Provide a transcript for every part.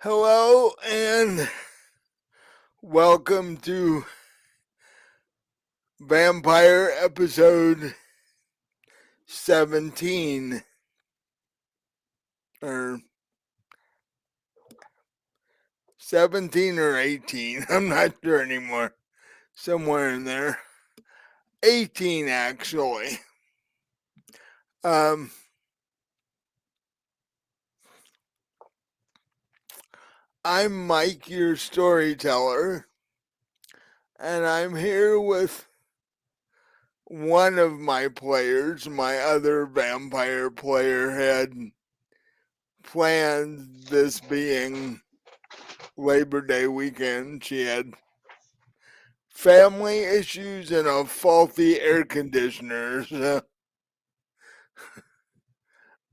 Hello and welcome to Vampire episode 17 or 17 or 18. I'm not sure anymore. Somewhere in there. 18 actually. Um I'm Mike, your storyteller, and I'm here with one of my players. My other vampire player had planned this being Labor Day weekend. She had family issues and a faulty air conditioner.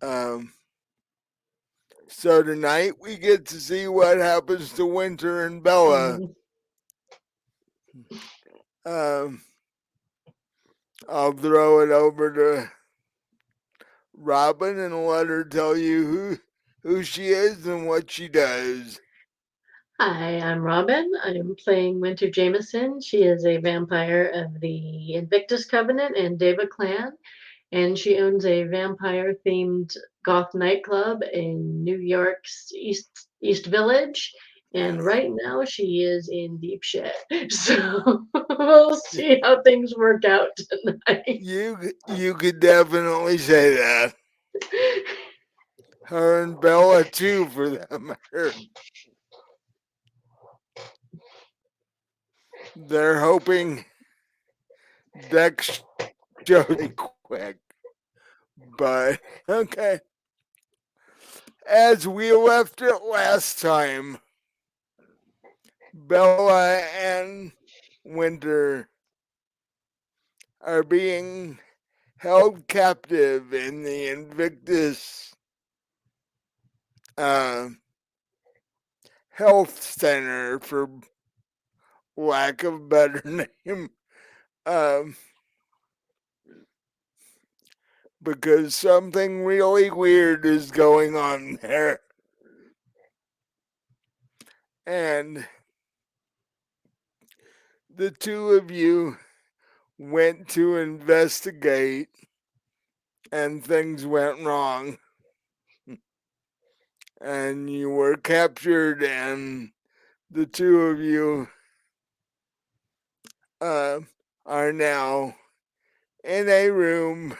Um, so tonight we get to see what happens to Winter and Bella. Um, I'll throw it over to Robin and let her tell you who she is and what she does. Hi, I'm Robin. I'm playing Winter Jameson. She is a vampire of the Invictus Covenant and Deva clan, and she owns a vampire-themed goth nightclub in New York's East Village. And right now, she is in deep shit. So we'll see how things work out tonight. You could definitely say that. Her and Bella too, for that matter. They're hoping Dex shows quick. But okay. As we left it last time, Bella and Winter are being held captive in the Invictus uh, Health Center, for lack of a better name, um, because something really weird is going on there. And the two of you went to investigate, and things went wrong. And you were captured, and the two of you uh, are now in a room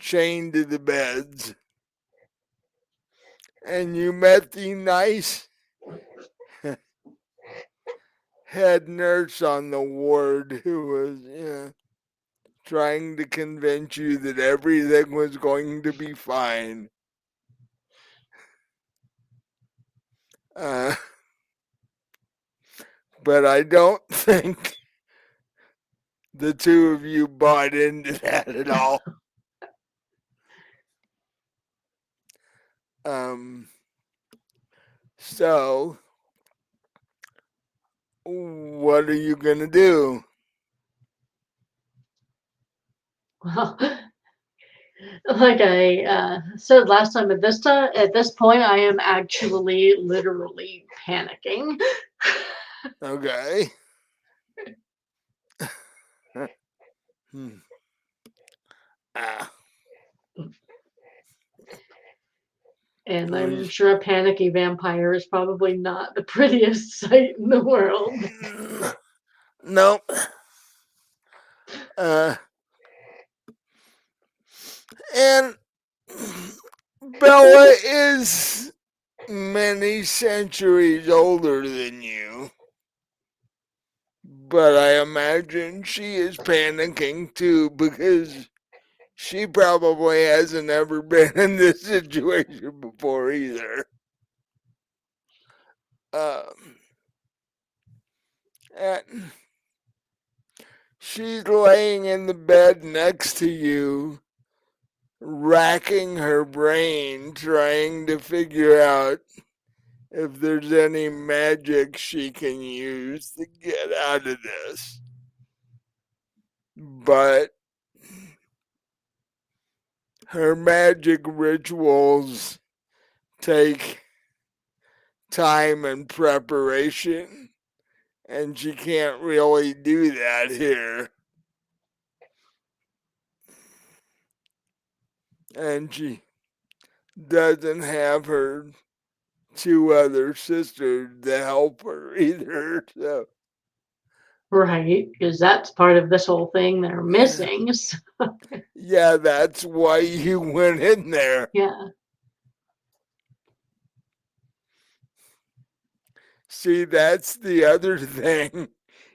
chained to the beds. And you met the nice head nurse on the ward who was, trying to convince you that everything was going to be fine. Uh, but I don't think the two of you bought into that at all. Um, so, what are you going to do? Well, like I said last time, at this point, I am actually literally panicking. Okay. Hmm. Ah, And I'm please. sure a panicky vampire is probably not the prettiest sight in the world. Nope. Uh, and Bella is many centuries older than you, but I imagine she is panicking too, because she probably hasn't ever been in this situation before either. Um, and she's laying in the bed next to you, racking her brain, trying to figure out if there's any magic she can use to get out of this. But her magic rituals take time and preparation, and she can't really do that here. And she doesn't have her two other sisters to help her either. So, Right, because that's part of this whole thing they're yeah, missing. yeah, that's why you went in there. Yeah. See, that's the other thing.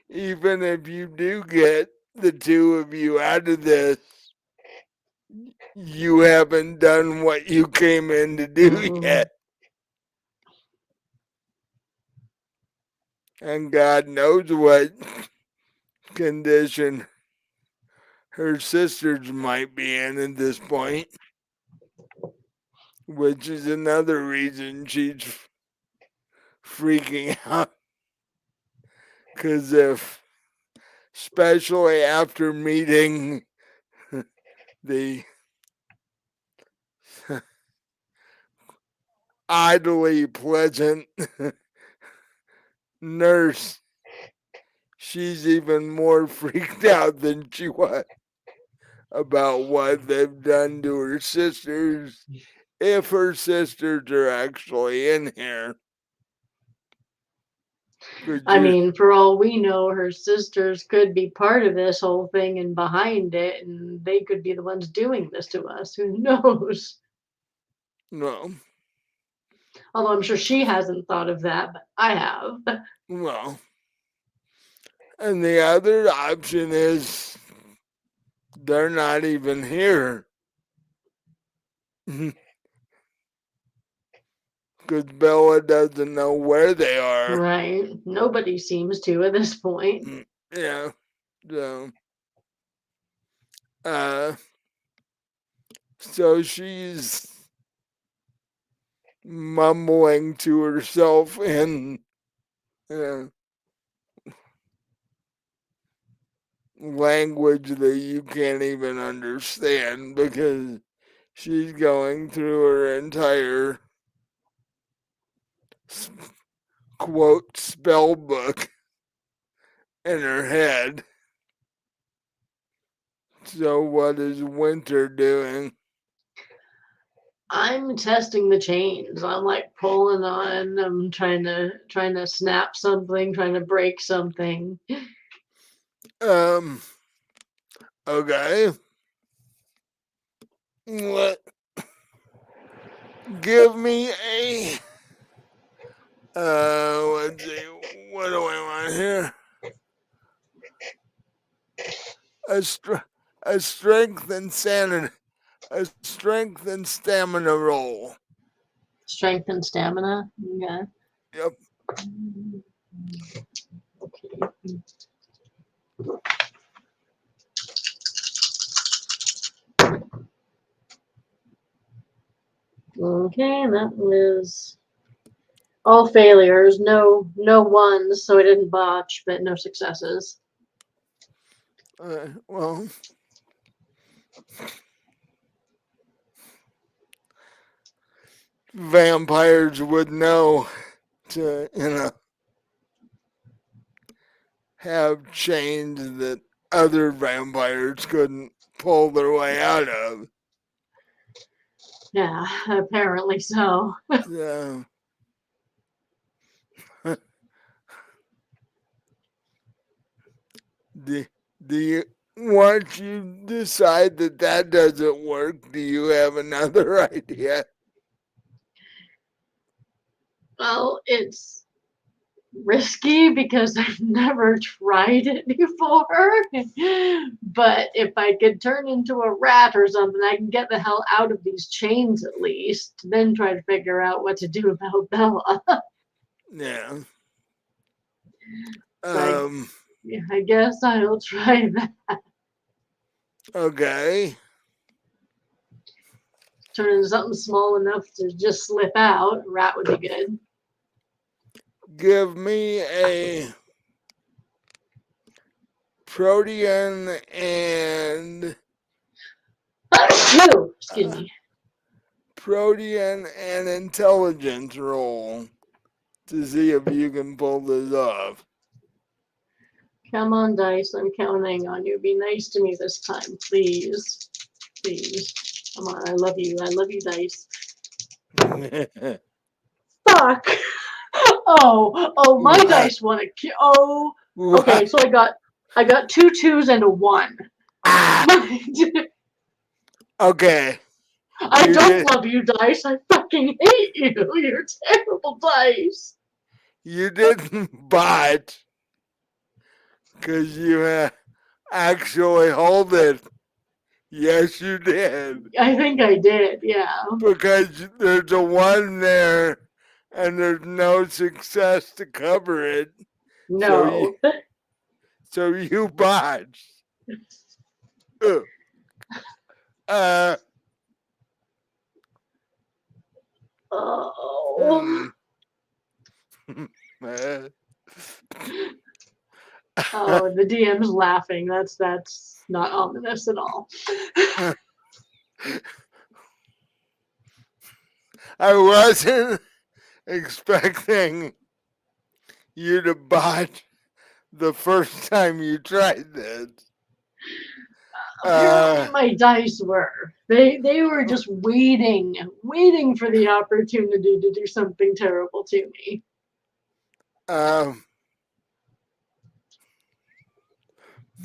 Even if you do get the two of you out of this, you haven't done what you came in to do Mm-mm. yet. And God knows what condition her sisters might be in at this point, which is another reason she's freaking out. Because if, especially after meeting the oddly pleasant nurse, she's even more freaked out than she was about what they've done to her sisters, if her sisters are actually in here. Could I you? mean, for all we know, her sisters could be part of this whole thing and behind it, and they could be the ones doing this to us. Who knows? No. Although I'm sure she hasn't thought of that, but I have. Well, and the other option is they're not even here. Because Bella doesn't know where they are. Right. Nobody seems to at this point. Yeah. So, uh, so she's mumbling to herself in uh, language that you can't even understand because she's going through her entire quote spell book in her head. So what is Winter doing? I'm testing the chains. I'm like pulling on. I'm trying to snap something, trying to break something. Um. Okay. What? Give me a. Let's see. What do I want here? A a strength and sanity, a strength and stamina roll. Strength and stamina. Yeah. Yep. Okay. Okay, that was all failures. No ones, so I didn't botch, but no successes. Well, vampires would know to have chains that other vampires couldn't pull their way out of. Yeah, apparently so. So, do, do you once you decide that that doesn't work? Do you have another idea? Well, it's risky because I've never tried it before. But if I could turn into a rat or something, I can get the hell out of these chains at least. Then try to figure out what to do about Bella. Yeah. So Um. I guess I'll try that. Okay. Turn into something small enough to just slip out. A rat would be good. Give me a protean and Excuse me. protean and intelligence roll. to see if you can pull this off. Come on, dice. I'm counting on you. Be nice to me this time, please. Please. Come on. I love you. I love you, dice. Fuck. Oh, my dice want to kill. Oh, okay. What? So I got two twos and a one. Ah, okay. I You don't did. love you, dice. I fucking hate you. You're terrible dice. You didn't botch because you actually hold it. Yes, you did. I think I did. Yeah. Because there's a one there, and there's no success to cover it. So you No. so you botched. Ugh. Uh. Oh. Hmm. Uh, Oh, the DM's laughing. That's not ominous at all. I wasn't expecting you to botch the first time you tried this. Apparently Uh, my dice were. They were just waiting for the opportunity to do something terrible to me. um,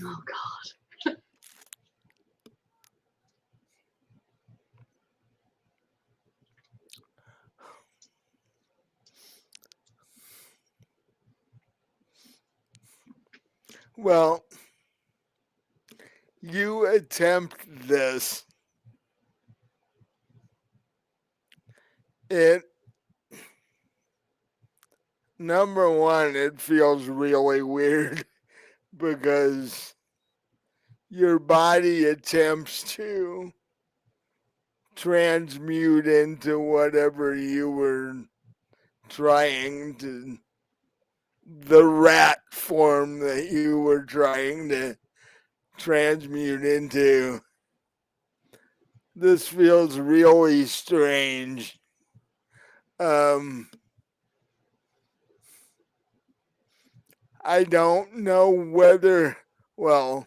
Oh god. well, you attempt this. It Number one, it feels really weird because your body attempts to transmute into whatever you were trying to, the rat form that you were trying to transmute into. This feels really strange. Um, I don't know whether, well,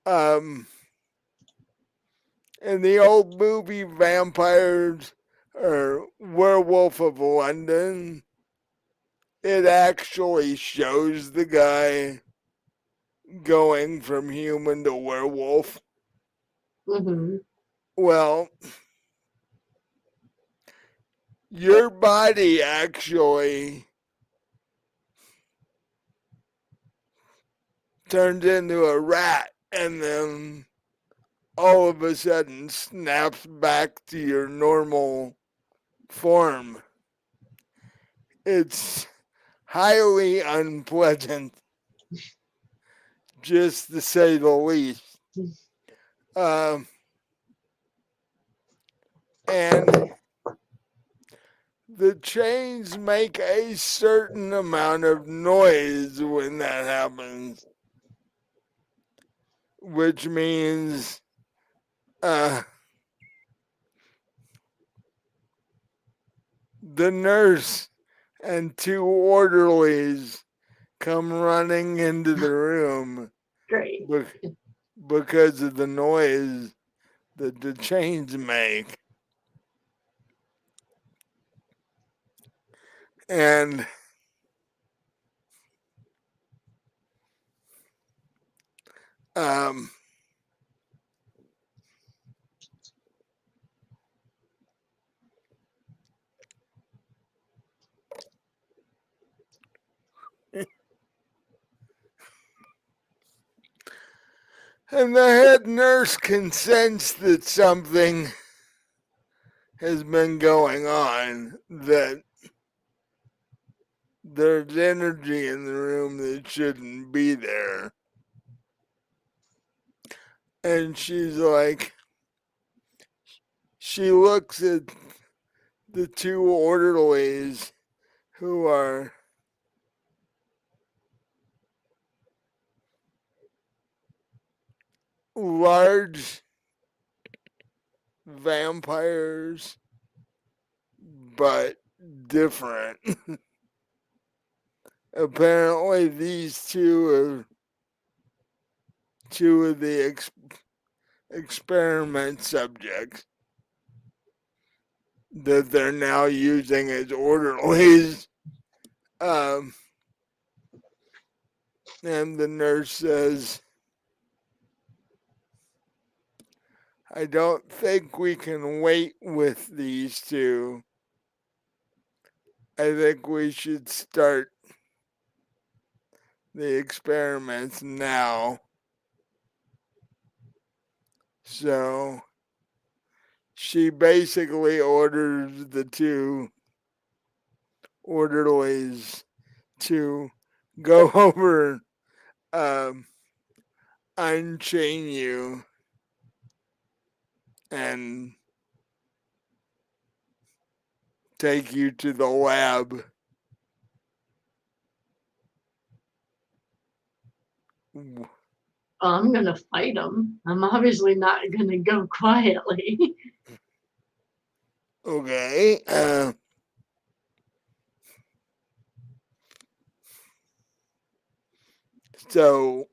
um, in the old movie Vampires or Werewolf of London, it actually shows the guy going from human to werewolf. Mm-hmm. Well, your body actually turns into a rat and then all of a sudden snaps back to your normal form. It's highly unpleasant, just to say the least. Um, and the chains make a certain amount of noise when that happens, which means uh, the nurse and two orderlies come running into the room Great. because of the noise that the chains make. And um, and the head nurse can sense that something has been going on, that there's energy in the room that shouldn't be there. And she's like, she looks at the two orderlies who are large vampires, but different. Apparently, these two of the experiment subjects that they're now using as orderlies. Um, and the nurse says, I don't think we can wait with these two. I think we should start the experiments now. So she basically orders the two orderlies to go over, um, unchain you and take you to the lab. I'm gonna fight him. I'm obviously not gonna go quietly. Okay. So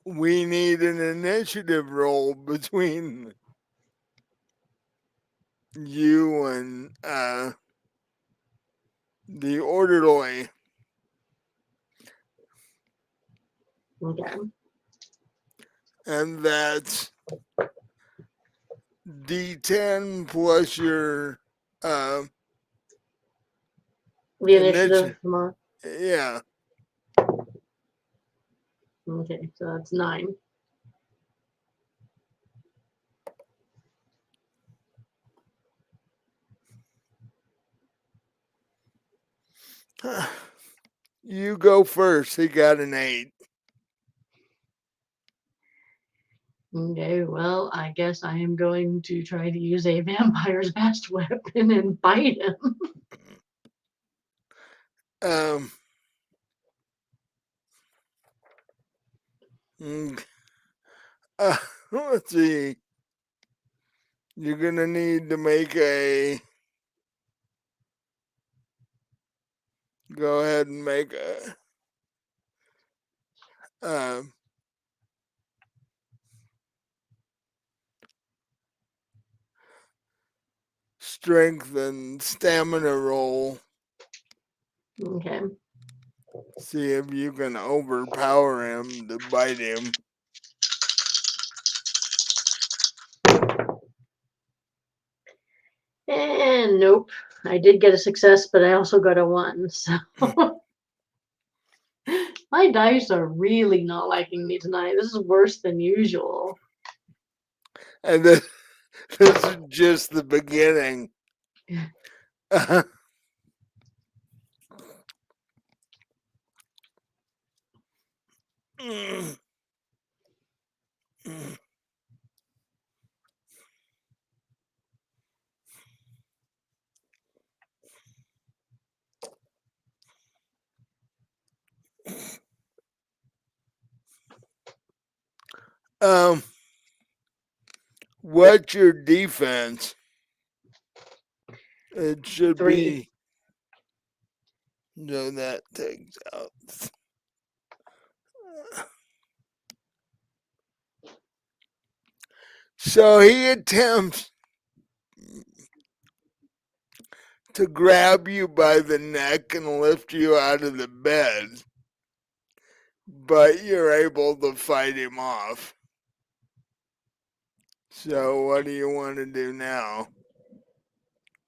we need an initiative roll between you and the orderly. Okay. And that's D10 plus your uh, The initiative initiative. tomorrow. Yeah. Okay, so that's 9. You go first. He got an 8. Okay, well, I guess I am going to try to use a vampire's best weapon and bite him. Um, mm, uh, let's see. You're going to need to make a. Go ahead and make a. Um, strength and stamina roll. Okay. See if you can overpower him to bite him. And nope. I did get a success, but I also got a 1. So my dice are really not liking me tonight. This is worse than usual. And this is just the beginning. um, what's your defense? It should 3. be. No, that takes out. So he attempts to grab you by the neck and lift you out of the bed, but you're able to fight him off. So what do you want to do now?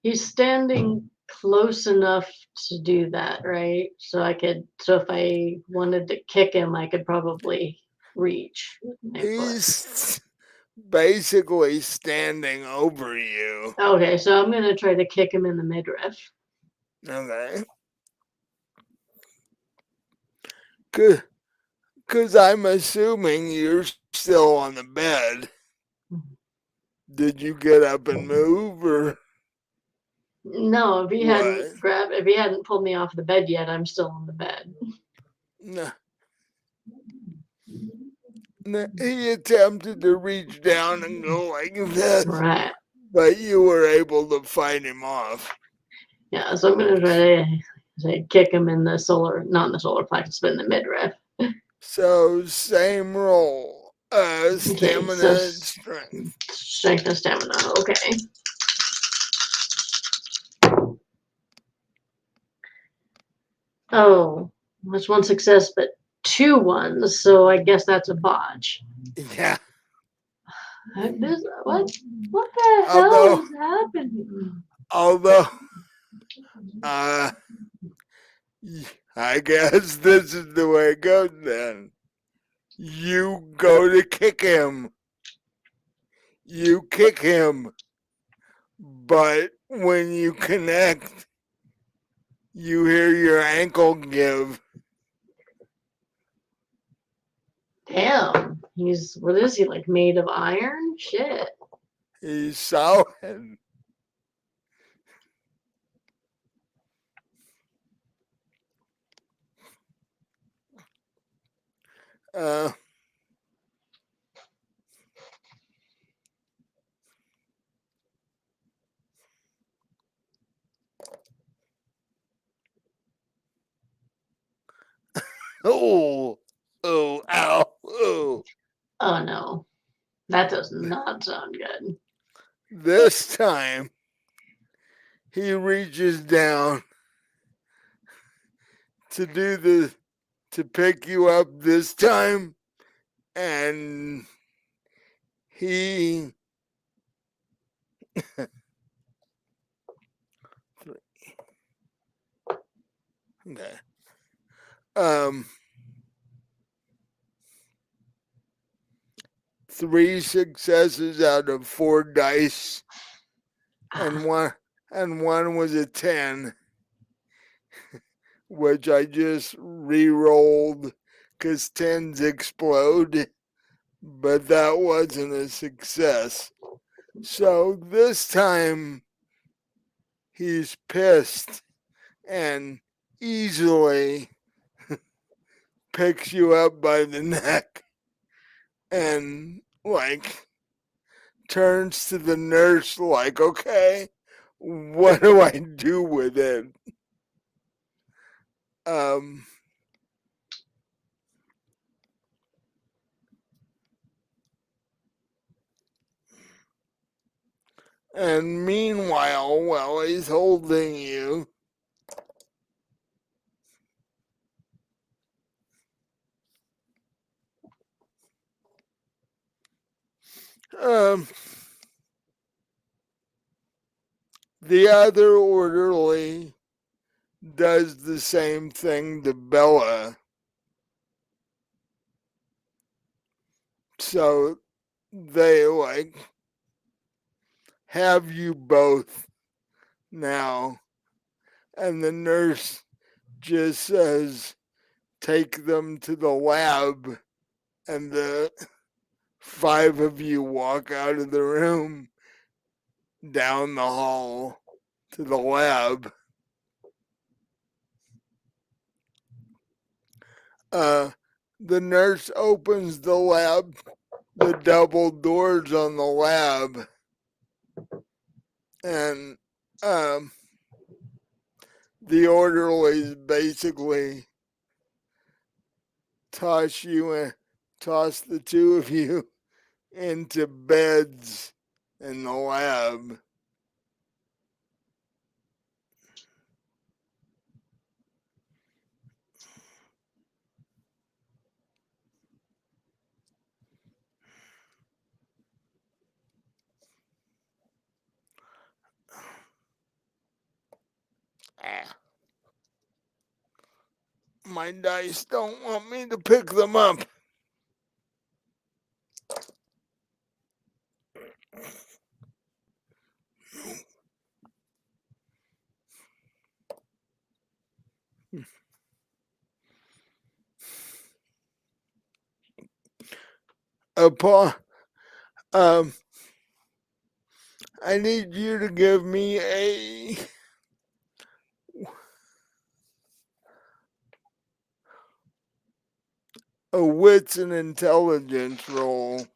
He's standing close enough to do that, right? So if I wanted to kick him, I could probably reach with my foot. He's basically standing over you. Okay, so I'm gonna try to kick him in the midriff. Okay. Because I'm assuming you're still on the bed. Did you get up and move or No, what? if he hadn't pulled me off the bed yet, I'm still on the bed. No. No, he attempted to reach down and go like this, Right. but you were able to fight him off. Yeah, so I'm gonna try to say kick him in the solar, not in the solar plexus, but in the midriff. So same roll. Okay, Stamina so and strength. strength and stamina. Okay. Oh, that's one success, but 2 1s. So I guess that's a botch. Yeah. What the hell Although is happening? although uh I guess this is the way it goes then. You go to kick him. You kick him. But when you connect, you hear your ankle give. Damn, what is he, like, made of iron? Shit. He's solid. Uh, oh, oh, ow, oh. Oh no, that does not sound good. This time, he reaches down to pick you up this time, and he okay. Um 3 successes out of 4 dice, and one was a 10, which I just re-rolled because 10s explode, but that wasn't a success. So this time he's pissed and easily picks you up by the neck and like turns to the nurse like, okay, what do I do with it? Um, and meanwhile, while he's holding you, um, the other orderly does the same thing to Bella. So they like have you both now. And the nurse just says, take them to the lab. And the 5 of you walk out of the room down the hall to the lab. The nurse opens the double doors on the lab, and the orderlies basically toss toss the 2 of you into beds in the lab. Ah, my dice don't want me to pick them up. Upon um, I need you to give me a wits and intelligence roll.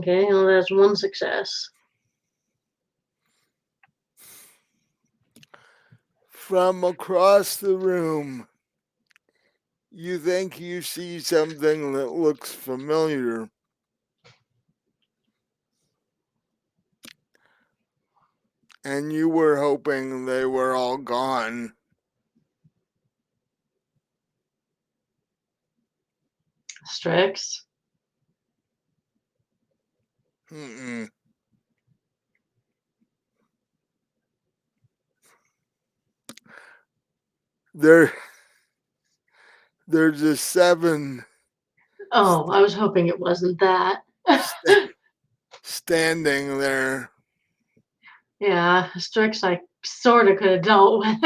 Okay, well, that's one success. From across the room, you think you see something that looks familiar. And you were hoping they were all gone. Strix. Mm-mm. There, there's a 7 Oh, I was hoping it wasn't that. st- standing there. Yeah, Strix I sort of could have dealt with,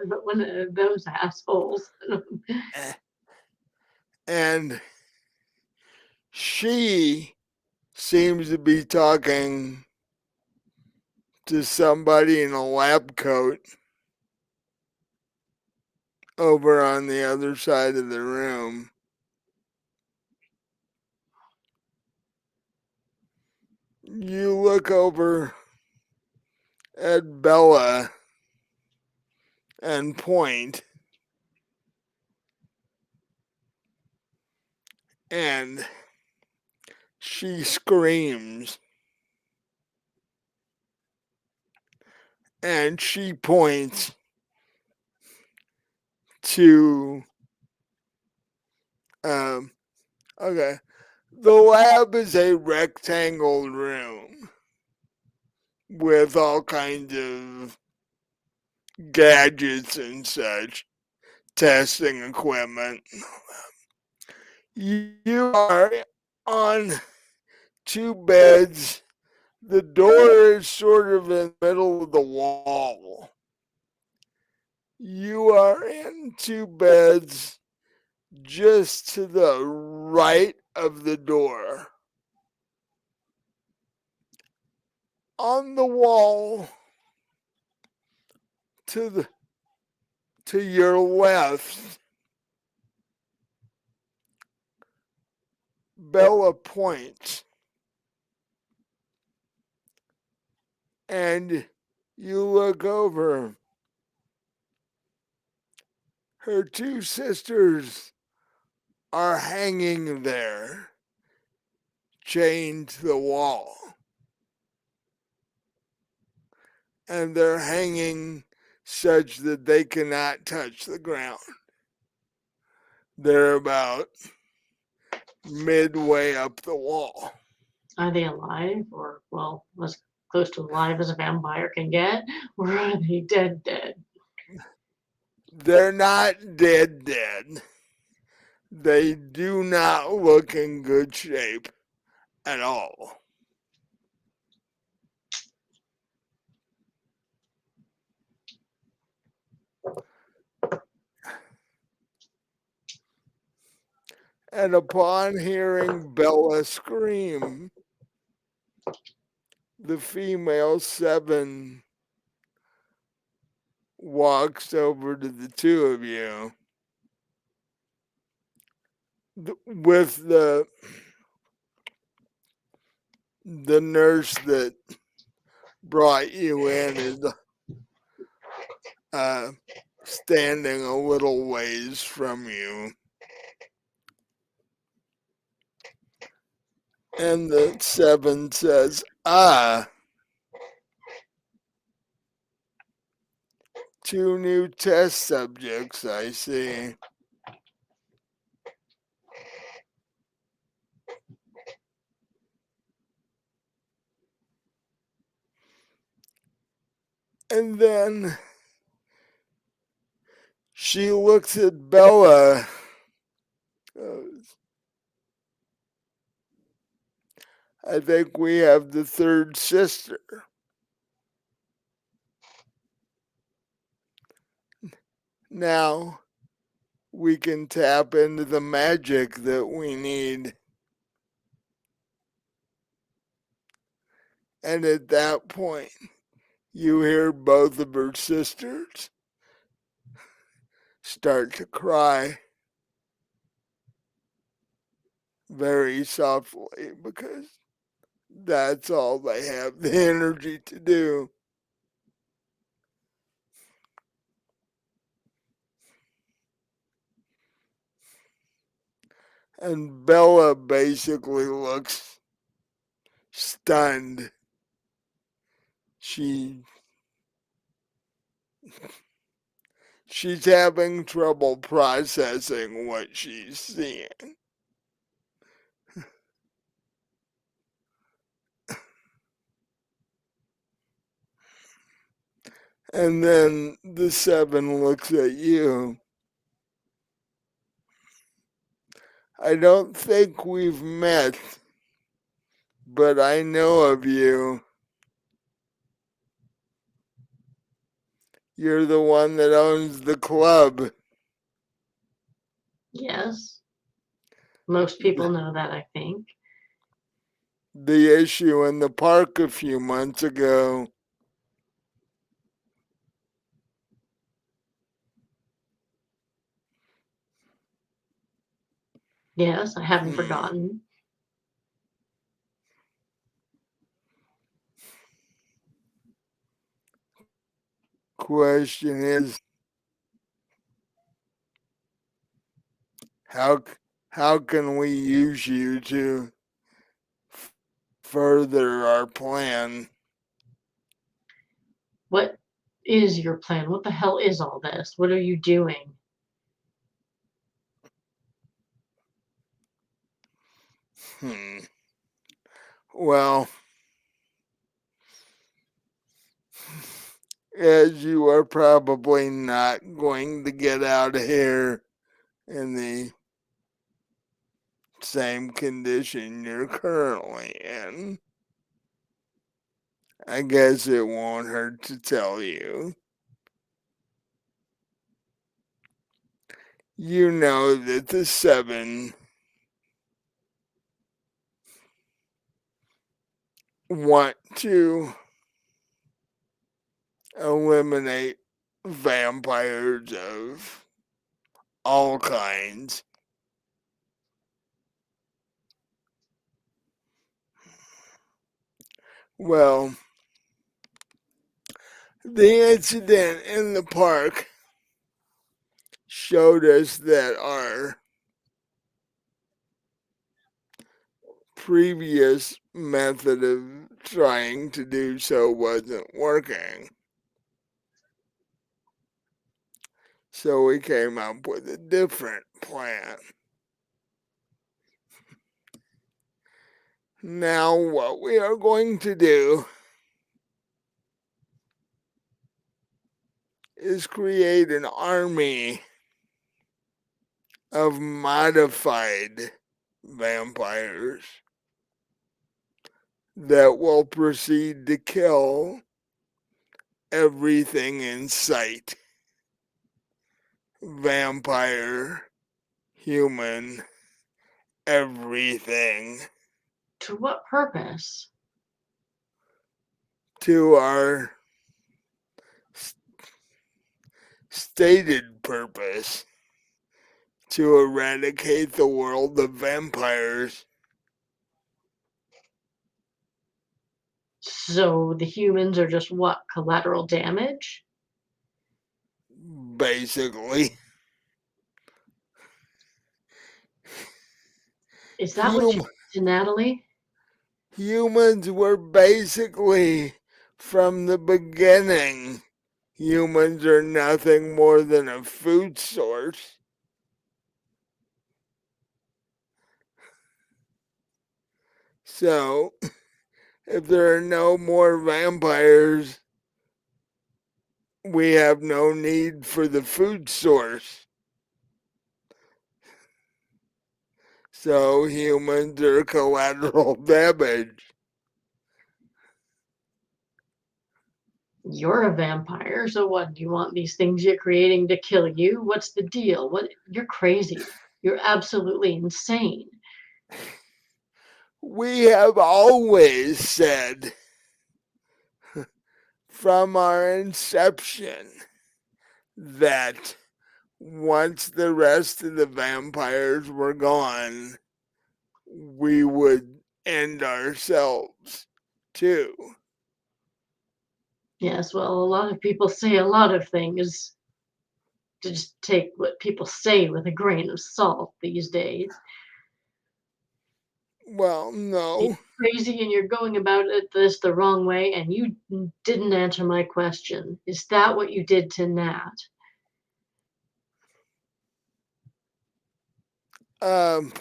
but one of those assholes. And she seems to be talking to somebody in a lab coat over on the other side of the room. You look over at Bella and point, and she screams, and she points to um okay, the lab is a rectangle room with all kinds of gadgets and such, testing equipment. You are on 2 beds. The door is sort of in the middle of the wall. You are in 2 beds just to the right of the door. On the wall to your left, Bella points, and you look over. Her 2 sisters are hanging there, chained to the wall. And they're hanging such that they cannot touch the ground. They're about midway up the wall. Are they alive, or, well, as close to alive as a vampire can get, or are they dead dead? They're not dead. They do not look in good shape at all. And upon hearing Bella scream, the female 7 walks over to the 2 of you with the nurse that brought you in is uh, standing a little ways from you. And the 7 says, "Ah, 2 new test subjects, I see." And then she looks at Bella. Goes, I think we have the 3rd sister. Now we can tap into the magic that we need. And at that point, you hear both of her sisters start to cry very softly because That's all they have the energy to do. And Bella basically looks stunned. She's having trouble processing what she's seeing. And then the 7 looks at you. I don't think we've met, but I know of you. You're the one that owns the club. Yes. Most people know that, I think. The issue in the park a few months ago. Yes, I haven't forgotten. Question is, how can we use you to further our plan? What is your plan? What the hell is all this? What are you doing? Well, as you are probably not going to get out of here in the same condition you're currently in, I guess it won't hurt to tell you. You know that the 7 want to eliminate vampires of all kinds. Well, the incident in the park showed us that our previous method of trying to do so wasn't working. So we came up with a different plan. Now, what we are going to do is create an army of modified vampires that will proceed to kill everything in sight. Vampire, human, everything. To what purpose? To our stated purpose, to eradicate the world of vampires. So the humans are just what? Collateral damage? Basically, Is that what you hum- did to Natalie? humans were basically, from the beginning, humans are nothing more than a food source. So, if there are no more vampires, we have no need for the food source. So, humans are collateral damage. You're a vampire, so what? Do you want these things you're creating to kill you? What's the deal? What? You're crazy. You're absolutely insane. We have always said from our inception that once the rest of the vampires were gone, we would and ourselves too. Yes, well, a lot of people say a lot of things. To just take what people say with a grain of salt these days. Well, You're no. crazy and you're going about this the wrong way, and you didn't answer my question. Is that what you did to Nat? Um,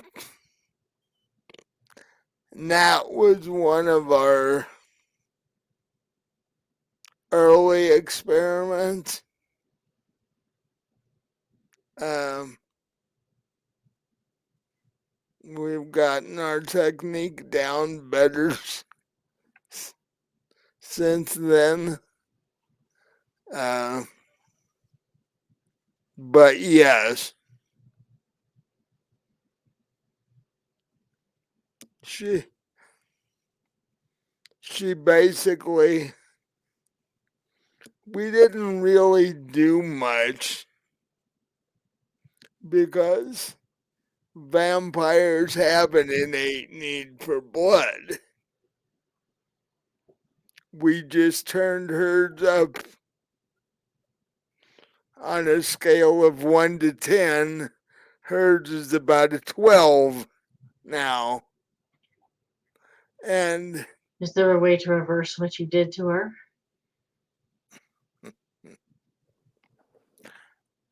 that was one of our early experiments. Um, we've gotten our technique down better since then. Uh, but yes, she basically, we didn't really do much because vampires have an innate need for blood. We just turned hers up on a scale of 1 to 10. Hers is about a 12 now. And Is there a way to reverse what you did to her?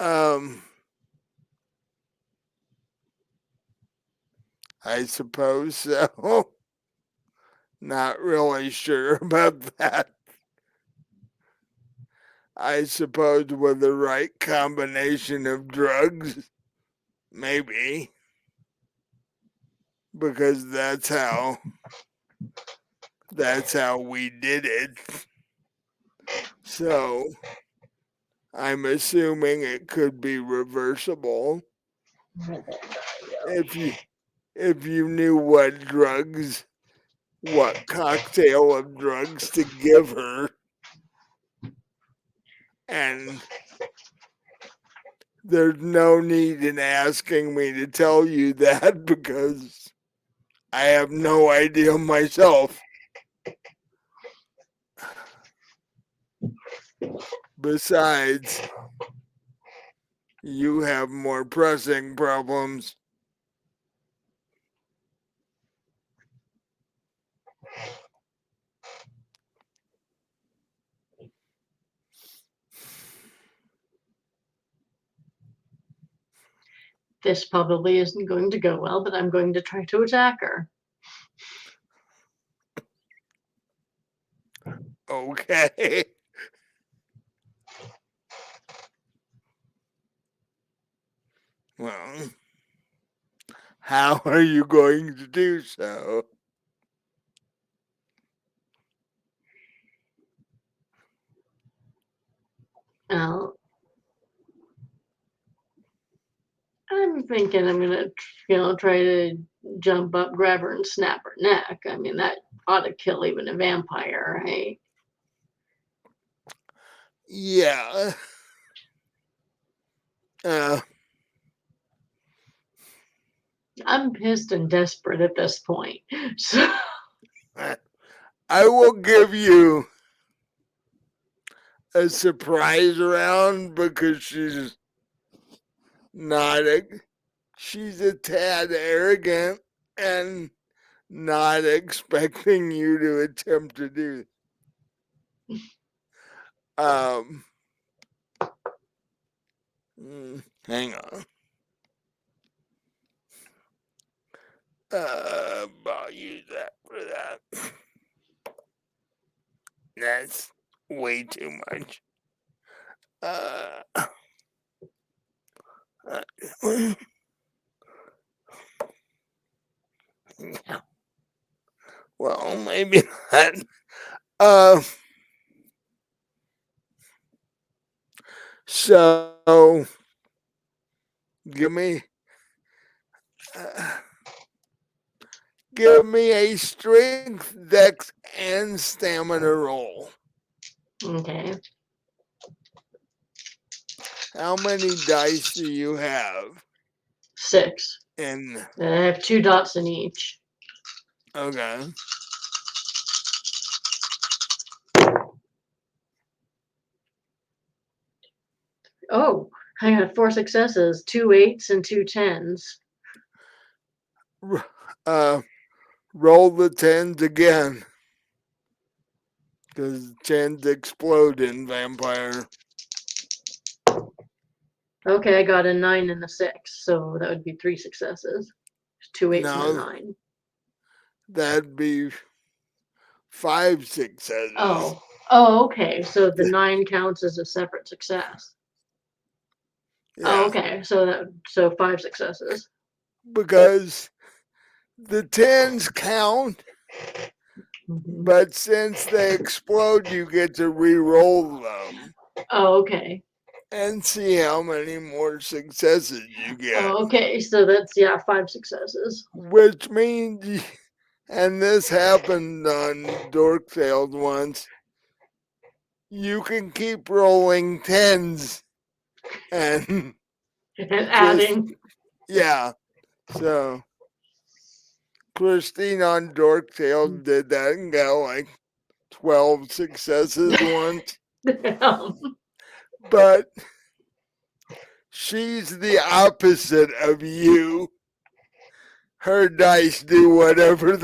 um, I suppose so. Not really sure about that. I suppose with the right combination of drugs, maybe, because that's how we did it. So I'm assuming it could be reversible if you knew what cocktail of drugs to give her, and there's no need in asking me to tell you that because I have no idea myself. Besides, you have more pressing problems. This probably isn't going to go well, but I'm going to try to attack her. Okay. Well, how are you going to do so? Well, I'm thinking I'm gonna, try to jump up, grab her, and snap her neck. I mean, that ought to kill even a vampire, right? Yeah. Uh, I'm pissed and desperate at this point. So I will give you a surprise round because not a, she's a tad arrogant and not expecting you to attempt to do. Um, hang on. I'll use that for that. That's way too much. Uh, well, maybe not. Uh, so give me, uh, give me a strength, dex, and stamina roll. okay, How many dice do you have? 6. And And I have 2 dots in each. Okay. Oh, I got 4 successes, 2 8s and 2 10s. Uh, roll the tens again. Because tens explode in vampire. Okay, I got a 9 and a 6, so that would be 3 successes. 2 8s and a No, 9. that'd be 5 successes. Oh. Oh, okay. So the 9 counts as a separate success. Oh, Yeah, okay. So 5 successes. because the tens count, Hmm. but since they explode, you get to re-roll them Oh, okay. and see how many more successes you get. Oh, okay. So that's, yeah, 5 successes. Which means, and this happened on Dork Tales once, you can keep rolling tens and And just, adding. yeah. So Christine on Dork Tales did that and got like 12 successes once. Damn. But she's the opposite of you. Her dice do whatever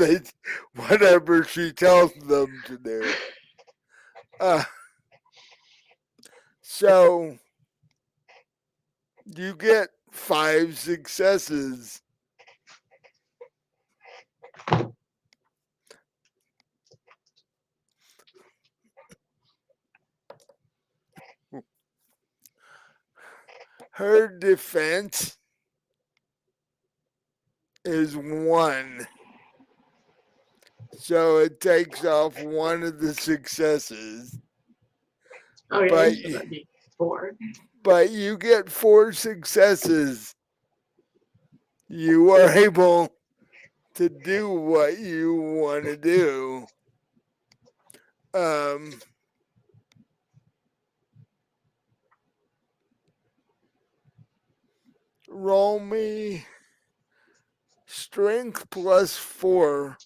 she tells them to do. Uh, so you get 5 successes. Her defense is 1. So it takes off one of the successes. Okay, But so that'd be 4. but you get 4 successes. You are able to do what you want to do. Um, roll me strength plus 4,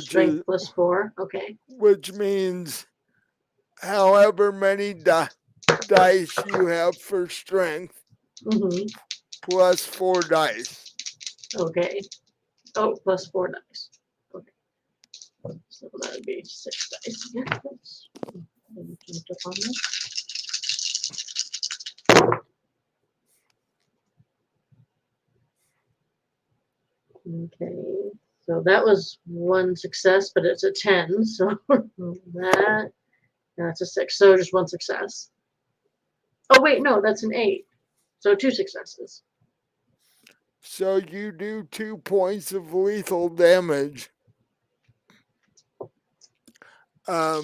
Strength plus 4. Okay. which means however many dice you have for strength Mm-hmm. plus 4 dice. Okay. Oh, plus 4 dice. Okay. So that would be 6 dice. Yeah, that's jumped up on that. Okay. So that was 1 success, but it's a 10. So that's a 6. So just 1 success. Oh, wait, no, that's an 8. So 2 successes. So you do 2 points of lethal damage. Um,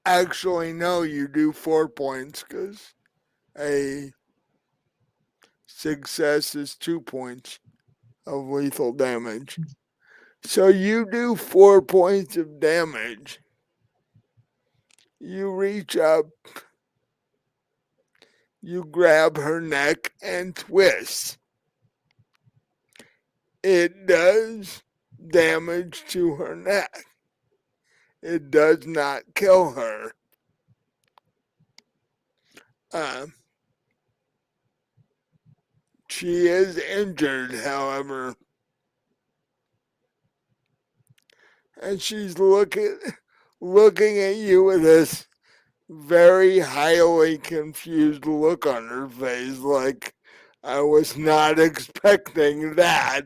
actually, no, you do 4 points because a success is 2 points of lethal damage. So you do 4 points of damage. You reach up, you grab her neck and twist. It does damage to her neck. It does not kill her. Uh, she is injured, however, and she's looking at you with this very highly confused look on her face, like I was not expecting that.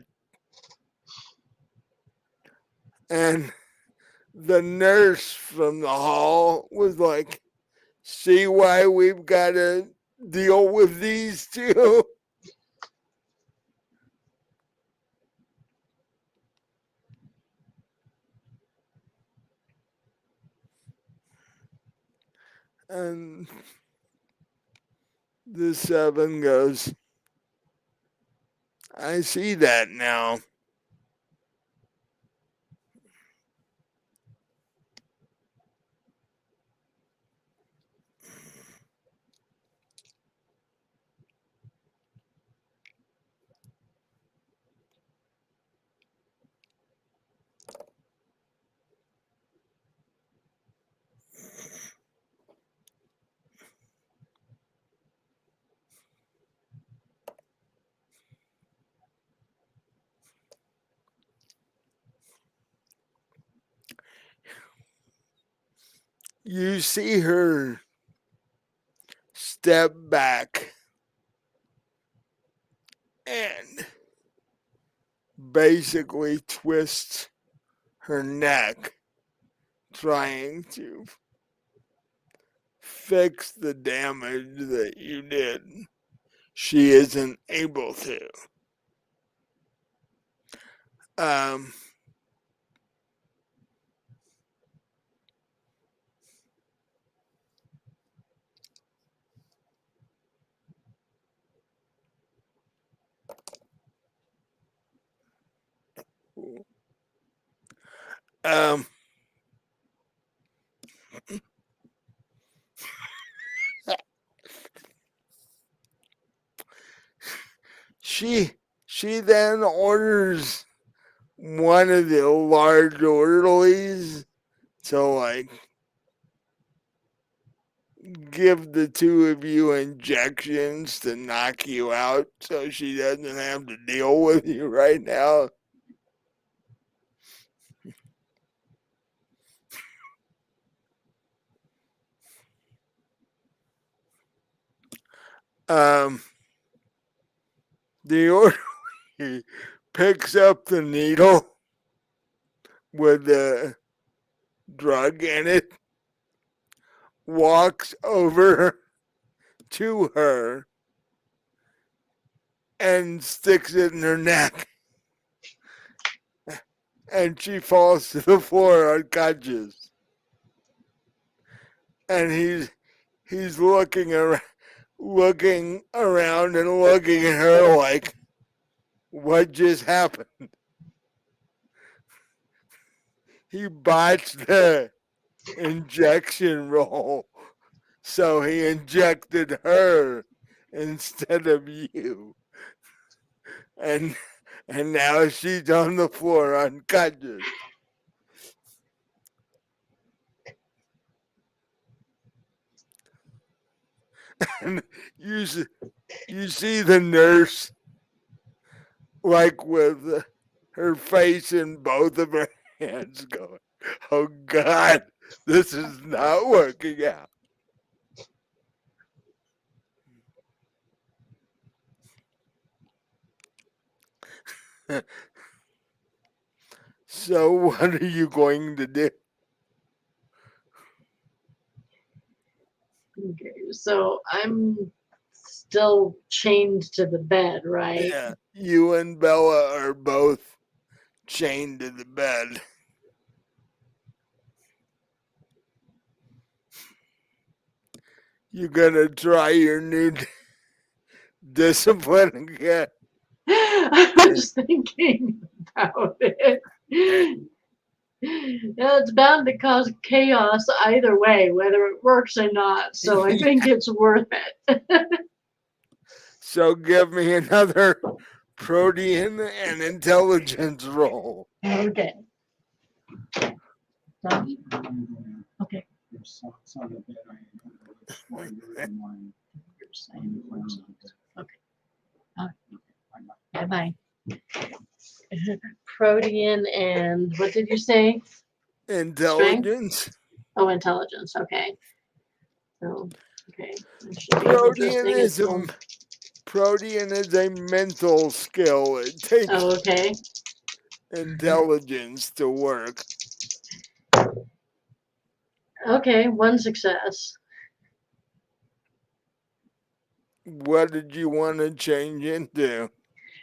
And the nurse from the hall was like, see why we've got to deal with these two? And the 7 goes, I see that now. You see her step back and basically twist her neck, trying to fix the damage that you did. She isn't able to. Um, um, she she then orders one of the large orderlies to like give the two of you injections to knock you out so she doesn't have to deal with you right now. Um, the orderly picks up the needle with the drug in it, walks over to her, and sticks it in her neck. And she falls to the floor unconscious. And he's looking around and looking at her like, what just happened? He botched the injection roll, so he injected her instead of you. And and now she's on the floor unconscious. And you you see the nurse like with her face in both of her hands going, oh God, this is not working out. So what are you going to do? Okay, so I'm still chained to the bed, right? Yeah, you and Bella are both chained to the bed. You gonna try your new discipline again? I was thinking about it. Yeah, it's bound to cause chaos either way, whether it works or not. So I think it's worth it. So give me another protein and intelligence roll. Okay. Done? Okay. Okay. Bye bye. Protein and what did you say? Strength? Intelligence. Oh, intelligence. Okay. So, okay. I should be Protein adjusting it. is a protein is a mental skill. It takes Oh, okay. intelligence to work. Okay, one success. What did you want to change into?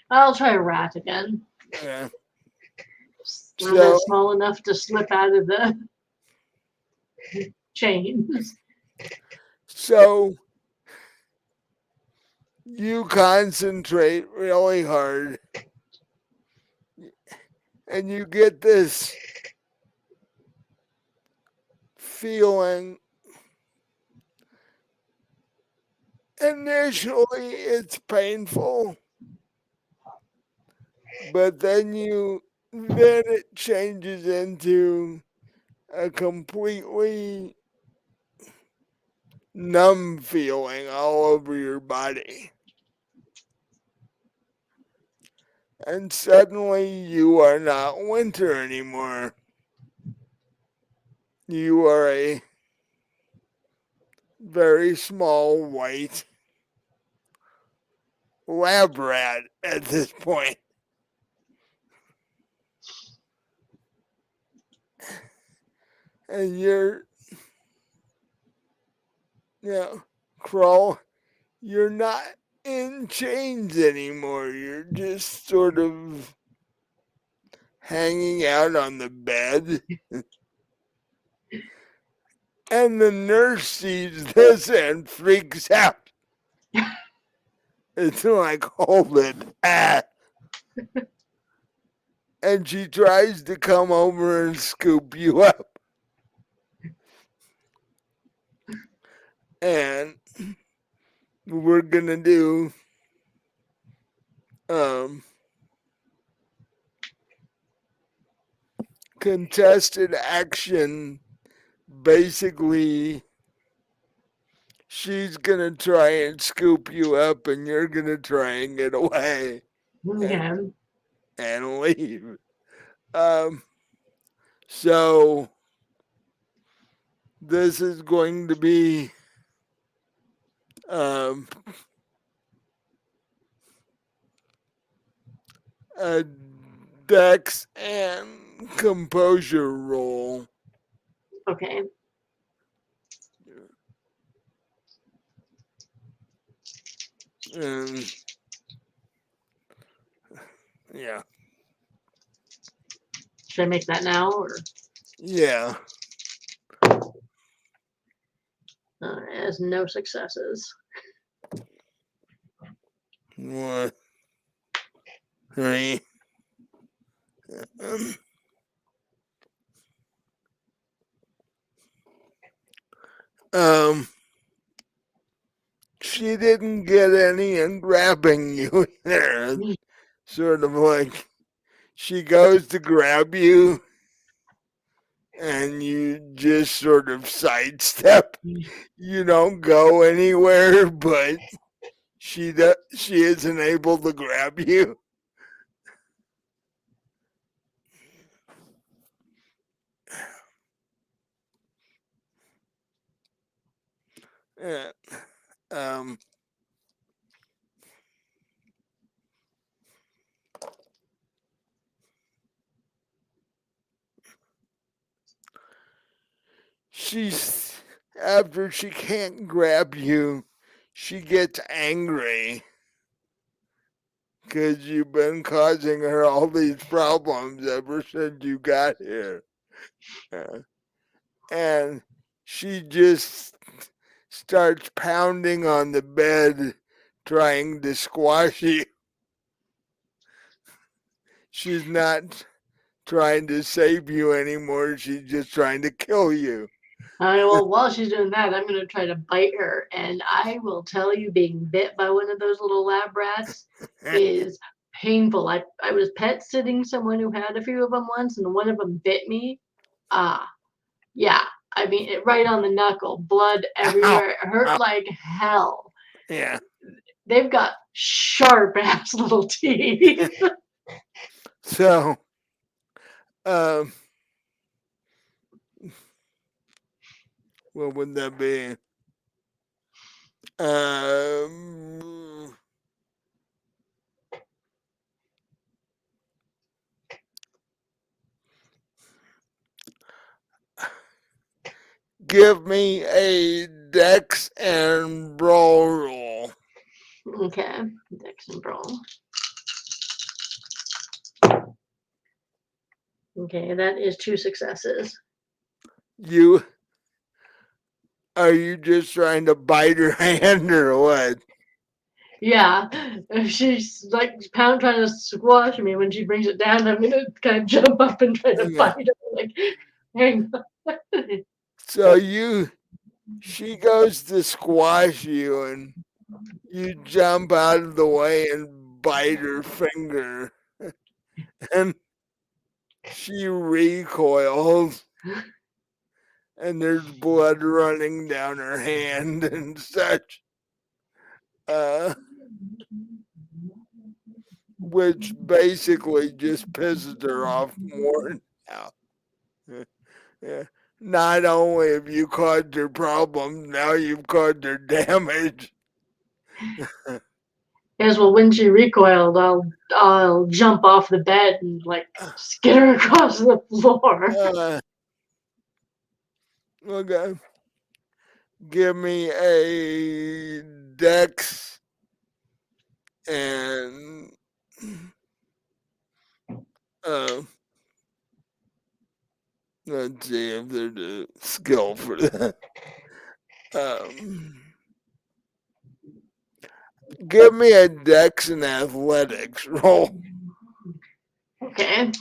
I'll try a rat again. Yeah. One So that's small enough to slip out of the chains. so you concentrate really hard and you get this feeling. Initially it's painful, but then it changes into a completely numb feeling all over your body. And suddenly you are not winter anymore. You are a very small white lab rat at this point. And you're, you know, Crow, you're not in chains anymore. You're just sort of hanging out on the bed. And the nurse sees this and freaks out. It's like, hold it. Ah. And she tries to come over and scoop you up. And we're going to do um, contested action. Basically, she's going to try and scoop you up, and you're going to try and get away and, Okay. and leave. Um, so, this is going to be um, a dex and composure roll. Okay. And yeah, Should I make that now or yeah. it has no successes? 1, 3. Um, um, she didn't get any in grabbing you there. Sort of like she goes to grab you and you just sort of sidestep. You don't go anywhere, but she isn't able to grab you. Yeah. Um, she's after she can't grab you, she gets angry because you've been causing her all these problems ever since you got here. Uh, and she just starts pounding on the bed, trying to squash you. She's not trying to save you anymore. She's just trying to kill you. Well, while she's doing that, I'm going to try to bite her. And I will tell you, being bit by one of those little lab rats is painful. I was pet sitting someone who had a few of them once, and one of them bit me. Ah, yeah. I mean, right on the knuckle, blood Ow, everywhere. It hurt ow. like hell. Yeah. They've got sharp ass little teeth. So, um, what would that be? Um, give me a dex and brawl roll. Okay, Dex and Brawl. Okay, that is 2 successes. You are you just trying to bite her hand or what? Yeah, if she's like trying to squash me. When she brings it down, I'm gonna kind of jump up and try to Yeah. fight her. Like, hang on. So she goes to squash you and you jump out of the way and bite her finger and she recoils and there's blood running down her hand and such. Uh, which basically just pisses her off more now. Yeah. not only have you caused her problems, now you've caused her damage. As well, when she recoiled, I'll jump off the bed and like skitter across the floor. Uh, okay. Give me a dex and uh, let's see if there's a skill for that. Um, give me a dex and athletics roll Okay.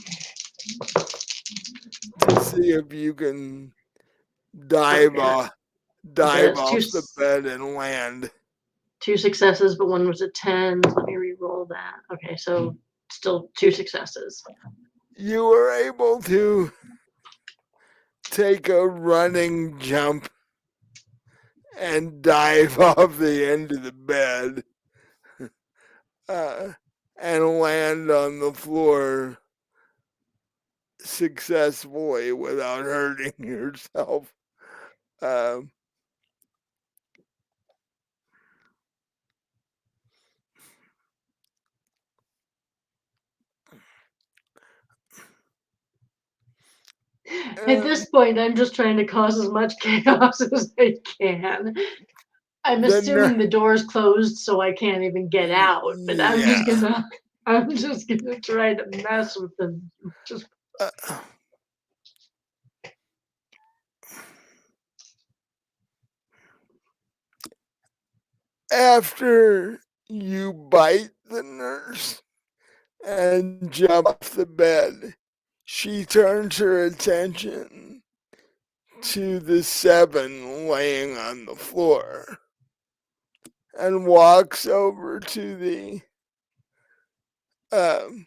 to see if you can dive Okay. off, Okay, dive that's off the bed and land. two successes, but one was a 10. Let me re-roll that. Okay, so still two successes. You were able to take a running jump and dive off the end of the bed uh, and land on the floor successfully without hurting yourself. Um, At this point, I'm just trying to cause as much chaos as I can. I'm the assuming the door's closed, so I can't even get out. But yeah. I'm just gonna try to mess with them. Just Uh, after you bite the nurse and jump off the bed, she turns her attention to the seven laying on the floor and walks over to the um,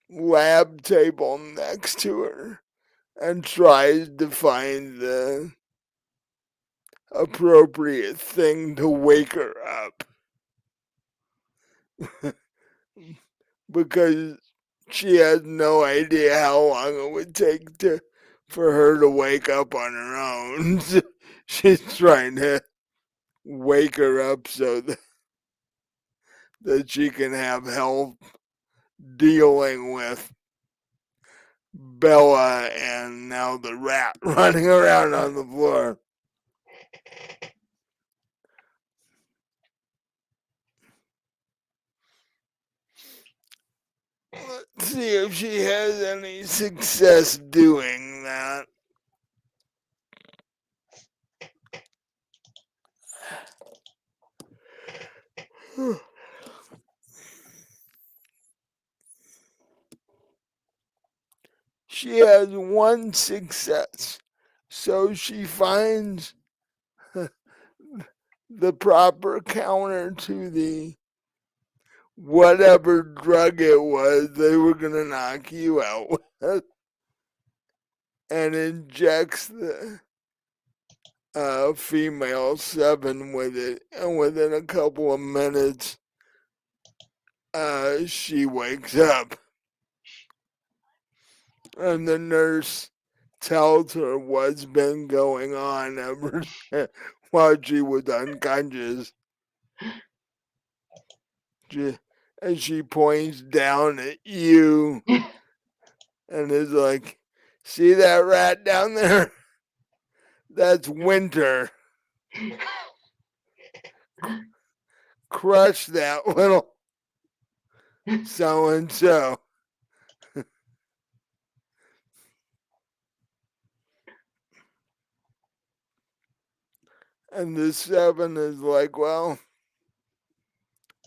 lab table next to her and tries to find the appropriate thing to wake her up because she has no idea how long it would take for her to wake up on her own. So she's trying to wake her up so that she can have help dealing with Bella and now the rat running around on the floor. Let's see if she has any success doing that. She has one success. So she finds the proper counter to the whatever drug it was they were going to knock you out with and injects the female seven with it. And within a couple of minutes, she wakes up. And the nurse tells her what's been going on ever while she was unconscious. And she points down at you and is like, "See that rat down there? That's Winter. Crush that little so and so." And the seven is like, "Well,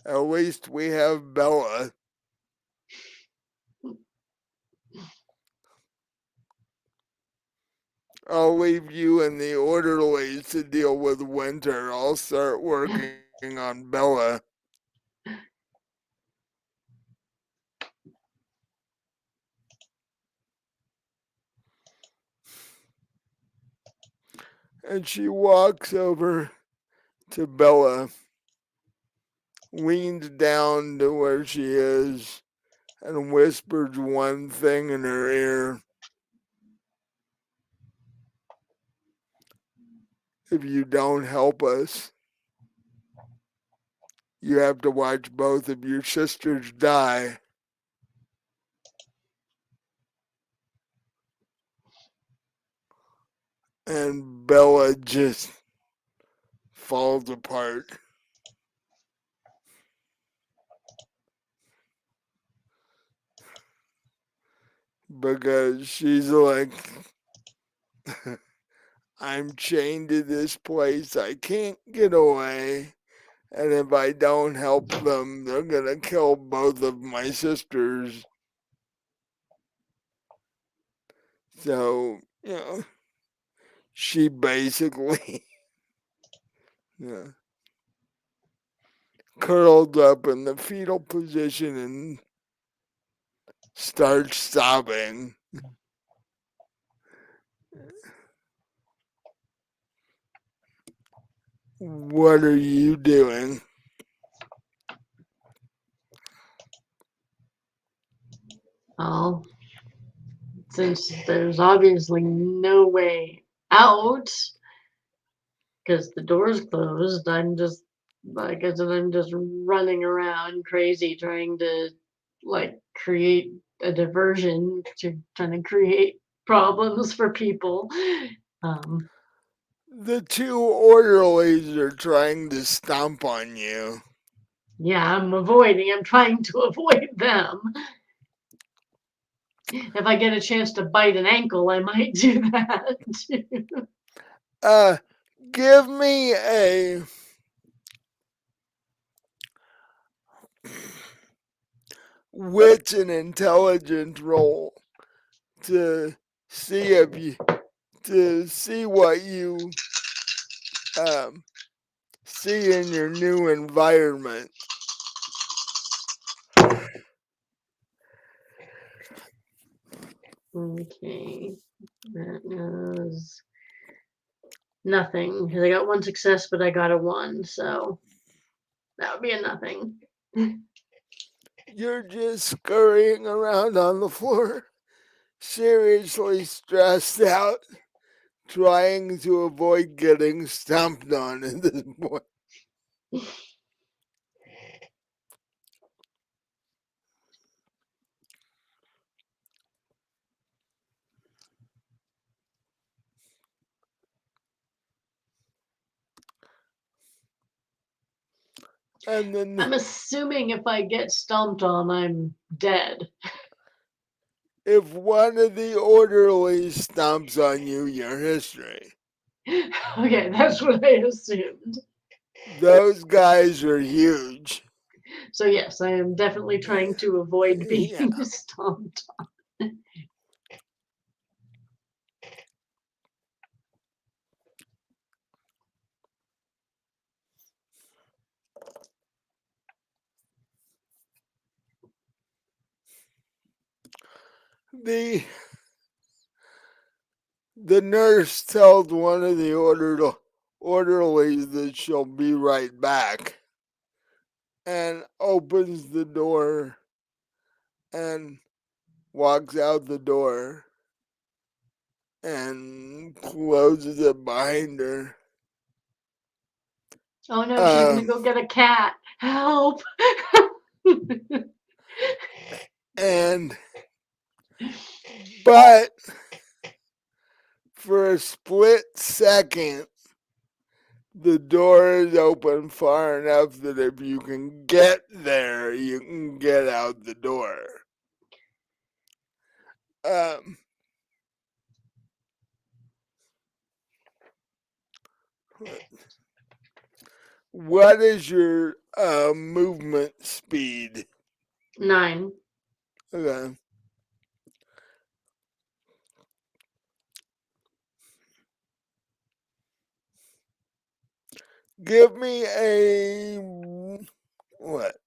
at least we have Bella. I'll leave you and the orderlies to deal with Winter. I'll start working on Bella." And she walks over to Bella, leans down to where she is, and whispers one thing in her ear. if you don't help us, you have to watch both of your sisters die. And Bella just falls apart because she's like, I'm chained to this place. I can't get away. And if I don't help them, they're going to kill both of my sisters. So, she basically curled up in the fetal position and starts sobbing. What are you doing? Well, since there's obviously no way out because the door's closed, I'm just, like I said, I'm just running around crazy trying to like create a diversion to trying to create problems for people. Um, The two orderlies are trying to stomp on you. yeah, I'm trying to avoid them. If I get a chance to bite an ankle, I might do that. Give me a wits and intelligence roll to see if you to see what you um, see in your new environment. Okay, that is nothing because I got one success, but I got a one, so that would be a nothing. You're just scurrying around on the floor, seriously stressed out, trying to avoid getting stomped on at this point. And then I'm assuming if I get stomped on, I'm dead. if one of the orderlies stomps on you, your history. Okay, that's what I assumed. Those guys are huge. So yes, I am definitely trying to avoid being Yeah. stomped. The the nurse tells one of the orderlies that she'll be right back and opens the door and walks out the door and closes it behind her. Oh no, she's gonna go get a cat. Help! And but for a split second, the door is open far enough that if you can get there, you can get out the door. Um, what is your movement speed? 9. Okay. Give me a what?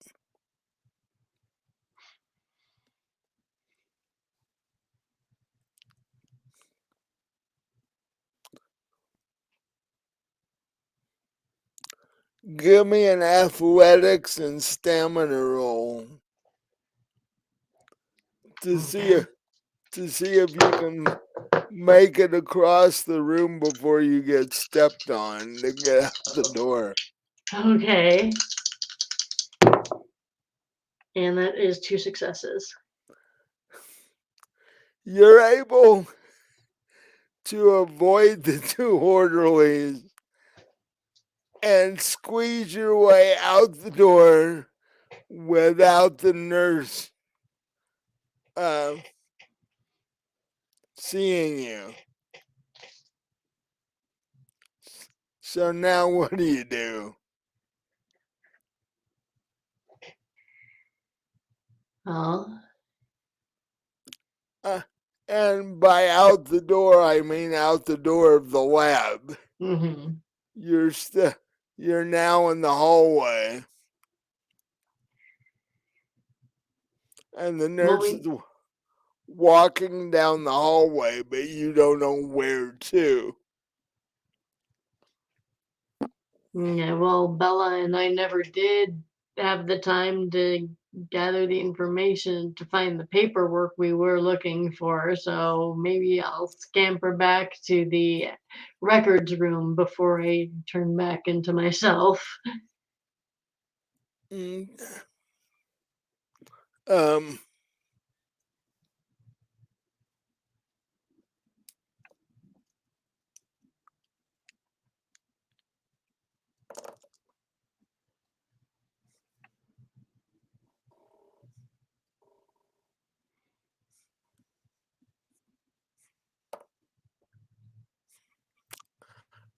Give me an athletics and stamina roll to see Okay. to see if you can make it across the room before you get stepped on to get out the door. Okay. And that is 2 successes. You're able to avoid the two orderlies and squeeze your way out the door without the nurse uh, seeing you. So now what do you do? Oh. Uh, and by out the door, I mean out the door of the lab. Mm-hmm. You're you're now in the hallway, and the Well, nurse we is walking down the hallway, but you don't know where to. yeah, well, Bella and I never did have the time to gather the information to find the paperwork we were looking for, so maybe I'll scamper back to the records room before I turn back into myself. Mm, Um,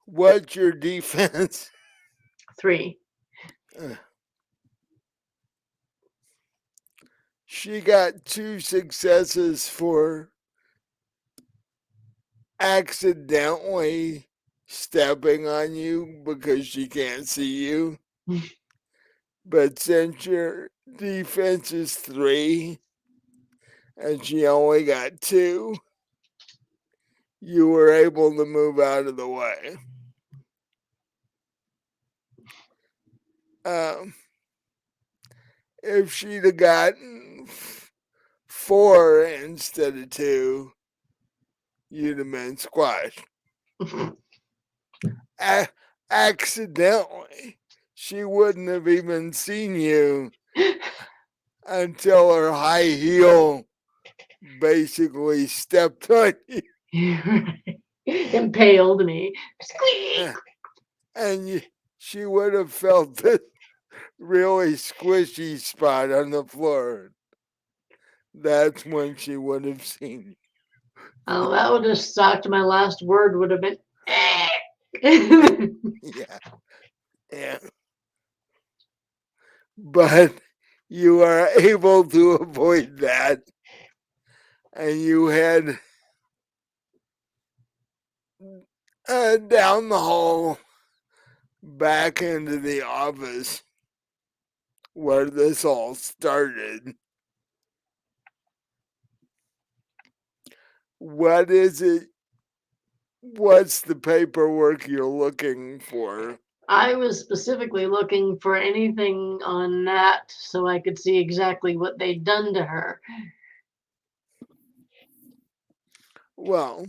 what's your defense? 3. Uh, she got 2 successes for accidentally stepping on you because she can't see you. But since your defense is 3 and she only got 2, you were able to move out of the way. Um, if she'd have gotten 4 instead of 2, you'd have been squashed. Accidentally. She wouldn't have even seen you until her high heel basically stepped on Impaled me. Squeak! you. And she would have felt this really squishy spot on the floor. That's when she would have seen Oh, that would have sucked. My last word would have been. you. Yeah, yeah. But you are able to avoid that. And you head down the hall back into the office where this all started. What is it? What's the paperwork you're looking for? I was specifically looking for anything on that so I could see exactly what they'd done to her. Well,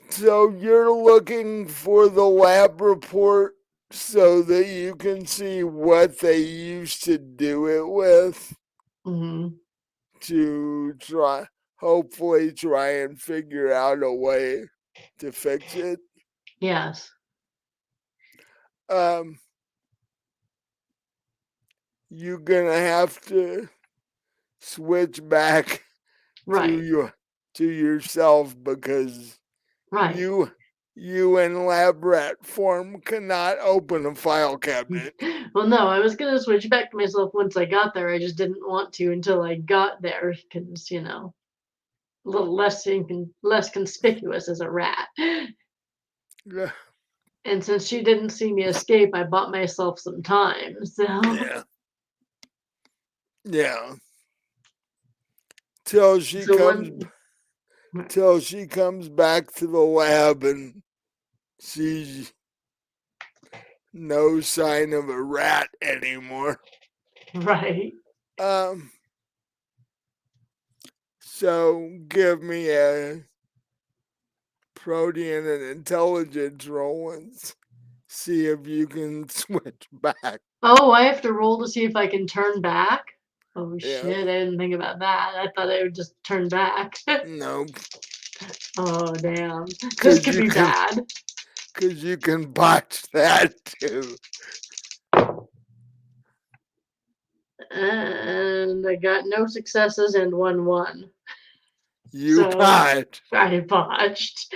so you're looking for the lab report so that you can see what they used to do it with Hmm. to hopefully try and figure out a way to fix it. Yes. Um, you're gonna have to switch back to Right. yourself because Right. you in lab rat form cannot open a file cabinet. Well, no, I was gonna switch back to myself once I got there. I just didn't want to until I got there because, a little less conspicuous as a rat. And since she didn't see me escape, I bought myself some time. So, Yeah, yeah. Till she so comes one, till she comes back to the lab and sees no sign of a rat anymore. right. Um, So give me a protean and intelligence roll and see if you can switch back. Oh, I have to roll to see if I can turn back? Oh Yeah, shit, I didn't think about that. I thought I would just turn back. nope. Oh damn. This Cause could you be can, bad. cause you can botch that too. And I got no successes and 1-1. You So botch. I botched.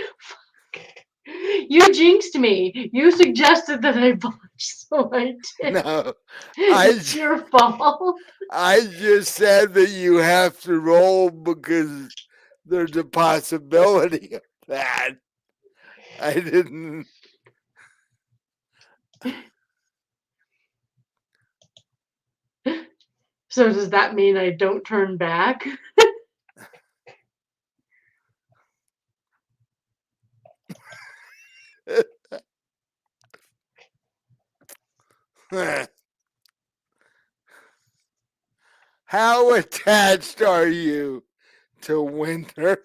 You jinxed me. You suggested that I botch, so I did. No, It's your fault. I just said that you have to roll because there's a possibility of that. I didn't. So does that mean I don't turn back? How attached are you to Winter?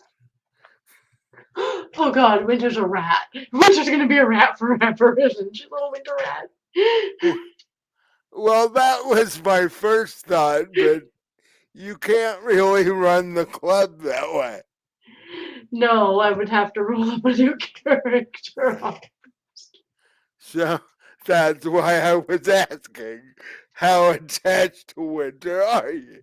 Oh god, Winter's a rat. Winter's gonna be a rat forever, isn't she, little Winter rat? Well, that was my first thought, but you can't really run the club that way. No, I would have to roll up a new character. So that's why I was asking, how attached to Winter are you?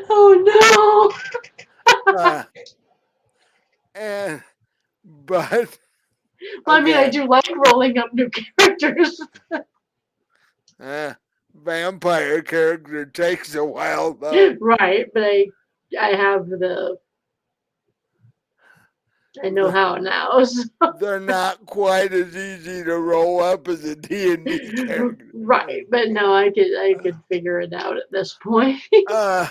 Oh Uh, and but no! Well, I mean, I okay, do like rolling up new characters. uh, vampire character takes a while though. Right, but I have I know The, how now. So. they're not quite as easy to roll up as a D&D character. Right, but no, I could figure it out at this point. Uh,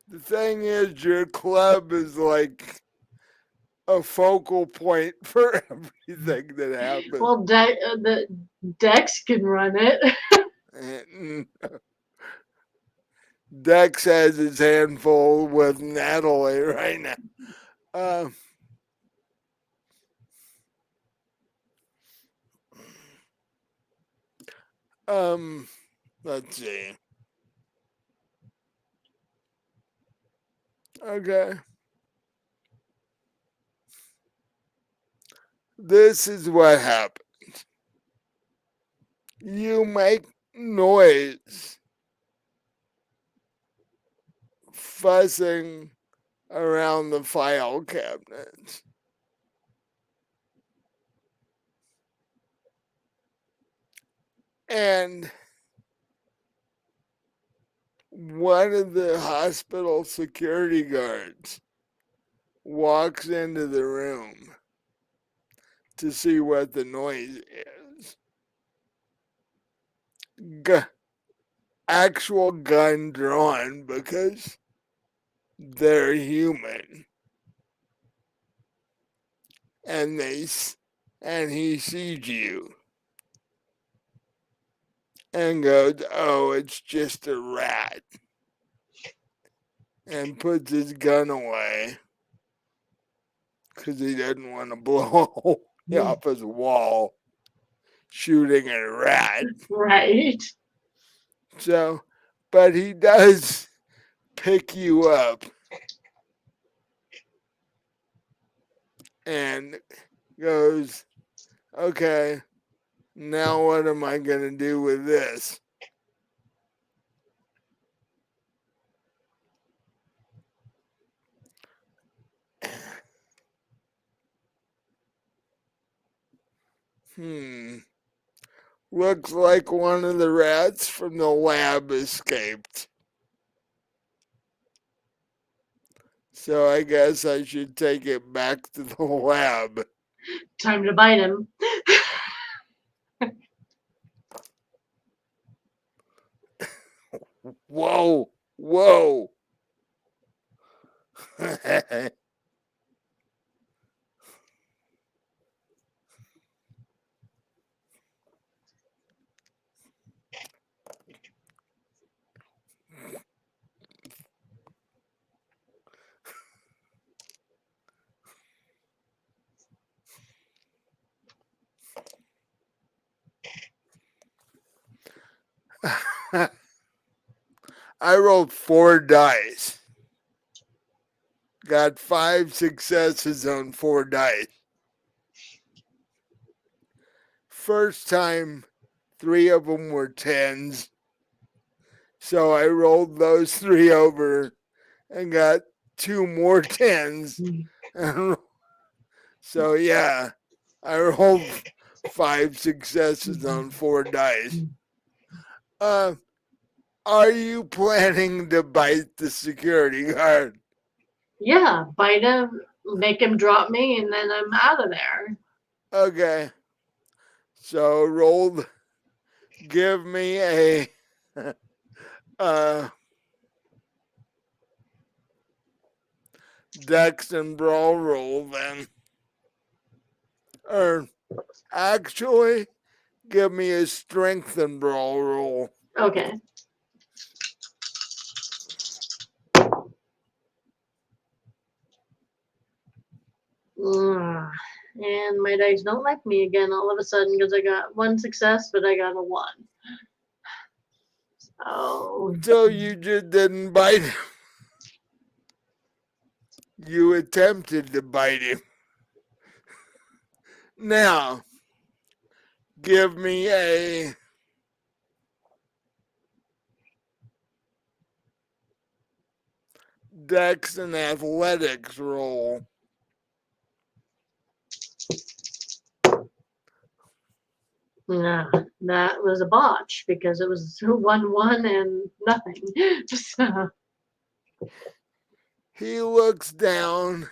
the thing is, your club is like a focal point for everything that happens. Well, the Dex can run it. And Dex has his handful with Natalie right now. Uh, um, let's see. Okay. This is what happened. You make noise fussing around the file cabinets. And one of the hospital security guards walks into the room to see what the noise is. Actual gun drawn because they're human, and and he sees you and goes, "Oh, it's just a rat," and puts his gun away because he doesn't want to blow off his wall shooting at a rat. Right. So, but he does pick you up and goes, "Okay, now what am I going to do with this?" Hmm. Looks like one of the rats from the lab escaped. So I guess I should take it back to the lab. Time to bite him. Whoa, whoa. I rolled 4 dice. Got 5 successes on 4 dice. First time, 3 of them were 10s. So I rolled those 3 over and got 2 more 10s. So yeah, I rolled 5 successes on 4 dice. Are you planning to bite the security guard? Yeah, bite him, make him drop me, and then I'm out of there. Okay. So rolled. Give me a Dex and Brawl roll then. Or actually, give me a Strength and Brawl roll. Okay. And my dice don't like me again all of a sudden because I got 1 success, but I got a 1. Oh. So you just didn't bite him. You attempted to bite him. Now, give me a Dex and Athletics roll. Nah, that was a botch because it was 1-1 and nothing. So, He looks down.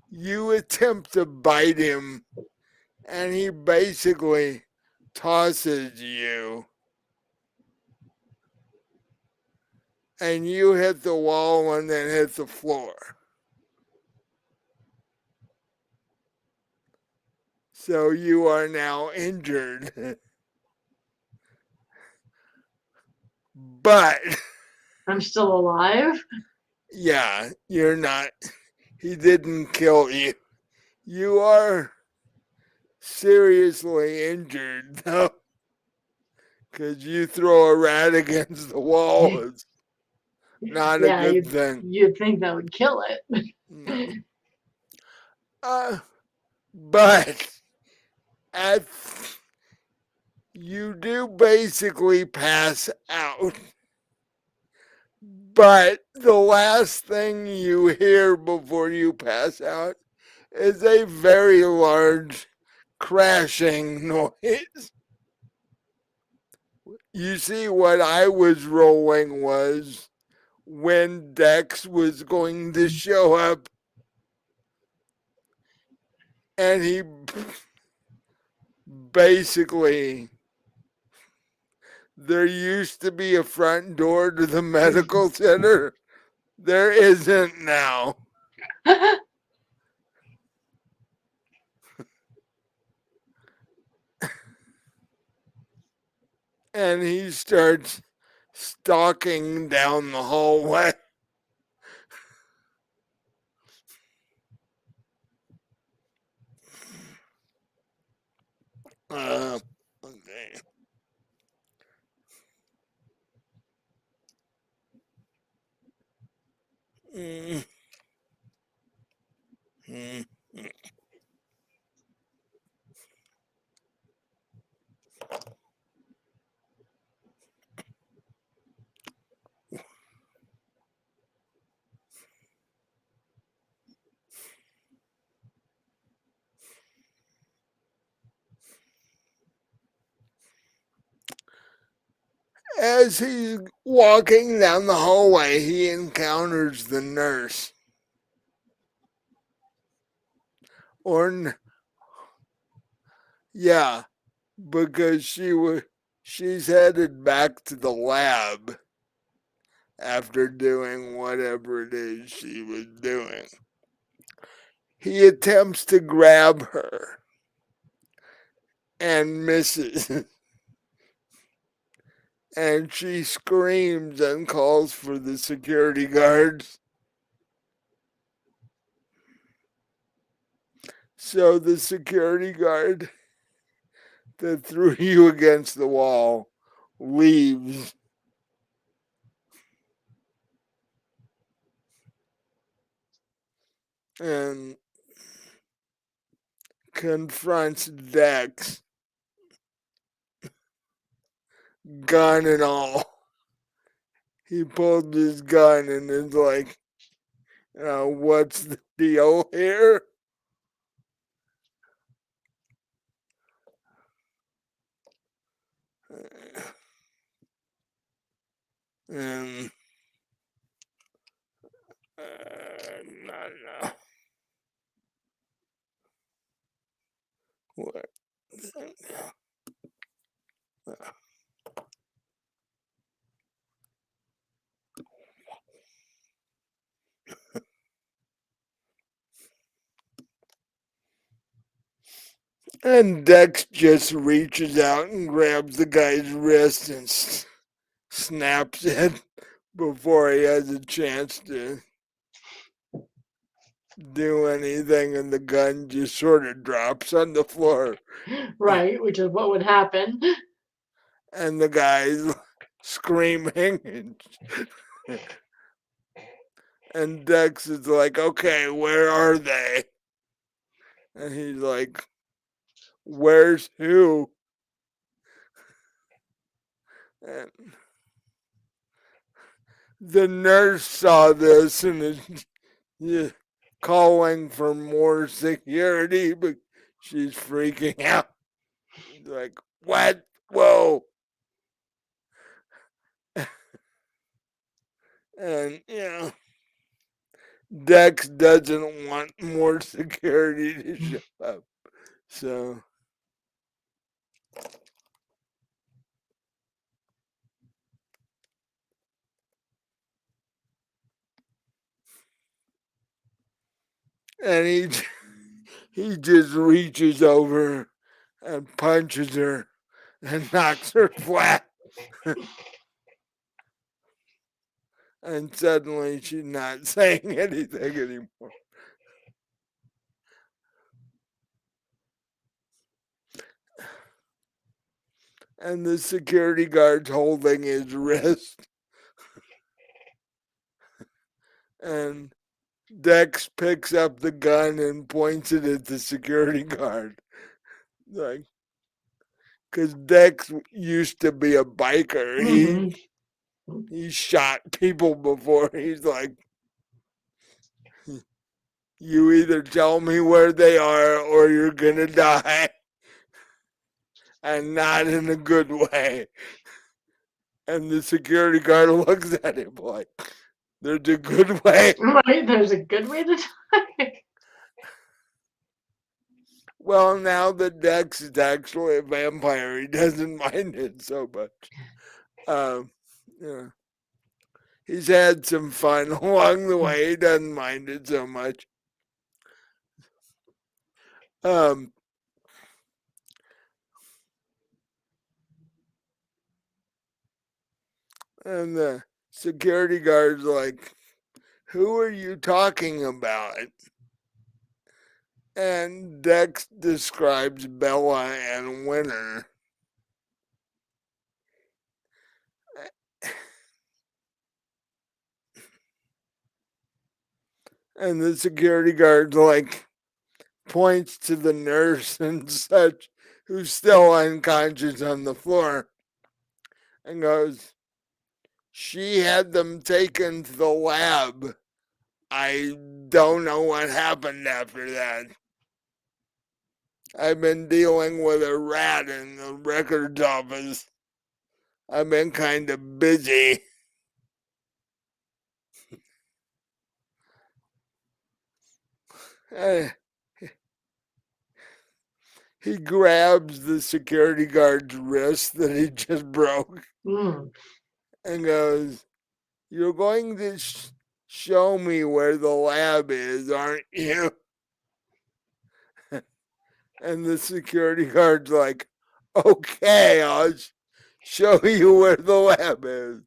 You attempt to bite him, and he basically tosses you. And you hit the wall and then hit the floor. So you are now injured. But I'm still alive. yeah, you're not. He didn't kill you. You are seriously injured though, because you throw a rat against the wall. It's not a Yeah, good thing. you'd think that would kill it. No. But at you do basically pass out. But the last thing you hear before you pass out is a very large crashing noise. You see, what I was rolling was when Dex was going to show up, and he basically, there used to be a front door to the medical center. There isn't now. And he starts stalking down the hallway. Okay. Mm-hmm. As he's walking down the hallway, he encounters the nurse. Or, yeah, because she's headed back to the lab after doing whatever it is she was doing. He attempts to grab her and misses. And she screams and calls for the security guards. So the security guard that threw you against the wall leaves. and confronts Dex, gun and all. He pulled his gun and is like, what's the deal here? And no. What? And Dex just reaches out and grabs the guy's wrist and snaps it before he has a chance to do anything, and the gun just sort of drops on the floor. Right, which is what would happen. And the guy's screaming. And Dex is like, okay, where are they? And he's like, where's who? And the nurse saw this and is calling for more security, but she's freaking out. Like, what? Whoa. And, Dex doesn't want more security to show up. So, and he just reaches over and punches her and knocks her flat. And suddenly she's not saying anything anymore. And the security guard's holding his wrist. And Dex picks up the gun and points it at the security guard. Like, because Dex used to be a biker. He shot people before. He's like, you either tell me where they are or you're going to die. And not in a good way. And the security guard looks at him like, there's a good way. Right, there's a good way to die. Well, now that Dex is actually a vampire, he doesn't mind it so much. Yeah. He's had some fun along the way. He doesn't mind it so much. And the security guard's like, who are you talking about? And Dex describes Bella and Winter. And the security guard's like, points to the nurse and such, who's still unconscious on the floor, and goes, she had them taken to the lab. I don't know what happened after that. I've been dealing with a rat in the records office. I've been kind of busy. He grabs the security guard's wrist that he just broke and goes, you're going to show me where the lab is, aren't you? And the security guard's like, okay, I'll show you where the lab is.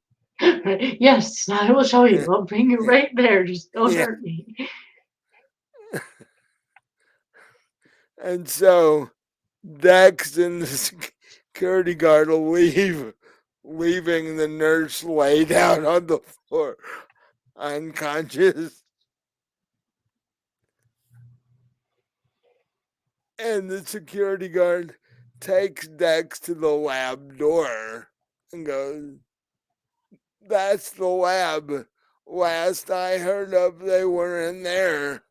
Yes, I will show you. I'll bring you right there. Just don't hurt me. And so Dex and the security guard will leave, leaving the nurse laid out on the floor, unconscious. And the security guard takes Dex to the lab door and goes, "That's the lab. Last I heard of, they were in there."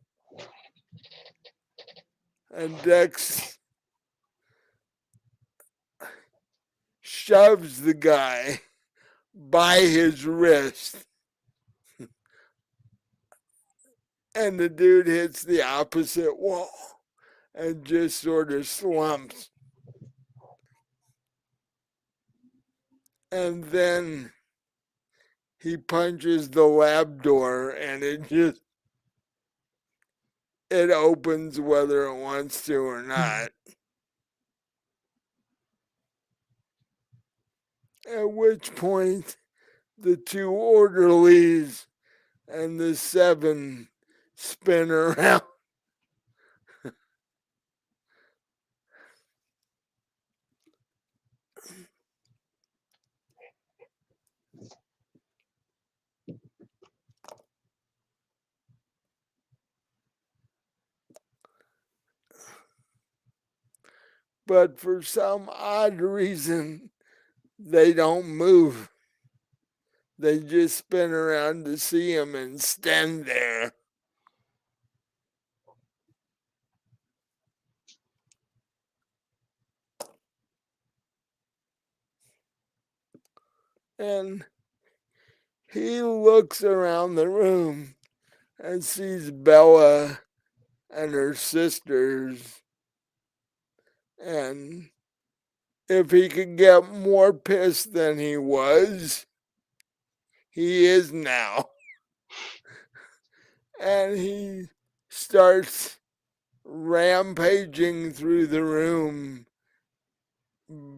And Dex shoves the guy by his wrist, and the dude hits the opposite wall and just sort of slumps. And then he punches the lab door, and it opens whether it wants to or not. At which point the two orderlies and the 7 spin around. But for some odd reason, they don't move. They just spin around to see him and stand there. And he looks around the room and sees Bella and her sisters. And if he could get more pissed than he was, he is now. And he starts rampaging through the room,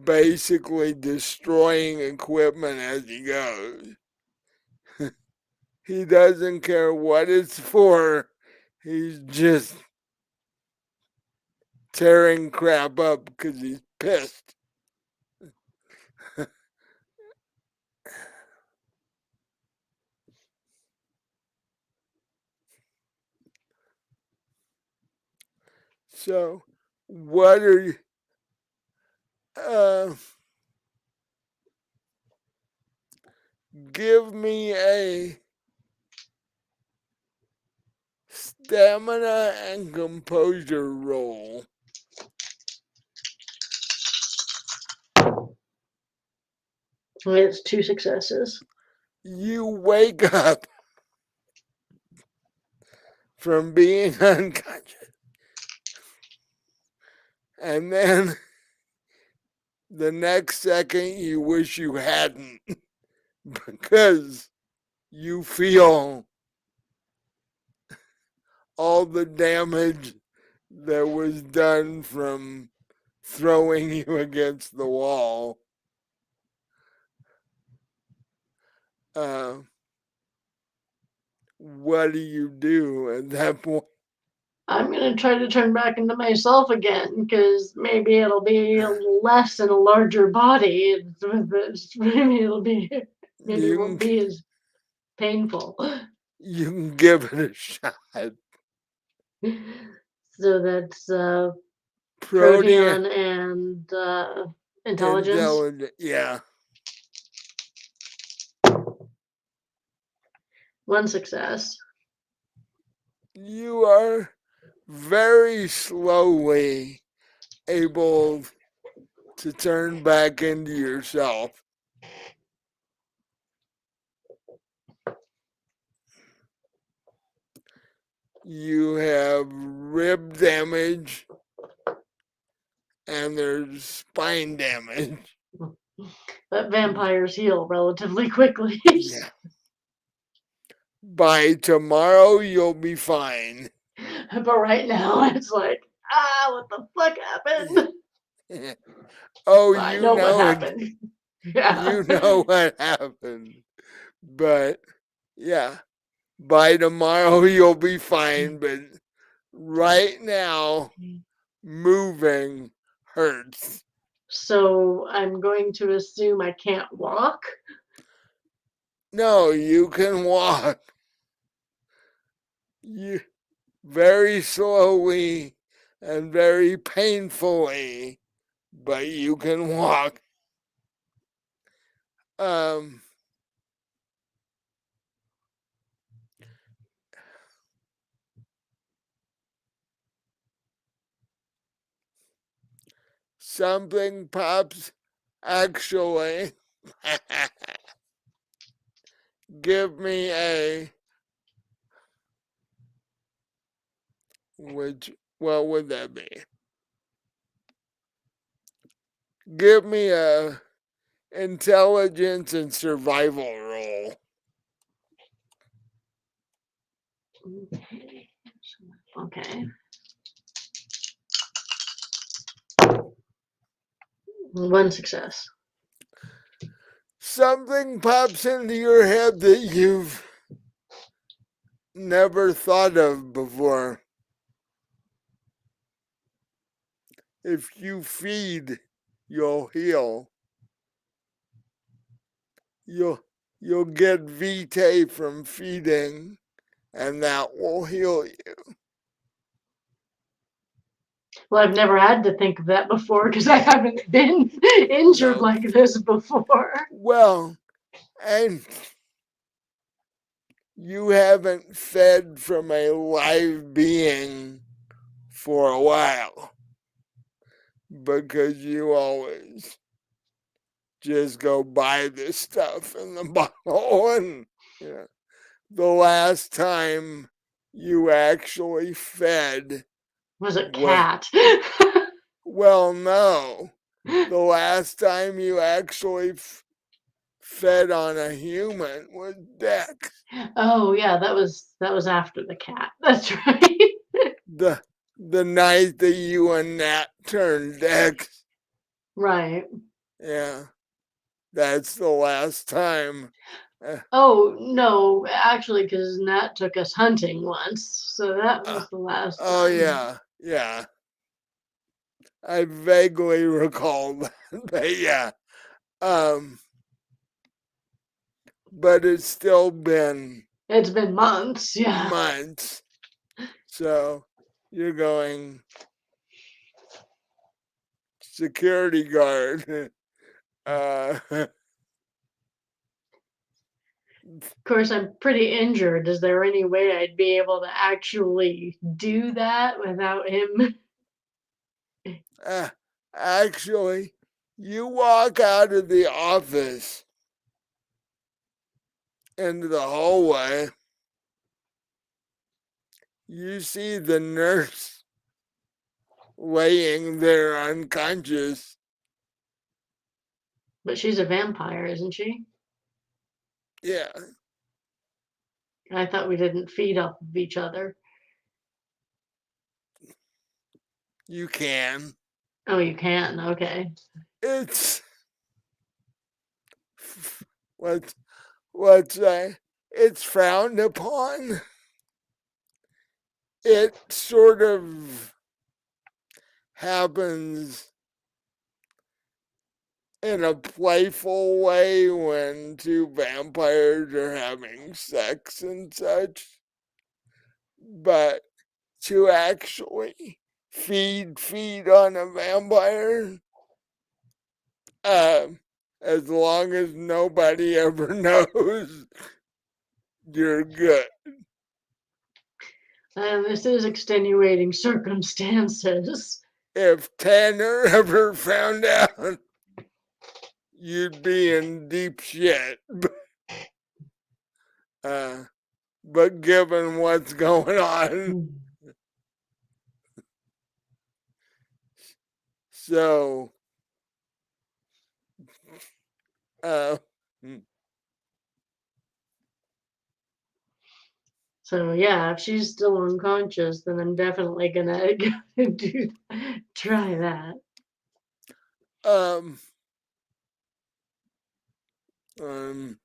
basically destroying equipment as he goes. He doesn't care what it's for. He's just tearing crap up because he's pissed. So, what are you? Give me a stamina and composure roll. It's 2 successes. You wake up from being unconscious, and then the next second you wish you hadn't, because you feel all the damage that was done from throwing you against the wall. What do you do at that point? I'm gonna try to turn back into myself again, because maybe it'll be less in a larger body. Maybe it won't be as painful. You can give it a shot. So that's Protean Protean and intelligence. yeah. 1 success. You are very slowly able to turn back into yourself. You have rib damage and there's spine damage. But vampires heal relatively quickly. Yeah. By tomorrow, you'll be fine. But right now, it's like, what the fuck happened? Oh, I know what happened. Yeah. You know what happened. But yeah, by tomorrow, you'll be fine. But right now, moving hurts. So I'm going to assume I can't walk. No, you can walk. You very slowly and very painfully, but you can walk. Um, Something pops. Actually, give me a, what would that be? Give me a intelligence and survival roll. Okay. One success. Something pops into your head that you've never thought of before. If you feed, you'll heal. You'll get vitae from feeding, and that will heal you. Well, I've never had to think of that before because I haven't been injured No. like this before. Well, and you haven't fed from a live being for a while because you always just go buy this stuff in the bottle. And the last time you actually fed Was a was, cat. well, no, the last time you actually fed on a human was Dex. Oh yeah, that was after the cat. That's right. The night that you and Nat turned Dex. Right. Yeah, that's the last time. Uh, Oh no, actually, because Nat took us hunting once, so that uh, was the last oh time. yeah. I vaguely recall that, but yeah. Um, but it's still been It's been months, yeah. months, so you're going security guard. uh, Of course, I'm pretty injured. Is there any way I'd be able to actually do that without him? uh, actually, you walk out of the office into the hallway. You see the nurse laying there unconscious. But she's a vampire, isn't she? Yeah, I thought we didn't feed off of each other. you can. Oh, you can. Okay. It's let's let's say it's frowned upon. It sort of happens in a playful way when two vampires are having sex and such, but to actually feed on a vampire, um, as long as nobody ever knows, you're good. And this is extenuating circumstances. If Tanner ever found out, you'd be in deep shit. Uh, but given what's going on, so uh, So yeah, if she's still unconscious, then I'm definitely gonna try that. um, um,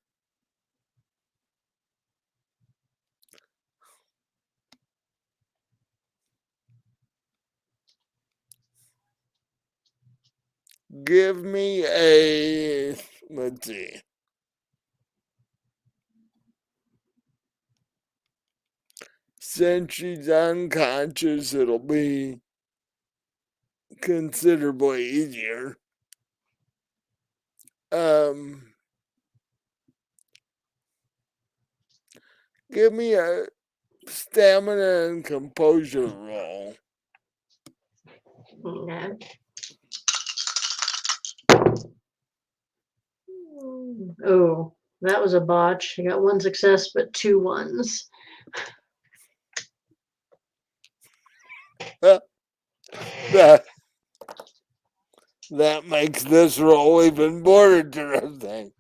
give me a, let's see, since she's unconscious, it'll be considerably easier. Um, give me a stamina and composure roll. Okay. Oh, that was a botch. I got one success, but 2 ones. that that makes this roll even more interesting.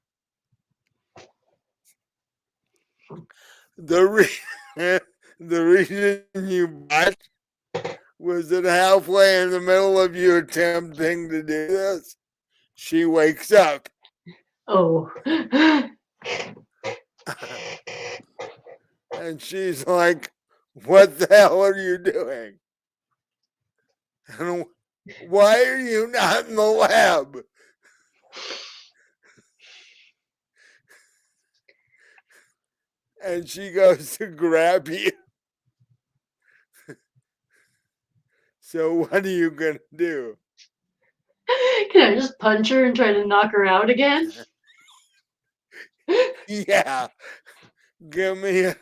The the reason you botched was that halfway in the middle of you attempting to do this, she wakes up. Oh. And she's like, "What the hell are you doing? And why are you not in the lab?" And she goes to grab you. So what are you gonna do? Can I just punch her and try to knock her out again? Yeah, give me a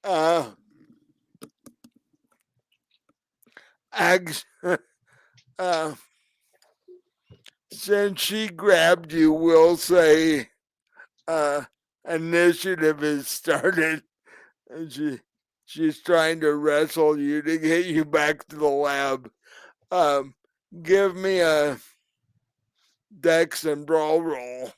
uh, action. Uh, since she grabbed you, we'll say uh, initiative is started, and she's trying to wrestle you to get you back to the lab. Um, give me a dex and brawl roll.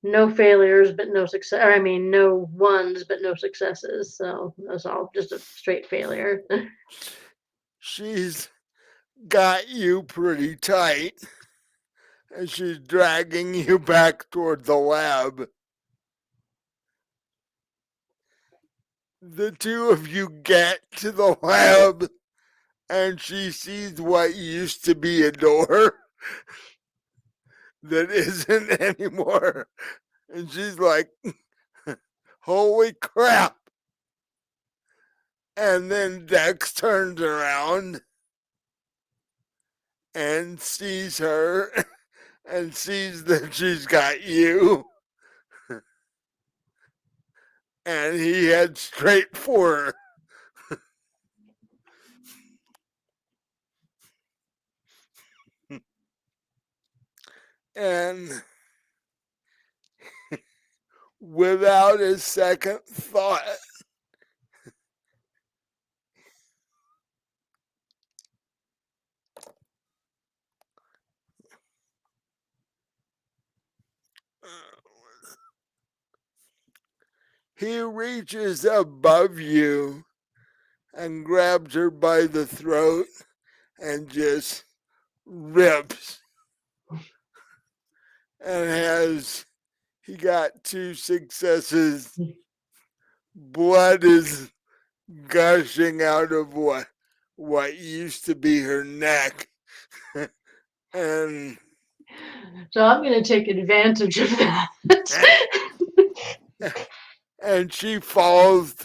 No failures, but no success. Or I mean, no ones, but no successes. So that's all just a straight failure. She's got you pretty tight, and she's dragging you back toward the lab. The two of you get to the lab, and she sees what used to be a door that isn't anymore. And she's like, "Holy crap." And then Dex turns around and sees her and sees that she's got you. And he heads straight for her. And without a second thought, he reaches above you and grabs her by the throat and just rips. And he got 2 successes. Blood is gushing out of what used to be her neck. And So I'm going to take advantage of that. and she falls.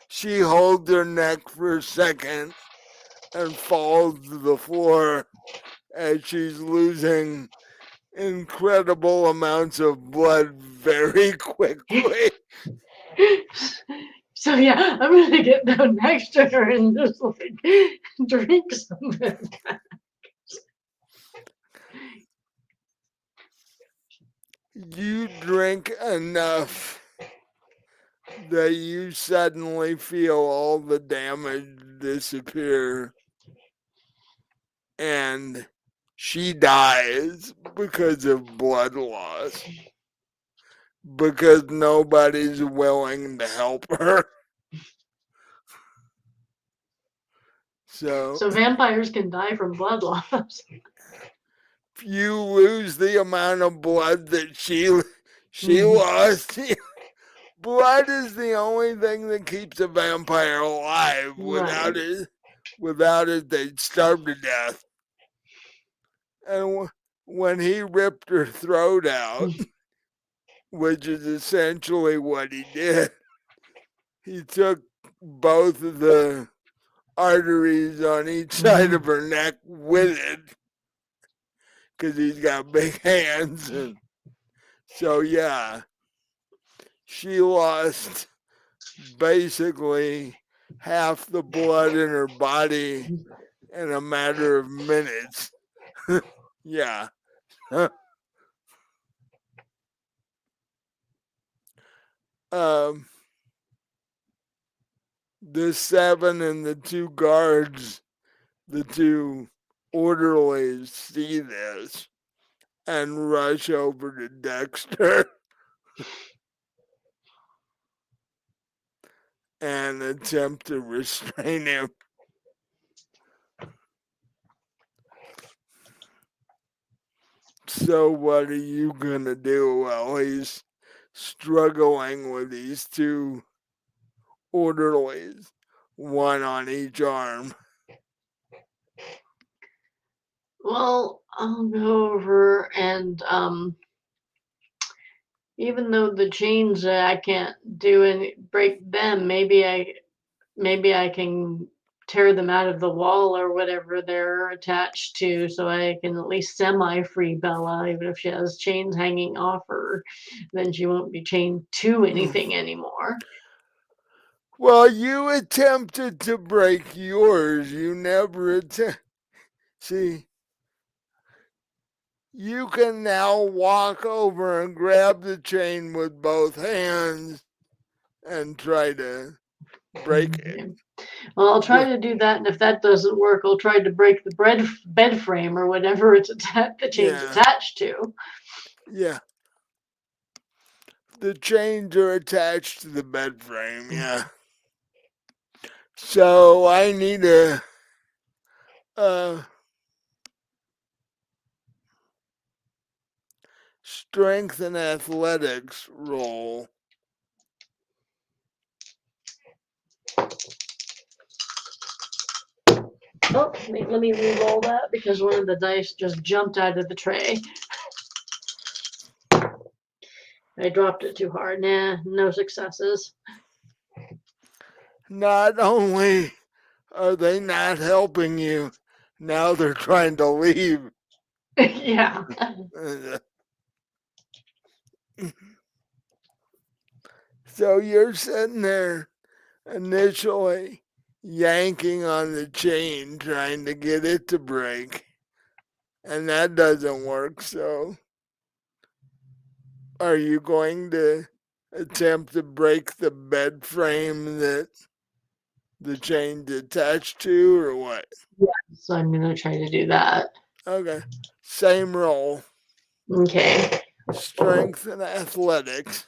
She holds her neck for a second and falls to the floor as she's losing incredible amounts of blood very quickly. So yeah, I'm gonna get down next to her and just like drink some of it. You drink enough that you suddenly feel all the damage disappear, and she dies because of blood loss, because nobody's willing to help her. So So vampires can die from blood loss. if you lose the amount of blood that she Mhm. lost, blood is the only thing that keeps a vampire alive. Right. Without it, they'd starve to death. And when he ripped her throat out, which is essentially what he did. He took both of the arteries on each side of her neck with it because he's got big hands. And so, yeah, she lost basically half the blood in her body in a matter of minutes. Yeah. um, the 7 and the 2 guards, the 2 orderlies, see this and rush over to Dexter and attempt to restrain him. So, what are you gonna do while he's struggling with these 2 orderlies, one on each arm? Well, I'll go over and even though the chains I can't do any break them, maybe I can tear them out of the wall or whatever they're attached to, so I can at least semi free Bella, even if she has chains hanging off her, then she won't be chained to anything anymore. Well, you attempted to break yours. You never see, you can now walk over and grab the chain with both hands and try to break it. Okay. Well, I'll try to do that, and if that doesn't work, I'll try to break the bed frame or whatever the chain's Yeah, attached to. yeah. The chains are attached to the bed frame, yeah. So I need a uh, strength and athletics roll. Oh, let me re-roll that because one of the dice just jumped out of the tray. I dropped it too hard. Nah, no successes. Not only are they not helping you, now they're trying to leave. Yeah. So you're sitting there initially yanking on the chain, trying to get it to break, and that doesn't work. So, are you going to attempt to break the bed frame that the chain's attached to, or what? So I'm gonna try to do that. Okay, same roll, Okay. strength and athletics.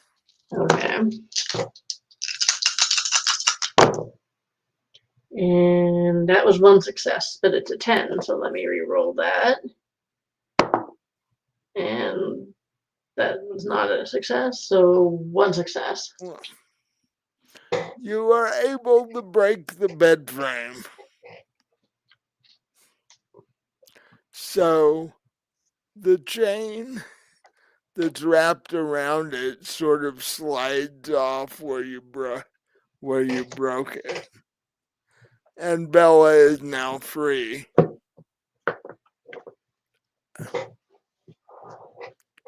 Okay. And that was one success, but it's a 10, so let me re-roll that. And that was not a success, so one success. You are able to break the bed frame. So the chain that's wrapped around it sort of slides off where you broke it. And Bella is now free.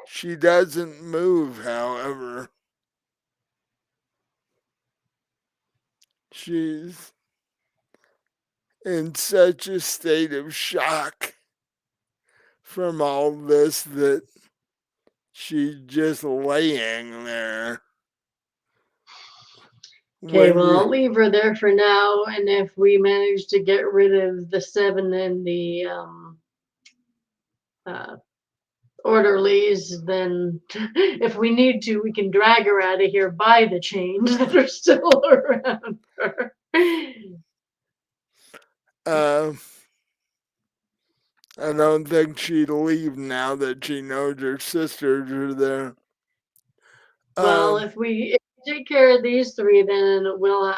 She doesn't move, however. She's in such a state of shock from all this that she's just laying there. Okay, When well, you, I'll leave her there for now, and if we manage to get rid of the 7 and the uh, orderlies, then if we need to, we can drag her out of here by the chains that are still around her. uh, I don't think she'd leave now that she knows her sisters are there. Well, Um, if we take care of these 3, then we'll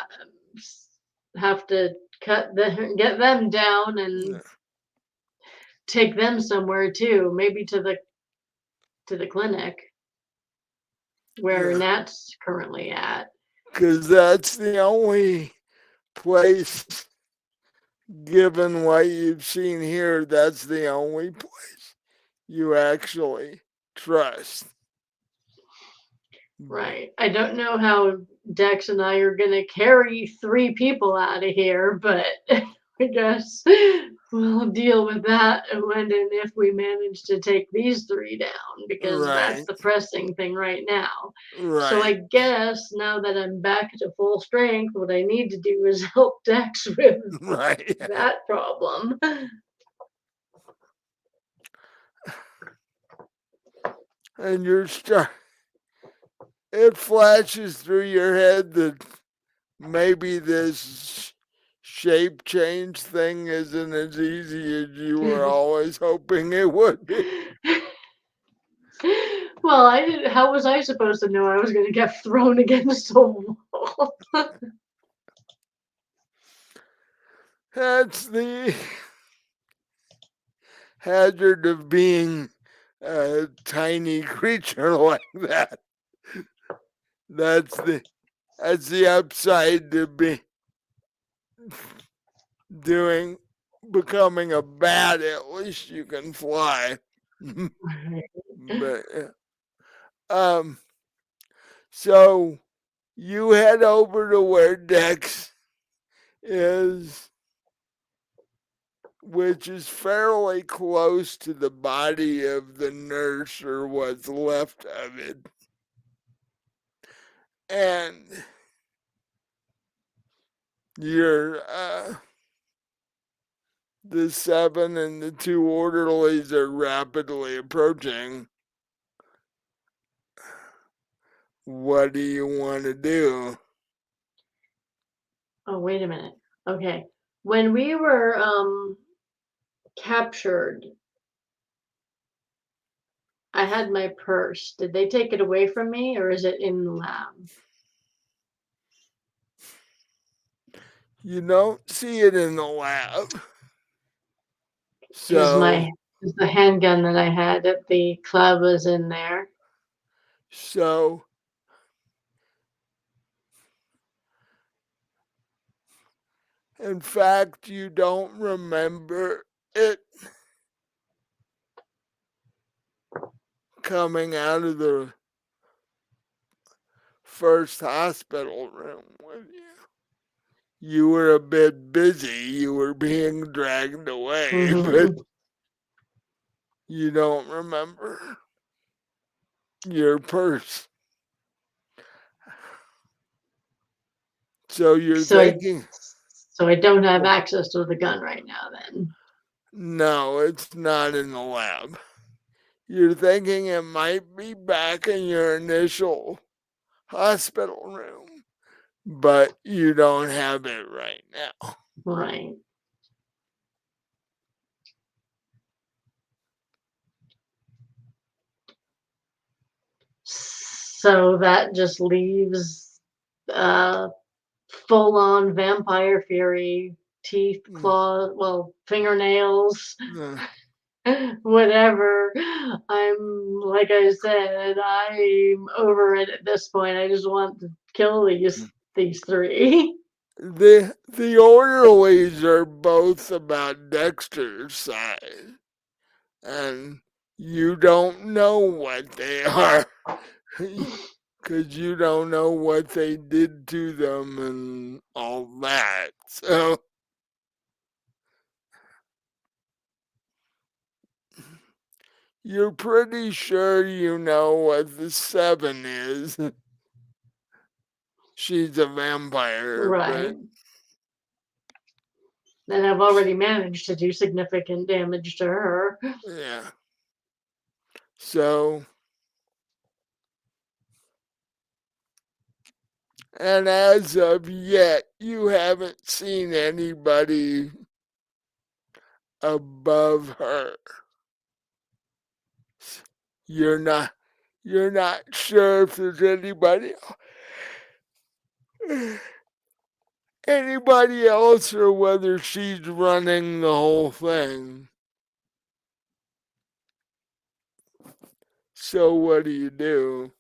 have to get them down and take them somewhere too, maybe to the clinic. where Yeah, Nat's currently at. because that's the only place, given what you've seen here, that's the only place you actually trust. Right. I don't know how Dex and I are gonna carry 3 people out of here, but I guess we'll deal with that when and if we manage to take these 3 down, because that's Right, the pressing thing right now. So I right, guess now that I'm back to full strength, what I need to do is help Dex with right. that problem. And it flashes through your head that maybe this shape change thing isn't as easy as you were always hoping it would be. Well, I didn't. How was I supposed to know I was going to get thrown against a wall? That's the hazard of being a tiny creature like that. That's the that's the upside to be doing becoming a bat. At least you can fly. But um, so you head over to where Dex is, which is fairly close to the body of the nurse or what's left of it. And you're the 7 and the 2 orderlies are rapidly approaching. What do you want to do? Oh, wait a minute. Okay. When we were captured, I had my purse. Did they take it away from me, or is it in the lab? You don't see it in the lab. Is So my is the handgun that I had at the club was in there? so in fact you don't remember it coming out of the first hospital room with you. You were a bit busy. You were being dragged away, but Hmm. you don't remember your purse. So you're So I thinking, so I don't have access to the gun right now. Then. no, it's not in the lab. You're thinking it might be back in your initial hospital room, but you don't have it right now. Right. So that just leaves uh full on vampire fury, teeth, Mm, claws, well, fingernails, mm. whatever. I'm like I said, I'm over it at this point. I just want to kill these 3. The orderlies are both about Dexter's size, and you don't know what they are because you don't know what they did to them and all that. So you're pretty sure you know what the 7 is. She's a vampire, but Right. And I've already managed to do significant damage to her. yeah. So, and as of yet, you haven't seen anybody above her. You're not you're not sure if there's anybody else or whether she's running the whole thing. So what do you do?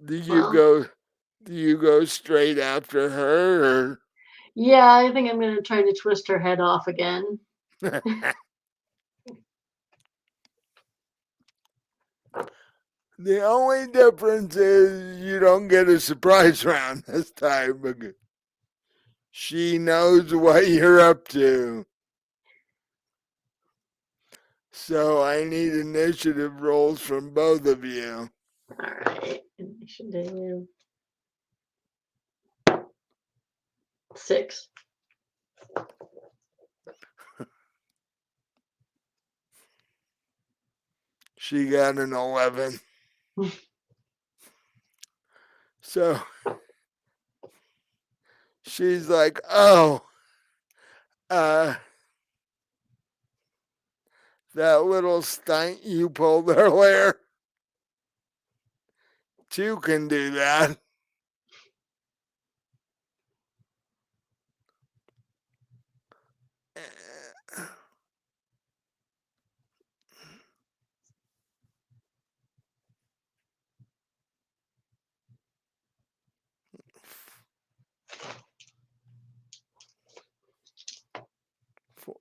Do you Well, go do you go straight after her yeah, I think I'm gonna try to twist her head off again. or the only difference is you don't get a surprise round this time because she knows what you're up to. So I need initiative rolls from both of you. All right, initiative 6. She got an 11. So she's like, oh, uh, that little stunt you pulled earlier, two can do that. Four.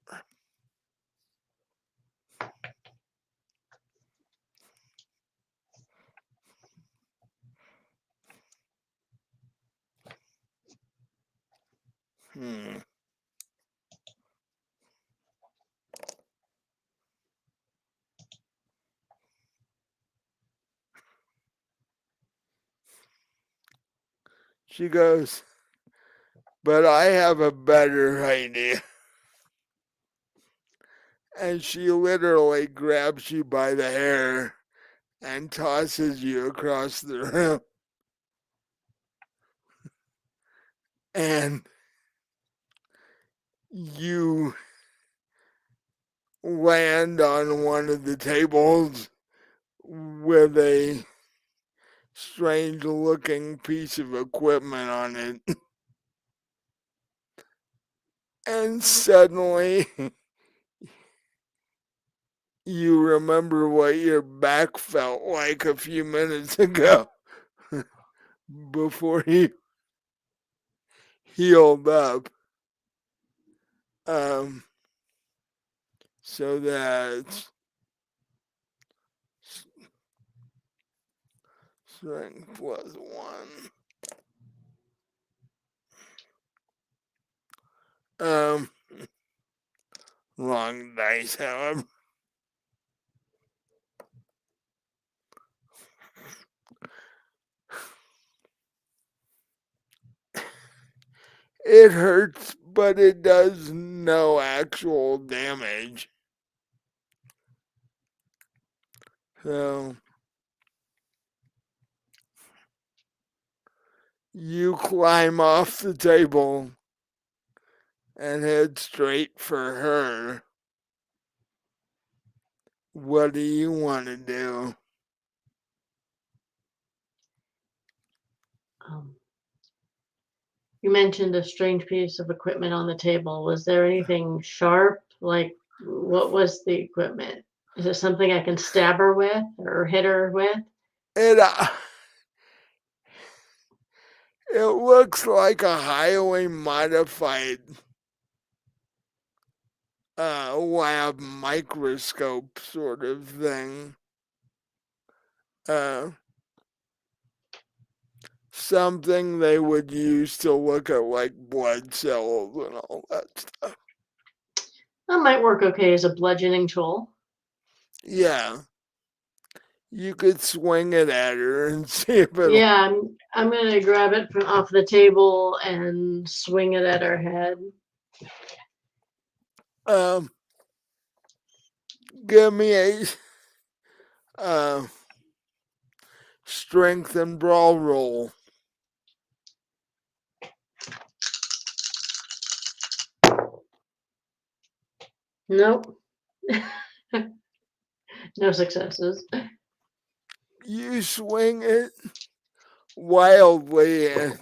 Hmm. She goes, but I have a better idea. And she literally grabs you by the hair and tosses you across the room. And you land on one of the tables with a strange looking piece of equipment on it. And suddenly you remember what your back felt like a few minutes ago before you healed up. Um, so that's strength plus one. Um, Wrong dice, however. It hurts, but it does no actual damage. So you climb off the table and head straight for her. What do you want to do? Um, you mentioned a strange piece of equipment on the table. Was there anything sharp? Like, what was the equipment? Is it something I can stab her with or hit her with? It it looks like a highly modified lab microscope sort of thing. Uh, Something they would use to look at like blood cells and all that stuff. That might work okay as a bludgeoning tool. Yeah, you could swing it at her and see if it'll. Yeah, I'm gonna grab it from off the table and swing it at her head. Um, Give me a uh, strength and brawl roll. Nope. No successes. You swing it wildly, and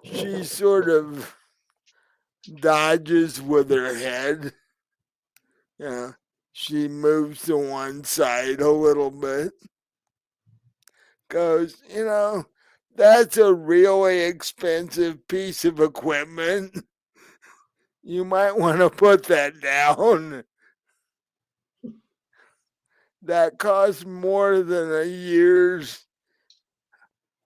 she sort of dodges with her head. Yeah, she moves to one side a little bit. goes, that's a really expensive piece of equipment. You might want to put that down. That costs more than a year's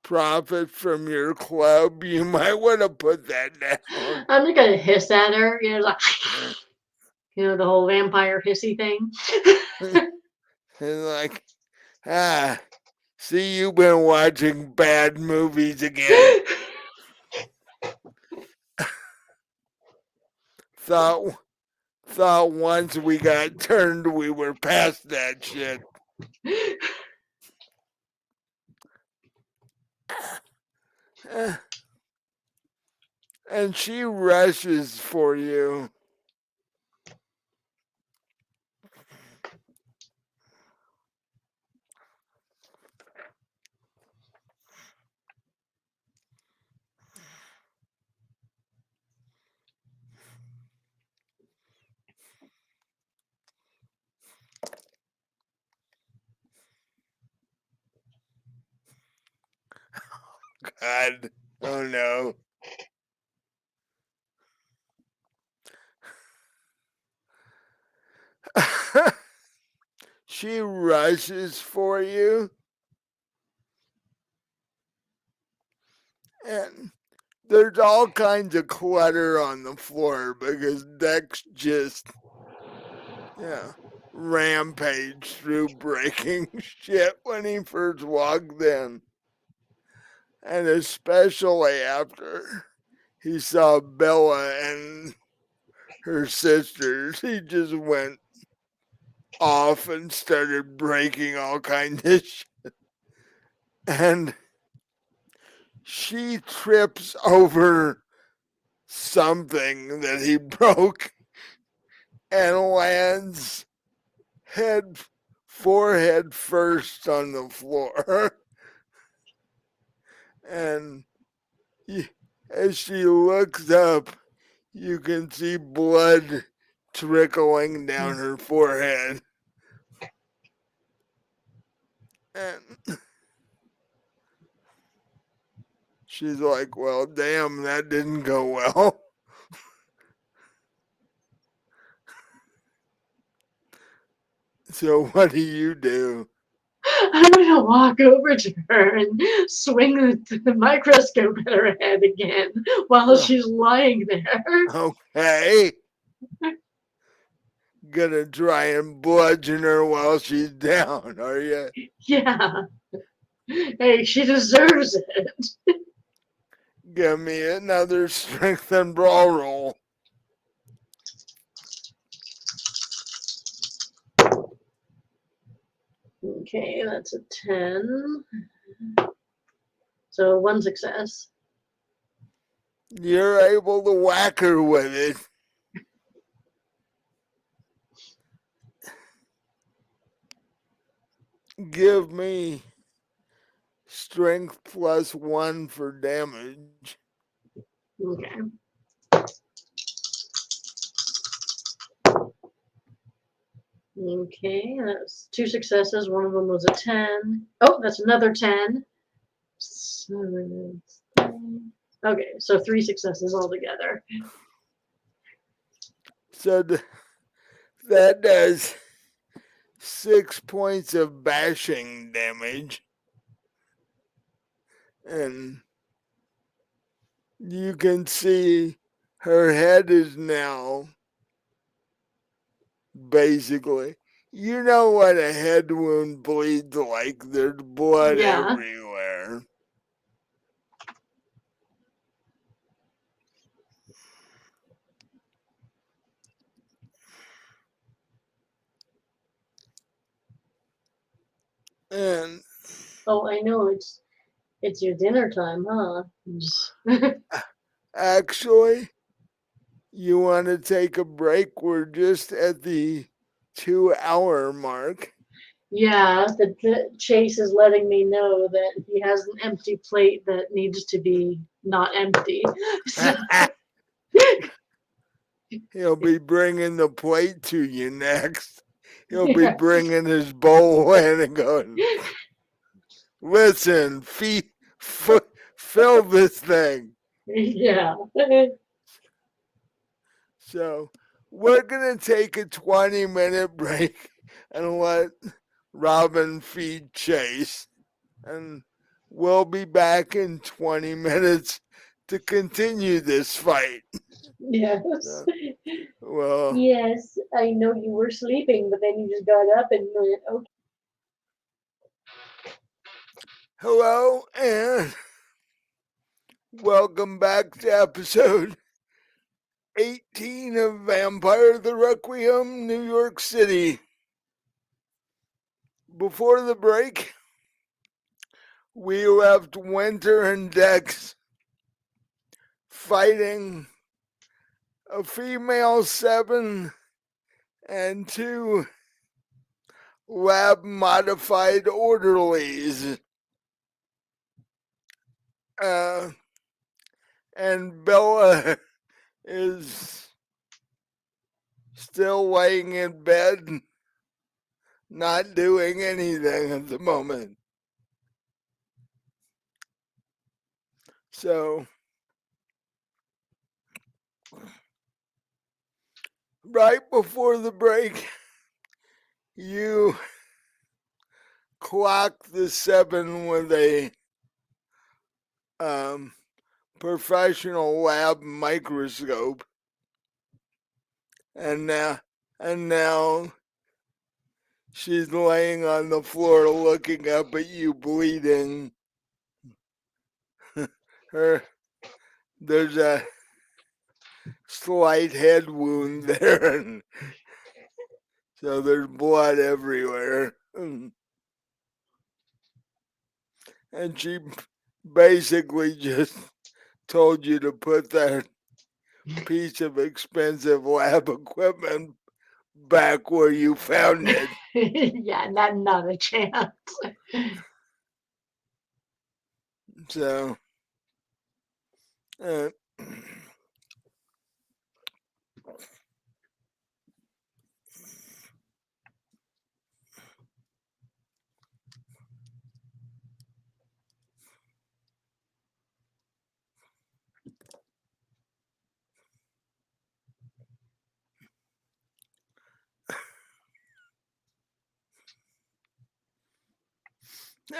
profit from your club. You might want to put that down. I'm just gonna hiss at her, like the whole vampire hissy thing. And like, ah, see, you've been watching bad movies again. Thought thought once we got turned, we were past that shit. And she rushes for you. God, oh no. She rushes for you, and there's all kinds of clutter on the floor because Dex just, rampaged through breaking shit when he first walked in. And especially after he saw Bella and her sisters, he just went off and started breaking all kinds of shit. And she trips over something that he broke and lands forehead first on the floor. And as she looks up, you can see blood trickling down her forehead. And she's like, well, damn, that didn't go well. So what do? I'm gonna walk over to her and swing the microscope at her head again while Oh, she's lying there. okay. Gonna try and bludgeon her while she's down, are you? Yeah. Hey, she deserves it. Give me another strength and brawl roll. Okay, that's a 10. So one success. You're able to whack her with it. Give me strength +1 for damage. Okay. Okay, that's two successes. One of them was a 10. Oh, that's another 10. Okay, so three successes altogether. So that does 6 points of bashing damage. And you can see her head is now basically, you know what a head wound bleeds like. There's blood Yeah. everywhere. And Oh, I know it's your dinner time, huh? actually, you want to take a break? We're just at the 2-hour mark. Yeah, the Chase is letting me know that he has an empty plate that needs to be not empty. So, He'll be bringing the plate to you next. He'll be yeah. bringing his bowl in and going, listen, fill this thing. Yeah. So we're going to take a 20-minute break and let Robin feed Chase. And we'll be back in 20 minutes to continue this fight. Yes. So, well, Yes, I know you were sleeping, but then you just got up and went, okay. hello and welcome back to episode 18 of Vampire the Requiem, New York City. Before the break, we left Winter and Dex fighting a female 7 and 2 lab modified orderlies. And Bella is still laying in bed, not doing anything at the moment. So, right before the break, you clock the 7 with a professional lab microscope, and now she's laying on the floor looking up at you, bleeding. There's a slight head wound there, and so there's blood everywhere. And she basically just told you to put that piece of expensive lab equipment back where you found it. Yeah, not a chance. So, uh,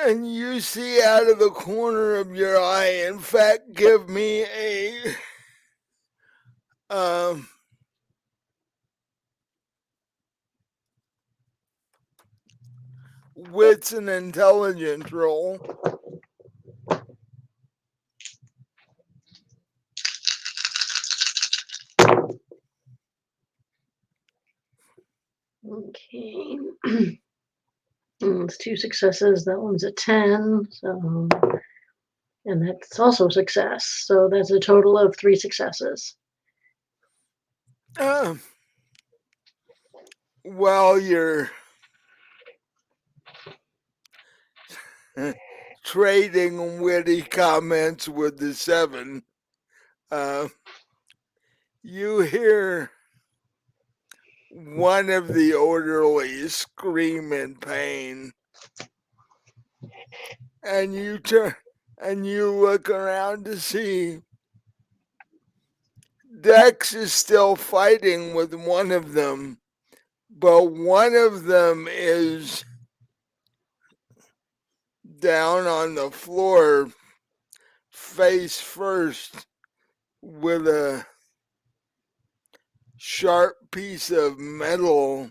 and you see out of the corner of your eye, in fact, give me a wits and intelligence roll. Okay. It's 2 successes. That one's a 10. So, and that's also a success. So that's a total of 3 successes. While you're trading witty comments with the 7, you hear one of the orderlies scream in pain, and you turn and you look around to see Dex is still fighting with one of them, but one of them is down on the floor face first with a sharp piece of metal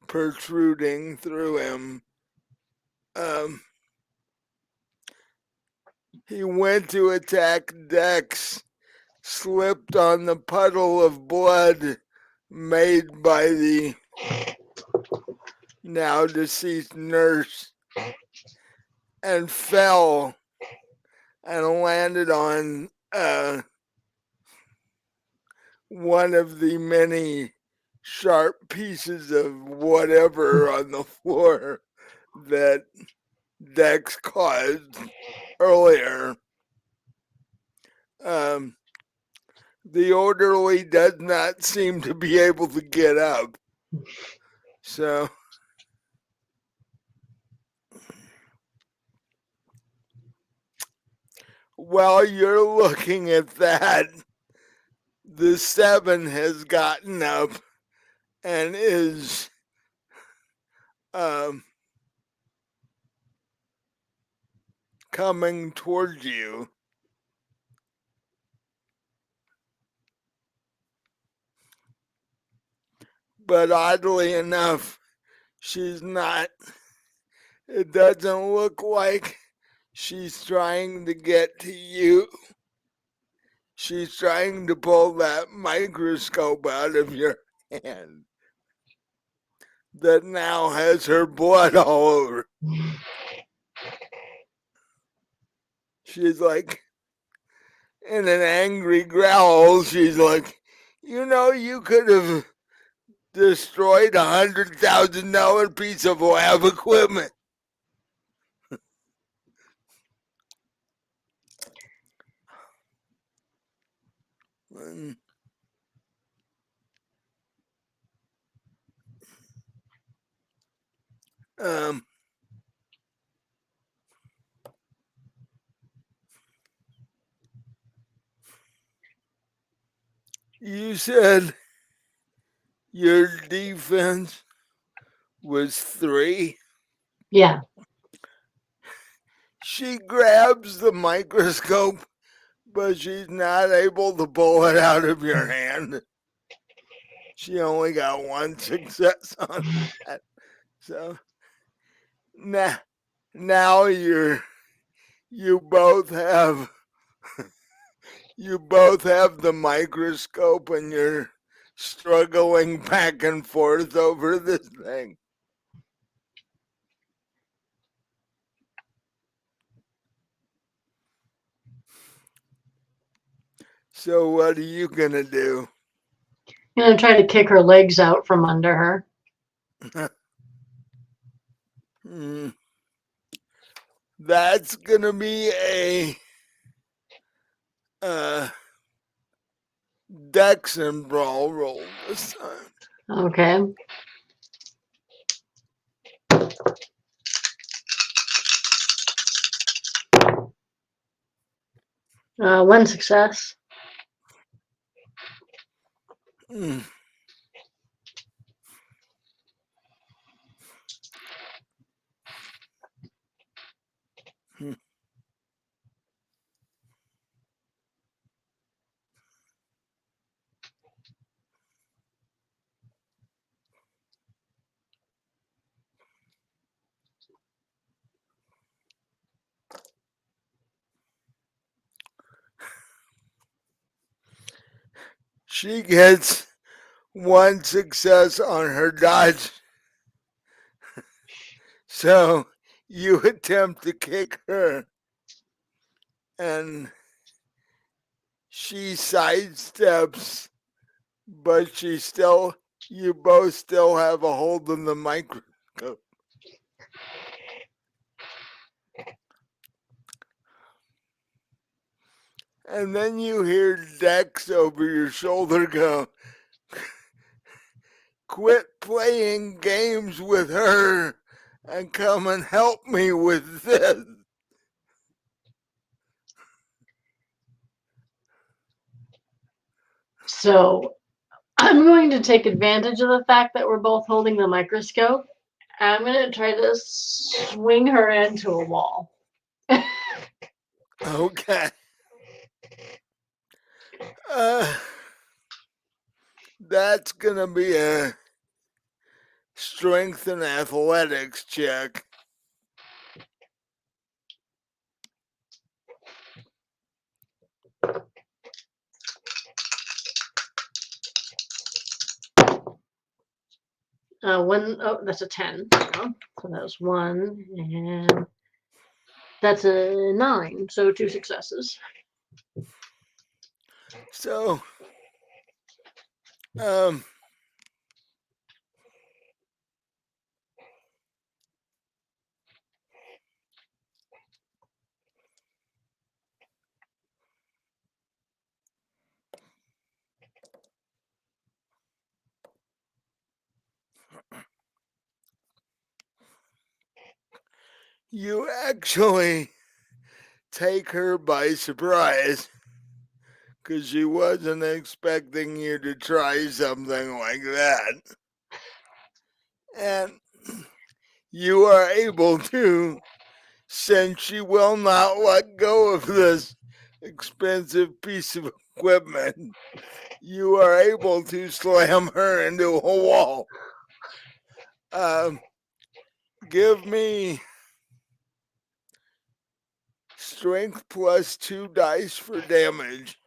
protruding through him. He went to attack Dex, slipped on the puddle of blood made by the now deceased nurse, and fell and landed on one of the many sharp pieces of whatever on the floor that Dex caused earlier. The orderly does not seem to be able to get up. So while you're looking at that, the 7 has gotten up and is um, coming towards you. But oddly enough, she's not. It doesn't look like she's trying to get to you. She's trying to pull that microscope out of your hand that now has her blood all over. She's like, in an angry growl, she's like, you could have destroyed $100,000 piece of lab equipment. And, um, you said your defense was 3. Yeah. She grabs the microscope, but she's not able to pull it out of your hand. She only got 1 success on that. So now you both have the microscope and you're struggling back and forth over this thing. So what are you gonna do? I'm gonna try to kick her legs out from under her. That's gonna be a Dex and Brawl roll this time. Okay. One success. Mm. She gets 1 success on her dodge. So you attempt to kick her, and she sidesteps, but you both still have a hold on the microscope. And then you hear Dex over your shoulder go, "Quit playing games with her and come and help me with this." So I'm going to take advantage of the fact that we're both holding the microscope. I'm going to try to swing her into a wall. Okay. That's gonna be a strength and athletics check. That's a 10. So that's 1, and that's a 9. So 2 successes. So, um, you actually take her by surprise because she wasn't expecting you to try something like that. And you are able to, since she will not let go of this expensive piece of equipment, you are able to slam her into a wall. Give me strength plus 2 dice for damage.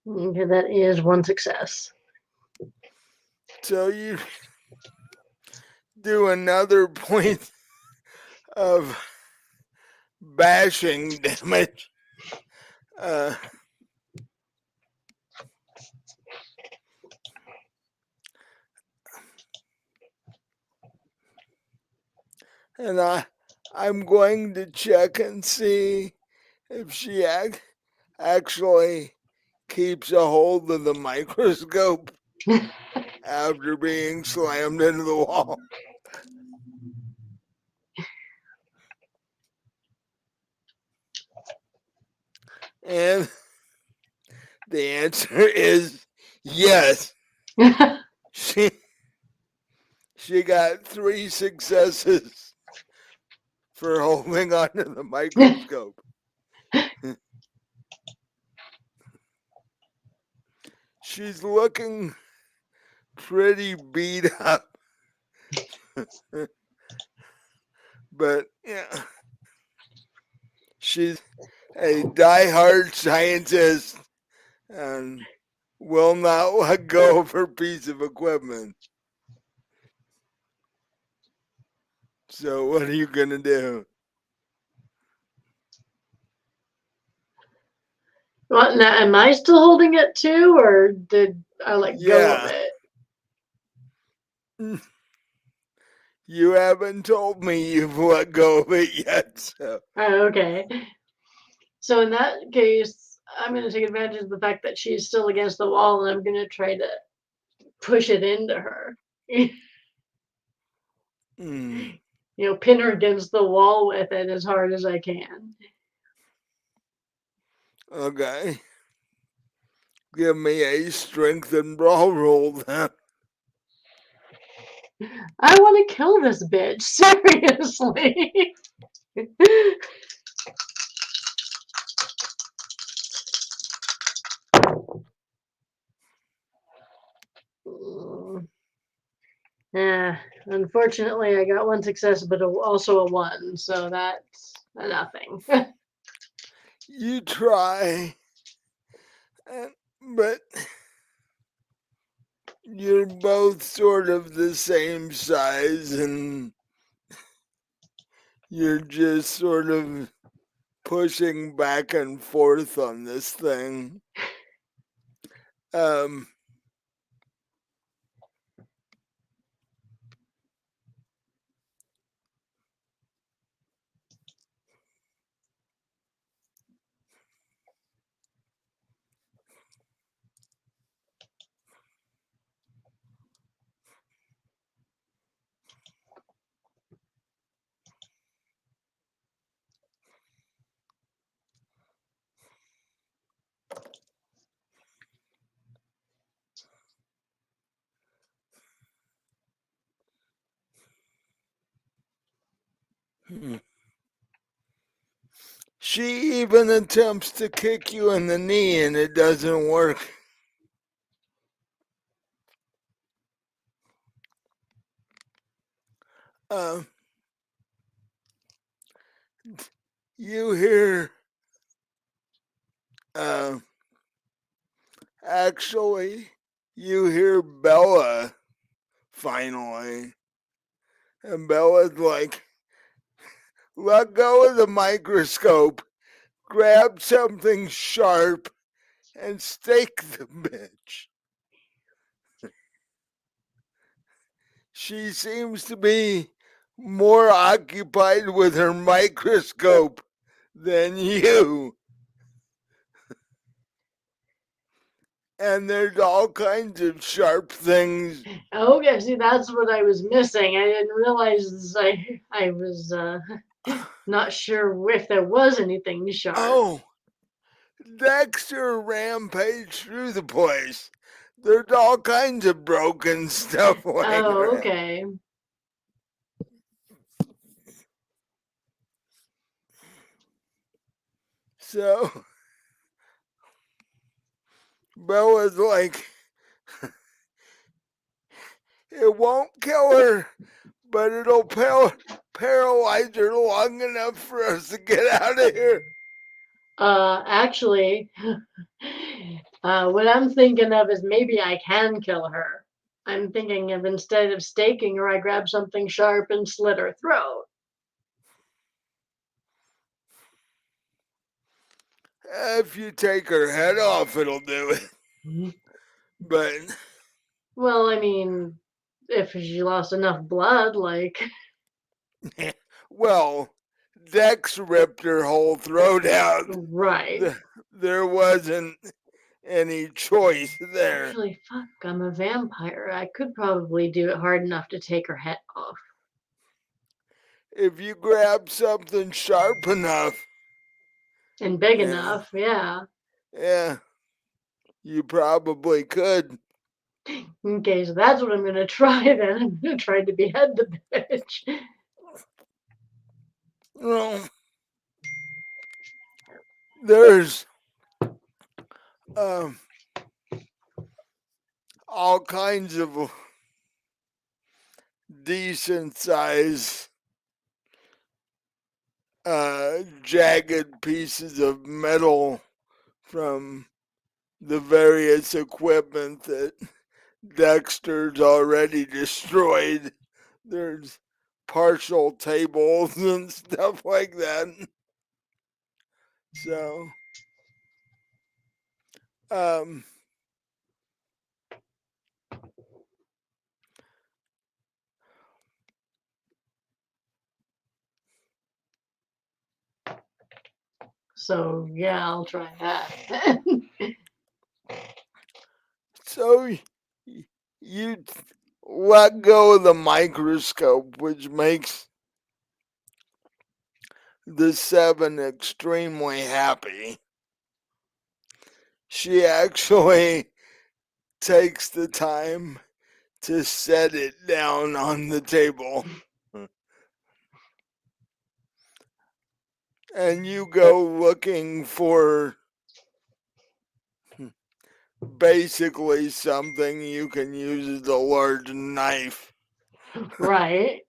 Okay, that is one success. So you do another point of bashing damage. And I'm going to check and see if she actually keeps a hold of the microscope after being slammed into the wall. And the answer is yes. She got 3 successes for holding onto the microscope. She's looking pretty beat up. But yeah, she's a diehard scientist and will not let go of her piece of equipment. So what are you gonna do? What, now, am I still holding it too, or did I let go of it? You haven't told me you've let go of it yet, so. Oh, okay. So in that case, I'm going to take advantage of the fact that she's still against the wall, and I'm going to try to push it into her. Mm, Pin her against the wall with it as hard as I can. okay. Give me a strength and brawl roll then. I want to kill this bitch, seriously. Yeah, unfortunately, I got one success, but also a 1, so that's a nothing. You try, but you're both sort of the same size and you're just sort of pushing back and forth on this thing. Um, she even attempts to kick you in the knee and it doesn't work. Uh, you hear, uh, actually, you hear Bella finally. And Bella's like, let go of the microscope, grab something sharp, and stake the bitch. She seems to be more occupied with her microscope than you. And there's all kinds of sharp things. Okay, see, that's what I was missing. I didn't realize I was not sure if there was anything sharp. Oh, Dexter rampaged through the place. There's all kinds of broken stuff lying Oh, around. okay. So Bella's like, it won't kill her, but it'll paralyze her long enough for us to get out of here. Actually, what I'm thinking of is maybe I can kill her. I'm thinking of instead of staking her, I grab something sharp and slit her throat. If you take her head off, it'll do it. But, Well, I mean, if she lost enough blood, like. well, Dex ripped her whole throat out. Right. There wasn't any choice there. Actually, fuck, I'm a vampire. I could probably do it hard enough to take her head off. If you grab something sharp enough And big you know, enough, yeah. yeah, you probably could. Okay, so that's what I'm gonna try then. I'm gonna try to behead the bitch. Well, there's um, all kinds of decent size jagged pieces of metal from the various equipment that Dexter's already destroyed. There's partial tables and stuff like that. So, um, So yeah, I'll try that. so you let go of the microscope, which makes the seven extremely happy. She actually takes the time to set it down on the table. And you go looking for basically something you can use as a large knife. Right.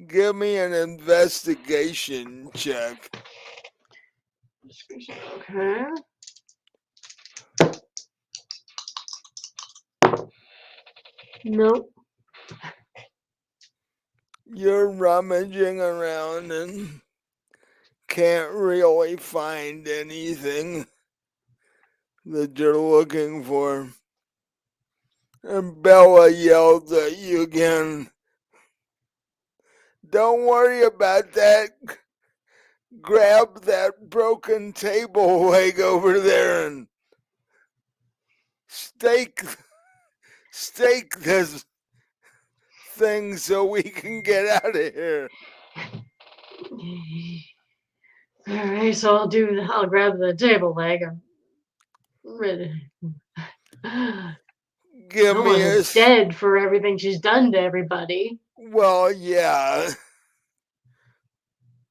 Give me an investigation check. Okay. Nope. You're rummaging around and can't really find anything that you're looking for. And Bella yelled at you again. Don't worry about that. Grab that broken table leg over there and stake this thing so we can get out of here. Alright, so I'll grab the table leg. I'm ready. Give No me one's dead for everything she's done to everybody. well, yeah.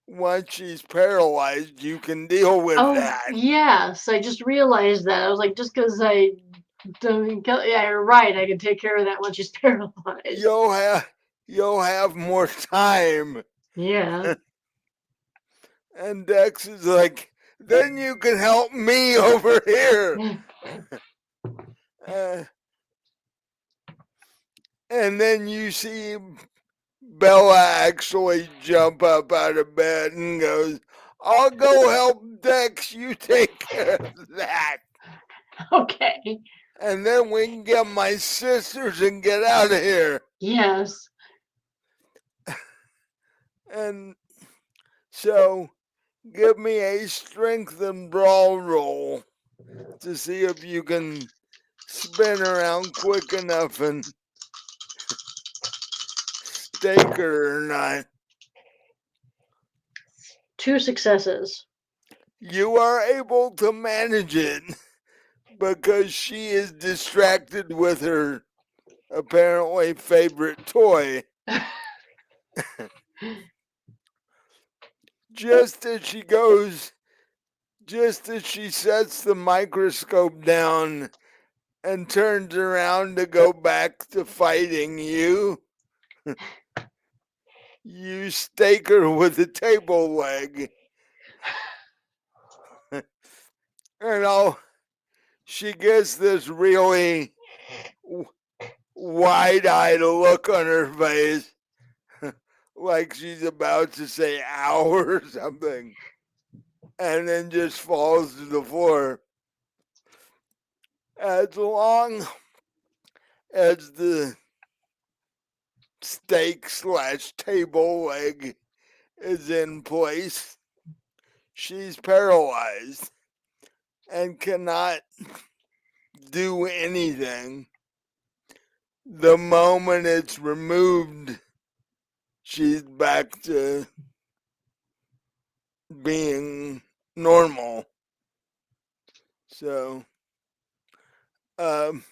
Once she's paralyzed, you can deal with that. Yes, I just realized that. I was like, just because I don't kill, yeah, you're right. I can take care of that once she's paralyzed. You'll have more time. Yeah. And Dex is like, then you can help me over here. And then you see Bella actually jump up out of bed and goes, I'll go help Dex, you take care of that. Okay. And then we can get my sisters and get out of here. Yes. And so give me a strength and brawl roll to see if you can spin around quick enough and stake her or not. 2 successes. You are able to manage it because she is distracted with her apparently favorite toy. Just as she sets the microscope down and turns around to go back to fighting you, you stake her with a table leg. And she gets this really wide-eyed look on her face, like she's about to say ow or something, and then just falls to the floor. As long as the stake/table leg is in place, she's paralyzed and cannot do anything. The moment it's removed, she's back to being normal. So, um,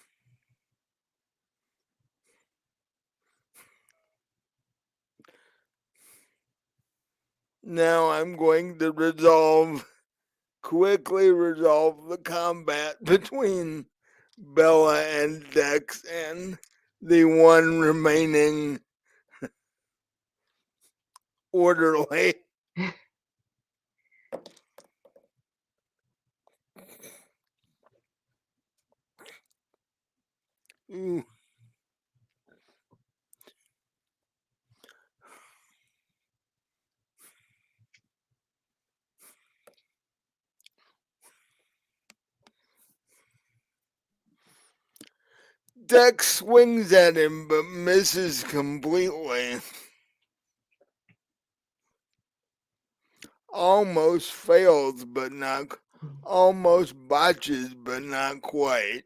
now I'm going to quickly resolve the combat between Bella and Dex and the one remaining orderly. Ooh. Dex swings at him but misses completely. Almost fails but not, almost botches but not quite.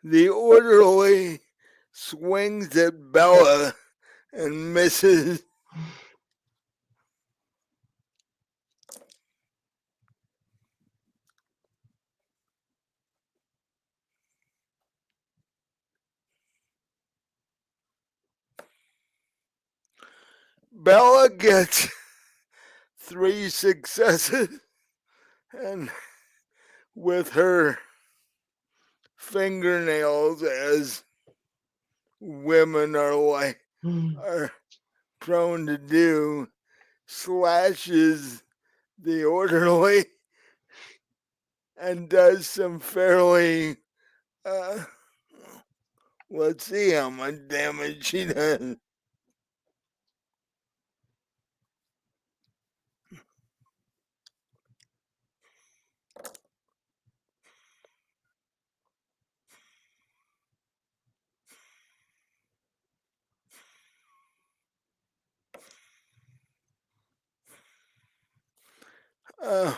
The orderly swings at Bella and misses. Bella gets 3 successes, and with her fingernails, as women are prone to do, slashes the orderly and does some fairly let's see how much damage she does. uh,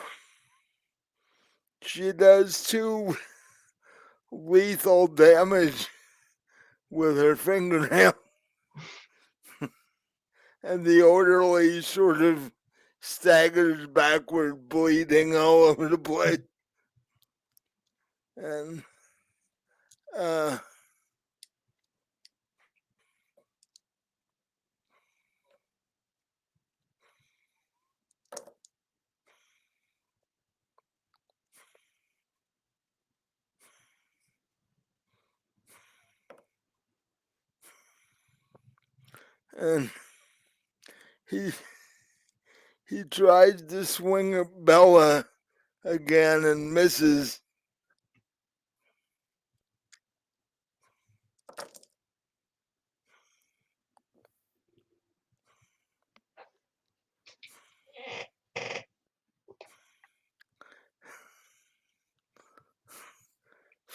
she does 2 lethal damage with her fingernail, and the orderly sort of staggers backward, bleeding all over the place. And uh, and he he tries to swing at Bella again and misses.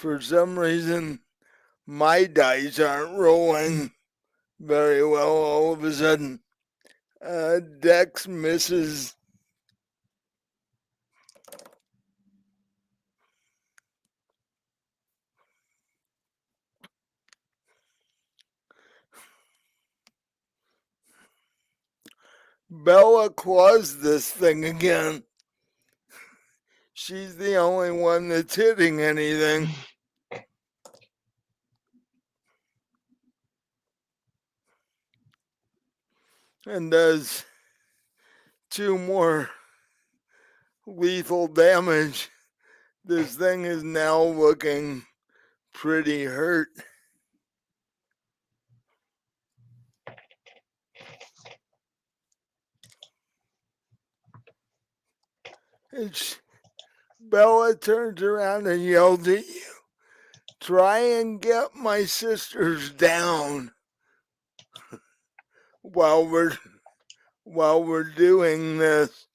For some reason, my dice aren't rolling very well all of a sudden. Dex misses. Bella claws this thing again. She's the only one that's hitting anything. And does 2 more lethal damage. This thing is now looking pretty hurt. Bella turns around and yells at you, "Try and get my sisters down while we're doing this."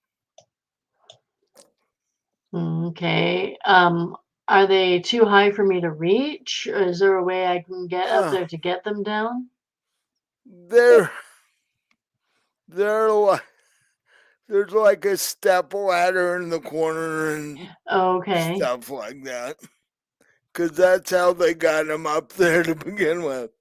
Okay. Are they too high for me to reach? Or is there a way I can get up there to get them down? They're like, there's like a step ladder in the corner and Okay. stuff like that. Because that's how they got him up there to begin with.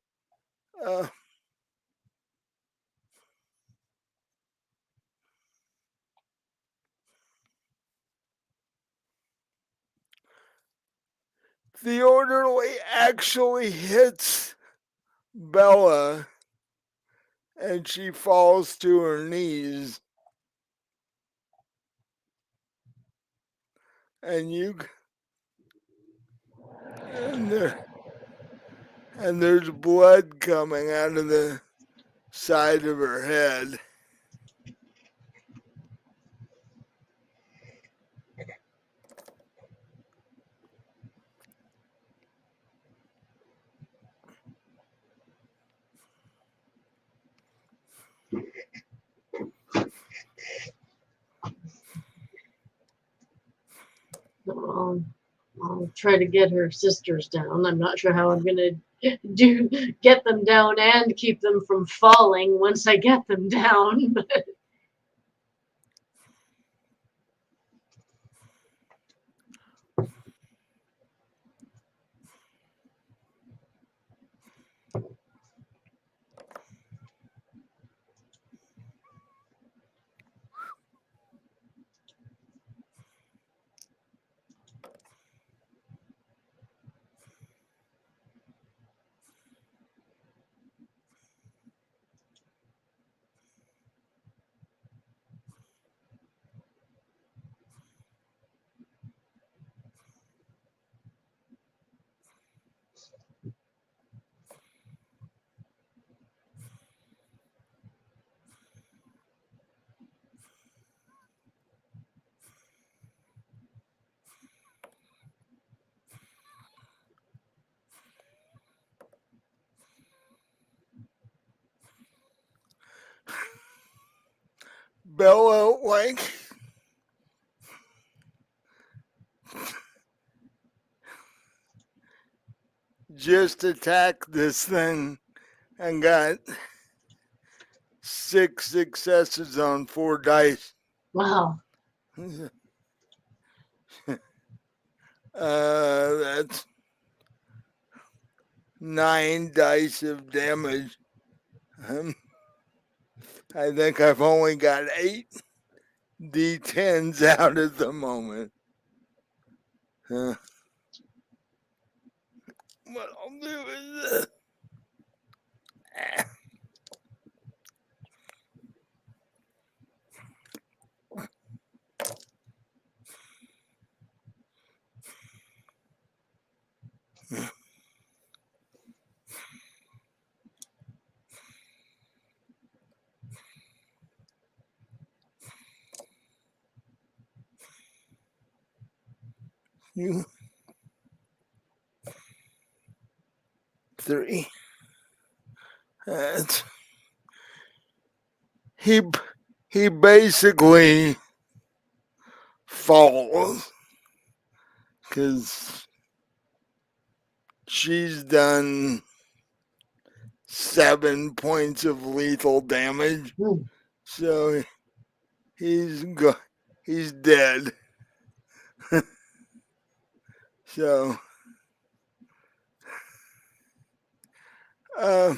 The orderly actually hits Bella and she falls to her knees. And there's blood coming out of the side of her head. I'll try to get her sisters down. I'm not sure how I'm gonna get them down and keep them from falling once I get them down. Bella, like, just attacked this thing and got 6 successes on 4 dice. Wow. That's 9 dice of damage. I think I've only got 8 D10s out at the moment. What I'll do is this. You 3. That's he basically falls because she's done 7 points of lethal damage. So he's dead. So uh,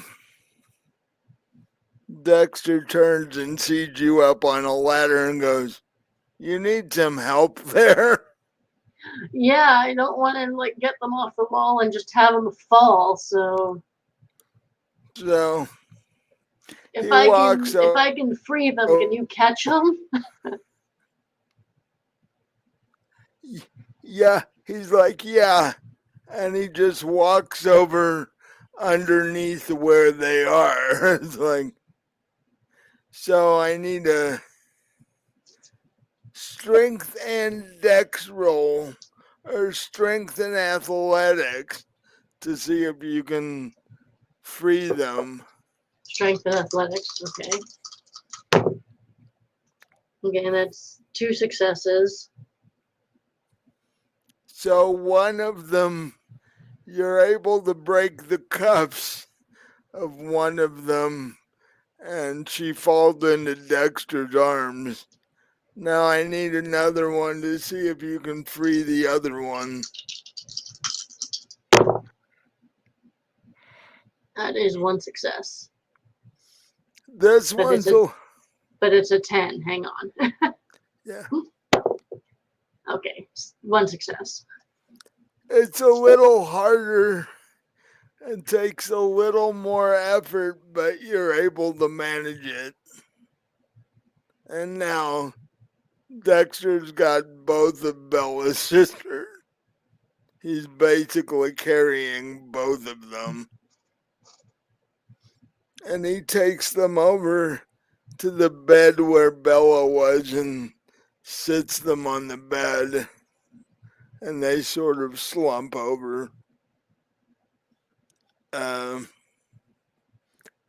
Dexter turns and sees you up on a ladder and goes, "You need some help there?" Yeah, I don't want to like get them off the wall and just have them fall. So So if he I walks can if over. I can free them, can you catch them? Yeah, he's like, yeah. And he just walks over underneath where they are. It's like, so I need a strength and dex roll or strength and athletics to see if you can free them. Strength and athletics. Okay. Okay, that's 2 successes. So one of them, you're able to break the cuffs of one of them, and she falls into Dexter's arms. Now I need another one to see if you can free the other one. That is 1 success. This But it's one's a but it's a 10. Hang on. yeah. Okay, 1 success. It's a little harder and takes a little more effort, but you're able to manage it. And now Dexter's got both of Bella's sisters. He's basically carrying both of them. And he takes them over to the bed where Bella was and sits them on the bed. And they sort of slump over.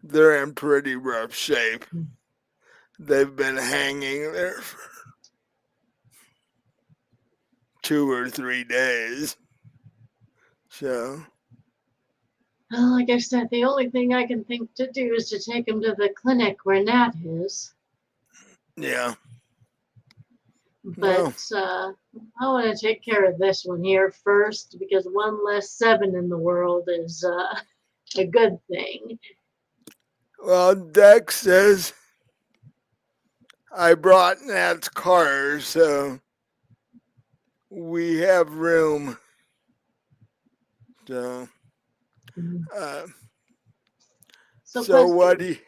They're in pretty rough shape. They've been hanging there for 2 or 3 days. So, Well, like I said, the only thing I can think to do is to take him to the clinic where Nat is. yeah. But Well, I want to take care of this one here first because 1 less 7 in the world is a good thing. Dex says I brought Nat's car, so we have room. So, uh, So, so what question: do you,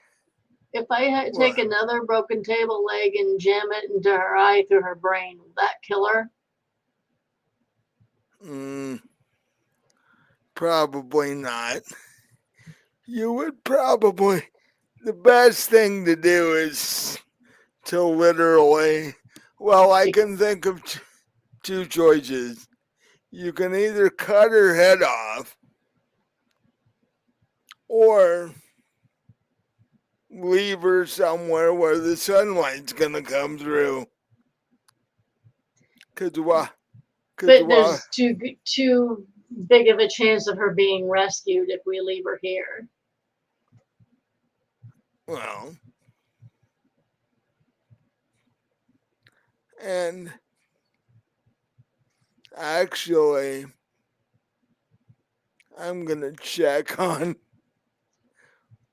if I what? take another broken table leg and jam it into her eye through her brain, will that kill her? Probably not. You would probably, the best thing to do is to literally, well, I can think of 2 choices. You can either cut her head off or leave her somewhere where the sunlight's gonna come through. Cause why? Cause But why? there's too big of a chance of her being rescued if we leave her here. Well, and actually, I'm gonna check on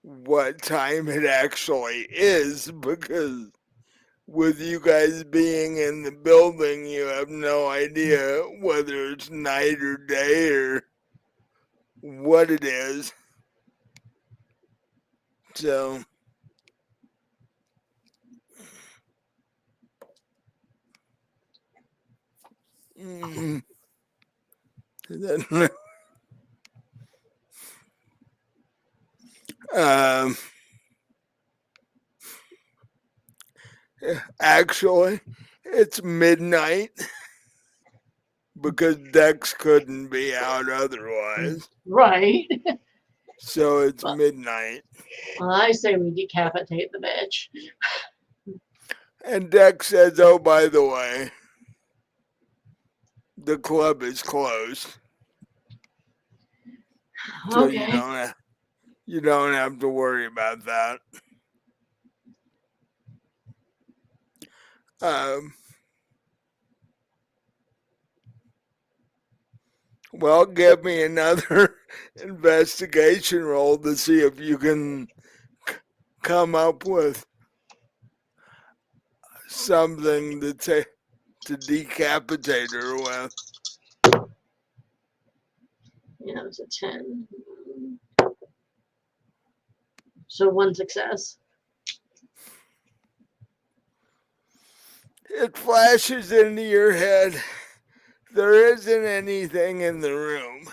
what time it actually is because with you guys being in the building, you have no idea whether it's night or day or what it is. So, mm, um, actually, it's midnight because Dex couldn't be out otherwise. Right. So it's Well, midnight. I say we decapitate the bitch. And Dex says, oh, by the way, the club is closed. so Okay. you don't have to worry about that. Um, well, give me another investigation roll to see if you can come up with something to decapitate her with. Yeah, it was a 10. So one success. It flashes into your head. There isn't anything in the room,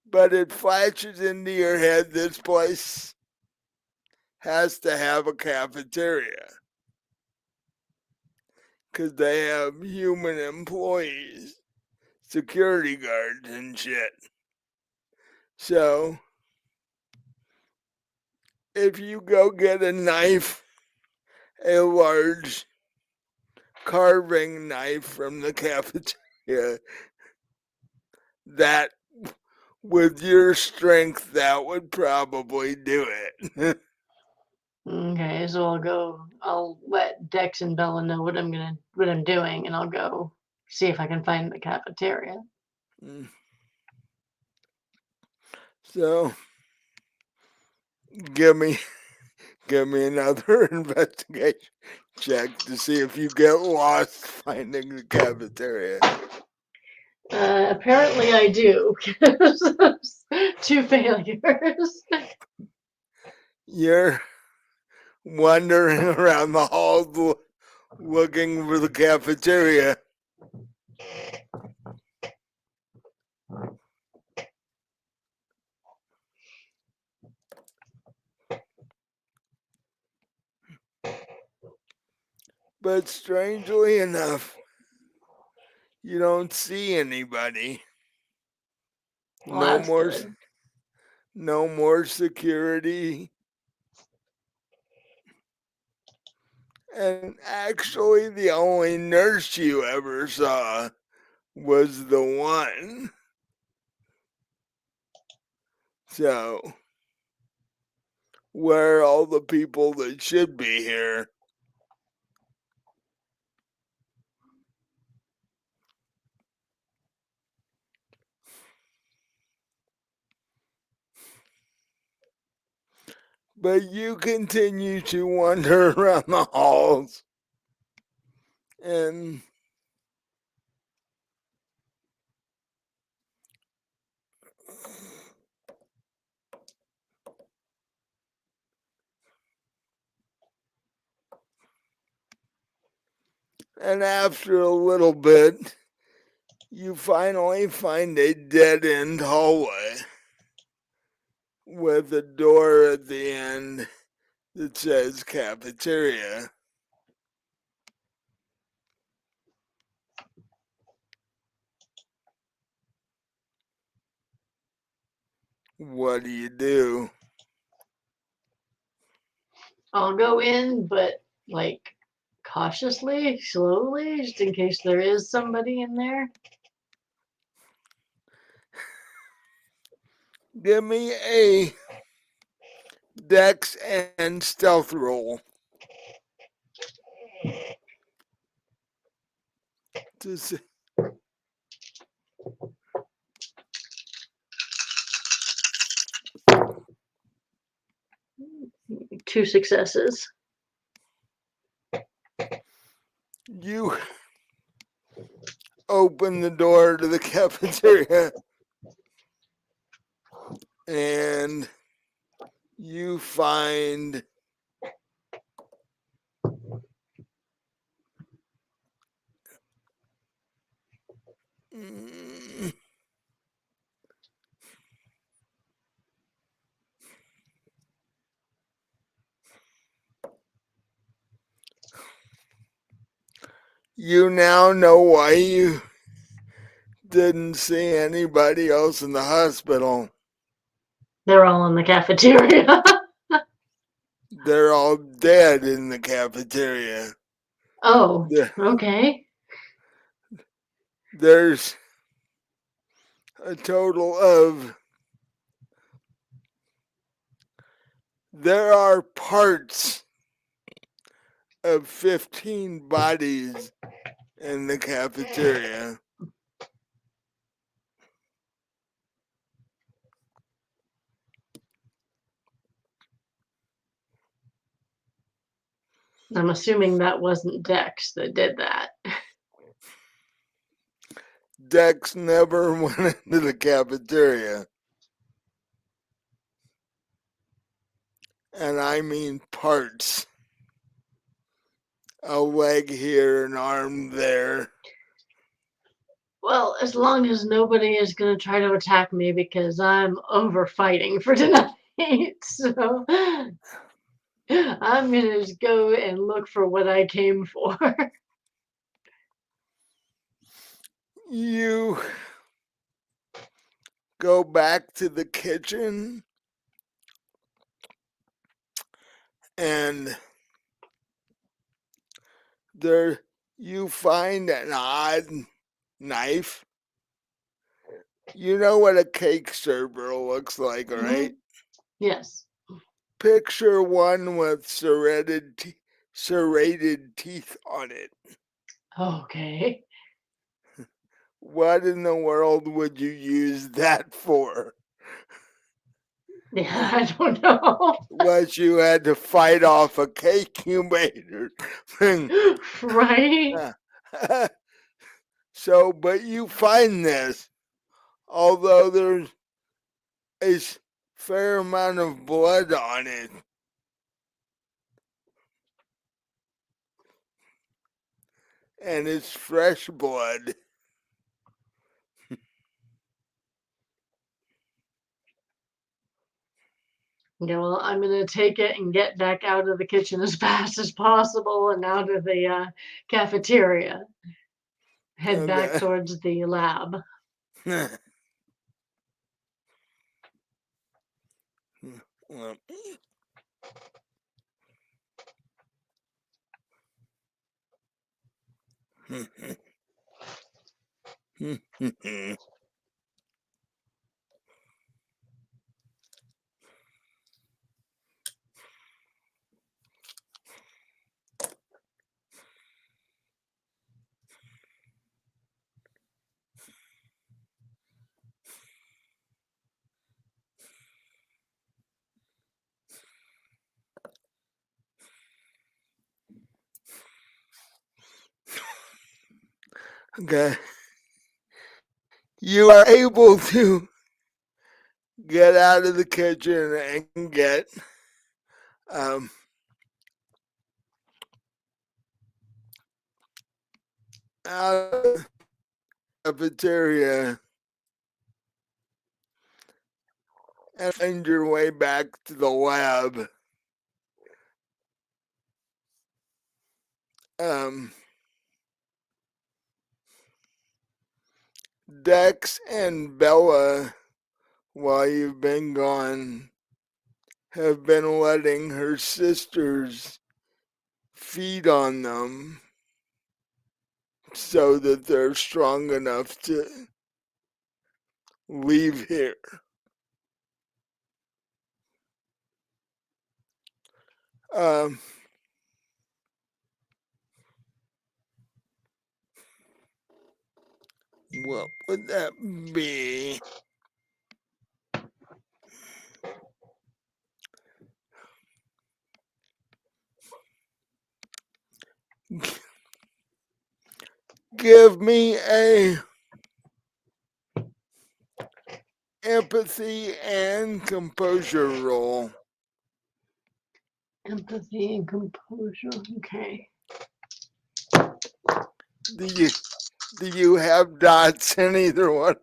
but it flashes into your head this place has to have a cafeteria because they have human employees, security guards, and shit. So if you go get a knife, a large carving knife from the cafeteria, that with your strength, that would probably do it. Okay, so I'll let Dex and Bella know what I'm doing, and I'll go see if I can find the cafeteria. So give me another investigation check to see if you get lost finding the cafeteria. Apparently I do. 2 failures. You're wandering around the halls looking for the cafeteria. But strangely enough, you don't see anybody. Well, that's good. No more security. And actually, the only nurse you ever saw was the one. So, where are all the people that should be here? But you continue to wander around the halls and after a little bit, you finally find a dead end hallway with a door at the end that says cafeteria. What do you do? I'll go in, but like cautiously, slowly, just in case there is somebody in there. Give me a dex and stealth roll to see. 2 successes. You open the door to the cafeteria and you find you now know why you didn't see anybody else in the hospital. They're all in the cafeteria. They're all dead in the cafeteria. Oh, okay. There's a total of, there are parts of 15 bodies in the cafeteria. I'm assuming that wasn't Dex that did that. Dex never went into the cafeteria. And I mean parts. A leg here, an arm there. Well, as long as nobody is going to try to attack me because I'm over fighting for tonight. So I'm going to just go and look for what I came for. You go back to the kitchen and there you find an odd knife. You know what a cake server looks like, right? Yes. Picture one with serrated teeth on it. Okay. What in the world would you use that for? Yeah, I don't know. Unless you had to fight off a cake you made or thing. Right? So, but you find this, although there's a fair amount of blood on it. And it's fresh blood. Yeah, well, I'm going to take it and get back out of the kitchen as fast as possible and out of the cafeteria. Head back Okay. towards the lab. Well, okay. You are able to get out of the kitchen and get um, out of the cafeteria and find your way back to the lab. Um, Dex and Bella, while you've been gone, have been letting her sisters feed on them so that they're strong enough to leave here. Um, what would that be? Give me a empathy and composure roll. Empathy and composure. Okay. Do you have dots in either one?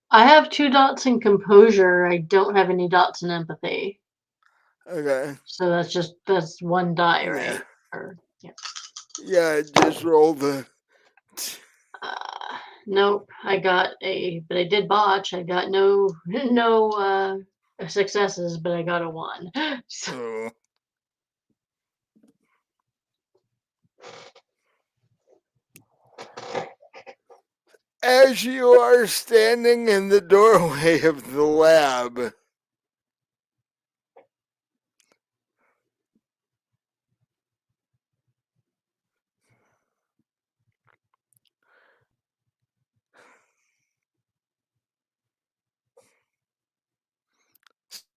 I have 2 dots in composure. I don't have any dots in empathy. Okay. So that's 1 die, Yeah. right? Or yeah. Yeah, just roll the. Nope. But I did botch. I got no successes, but I got a 1. So, Oh. As you are standing in the doorway of the lab,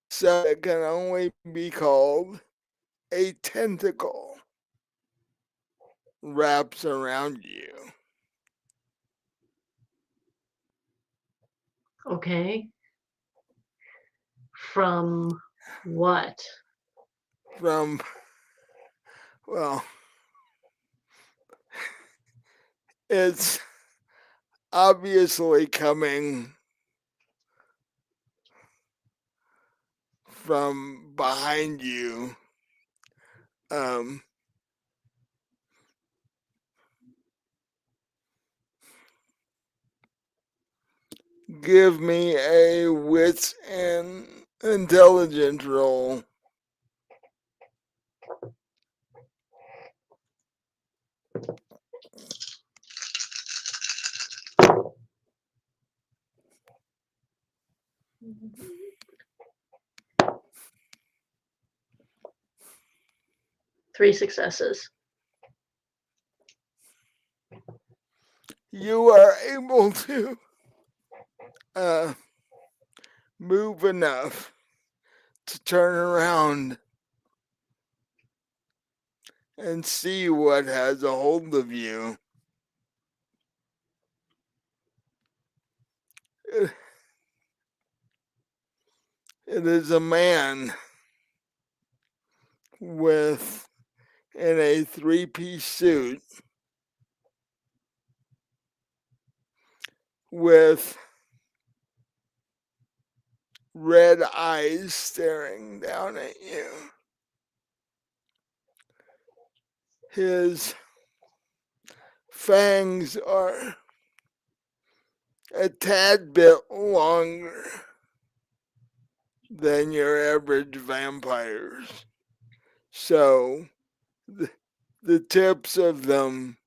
so it can only be called a tentacle wraps around you. Okay. From what? From, well, it's obviously coming from behind you. Um, Give me a wits and intelligence roll. Three successes. You are able to uh, move enough to turn around and see what has a hold of you. It is a man with in a three-piece suit with red eyes staring down at you. His fangs are a tad bit longer than your average vampires. So the tips of them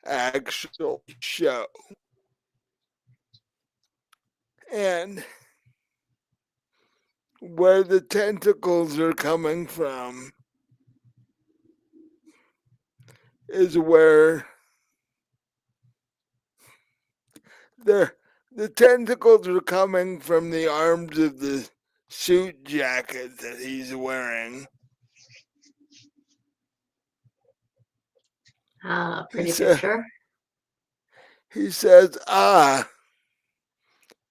actually show. And where the tentacles are coming from is where the tentacles are coming from the arms of the suit jacket that he's wearing. Ah, pretty picture. He says, "Ah,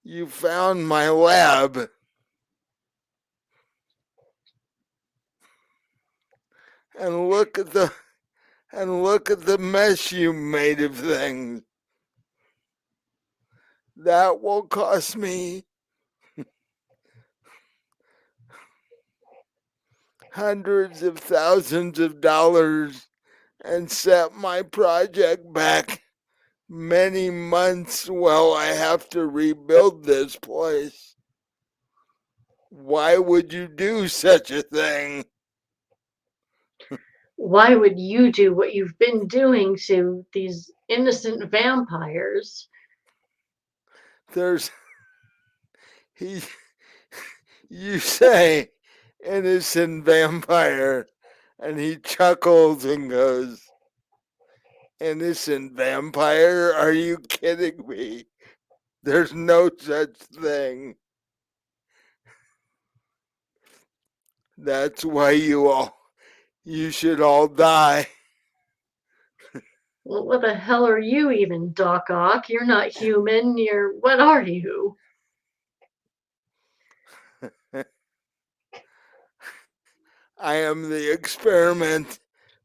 you found my lab. And look at the mess you made of things. That will cost me hundreds of thousands of dollars and set my project back many months while I have to rebuild this place. Why would you do such a thing?" Why would you do what you've been doing to these innocent vampires? There's he You say innocent vampire, and he chuckles and goes, "Innocent vampire? Are you kidding me? There's no such thing. That's why you should all die." Well, what the hell are you even, Doc Ock? You're not human. What are you? I am the experiment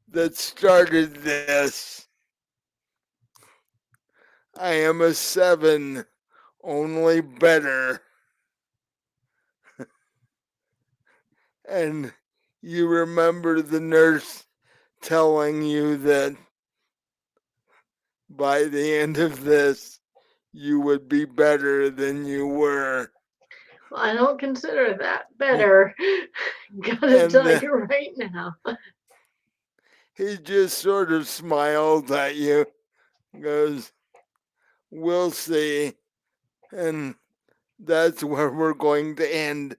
that started this. I am a 7, only better. And you remember the nurse telling you that by the end of this, you would be better than you were. Well, I don't consider that better. Gotta And tell you right now. he just sort of smiled at you, goes, we'll see. And that's where we're going to end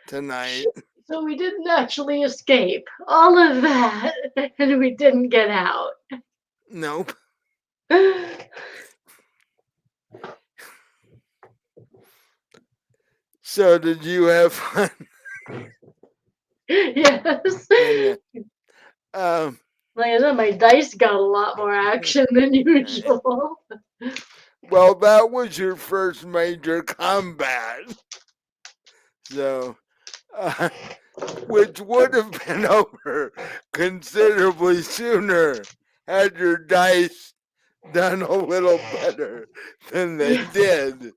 tonight. So we didn't actually escape all of that, and we didn't get out. Nope. So did you have fun? Yes. Okay. Um, Like I said, my dice got a lot more action than usual. well, that was your first major combat. So, which would have been over considerably sooner had your dice done a little better than they did.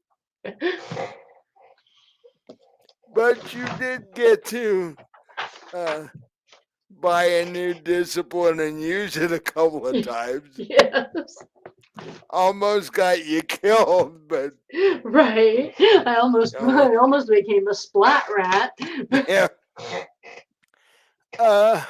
But you did get to buy a new discipline and use it a couple of times. Yes. Almost got you killed, but Right. I uh, almost became a splat rat. yeah. Uh,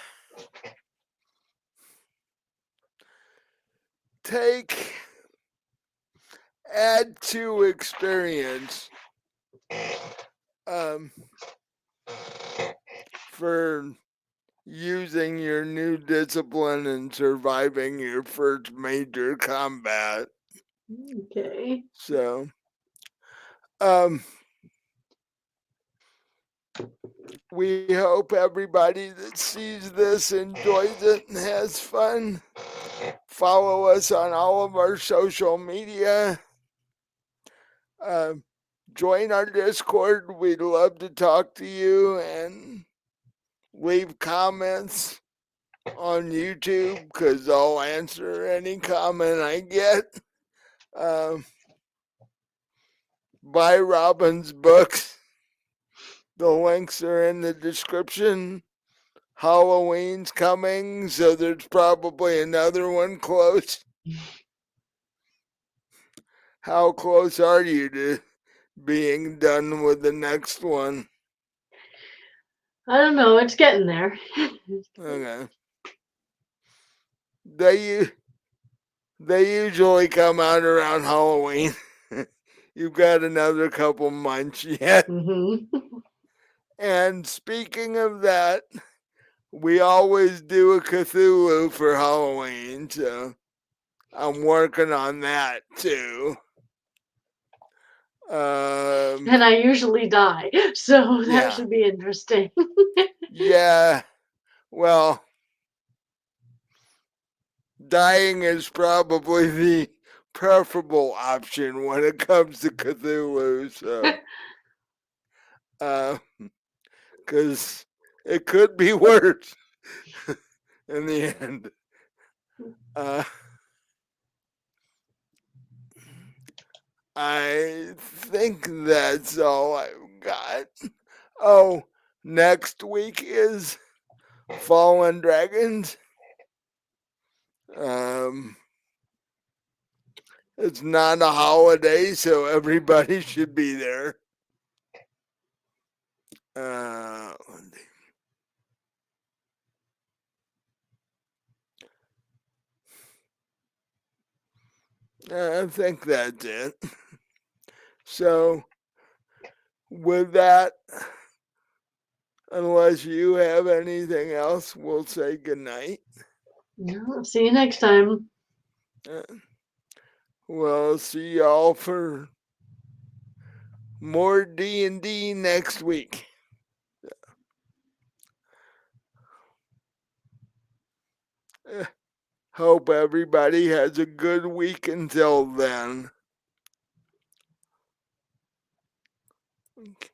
add to experience um, for using your new discipline and surviving your first major combat. Okay. So, um, we hope everybody that sees this enjoys it and has fun. Follow us on all of our social media. Join our Discord. We'd love to talk to you and leave comments on YouTube because I'll answer any comment I get. Buy Robin's books. The links are in the description. Halloween's coming, so there's probably another one close. How close are you to being done with the next one? I don't know. It's getting there. Okay. They usually come out around Halloween. You've got another couple months yet. Hmm. And speaking of that, we always do a Cthulhu for Halloween, so I'm working on that too. And I usually die, so that Yeah, should be interesting. yeah. Well, dying is probably the preferable option when it comes to Cthulhu. So, because it could be worse in the end. Uh, I think that's all I've got. Oh, next week is Fallen Dragons. Um, it's not a holiday, so everybody should be there. Uh, I think that's it. So, with that, unless you have anything else, we'll say goodnight. No, see you next time. Uh, we'll see y'all for more D&D next week. Hope everybody has a good week until then. Okay.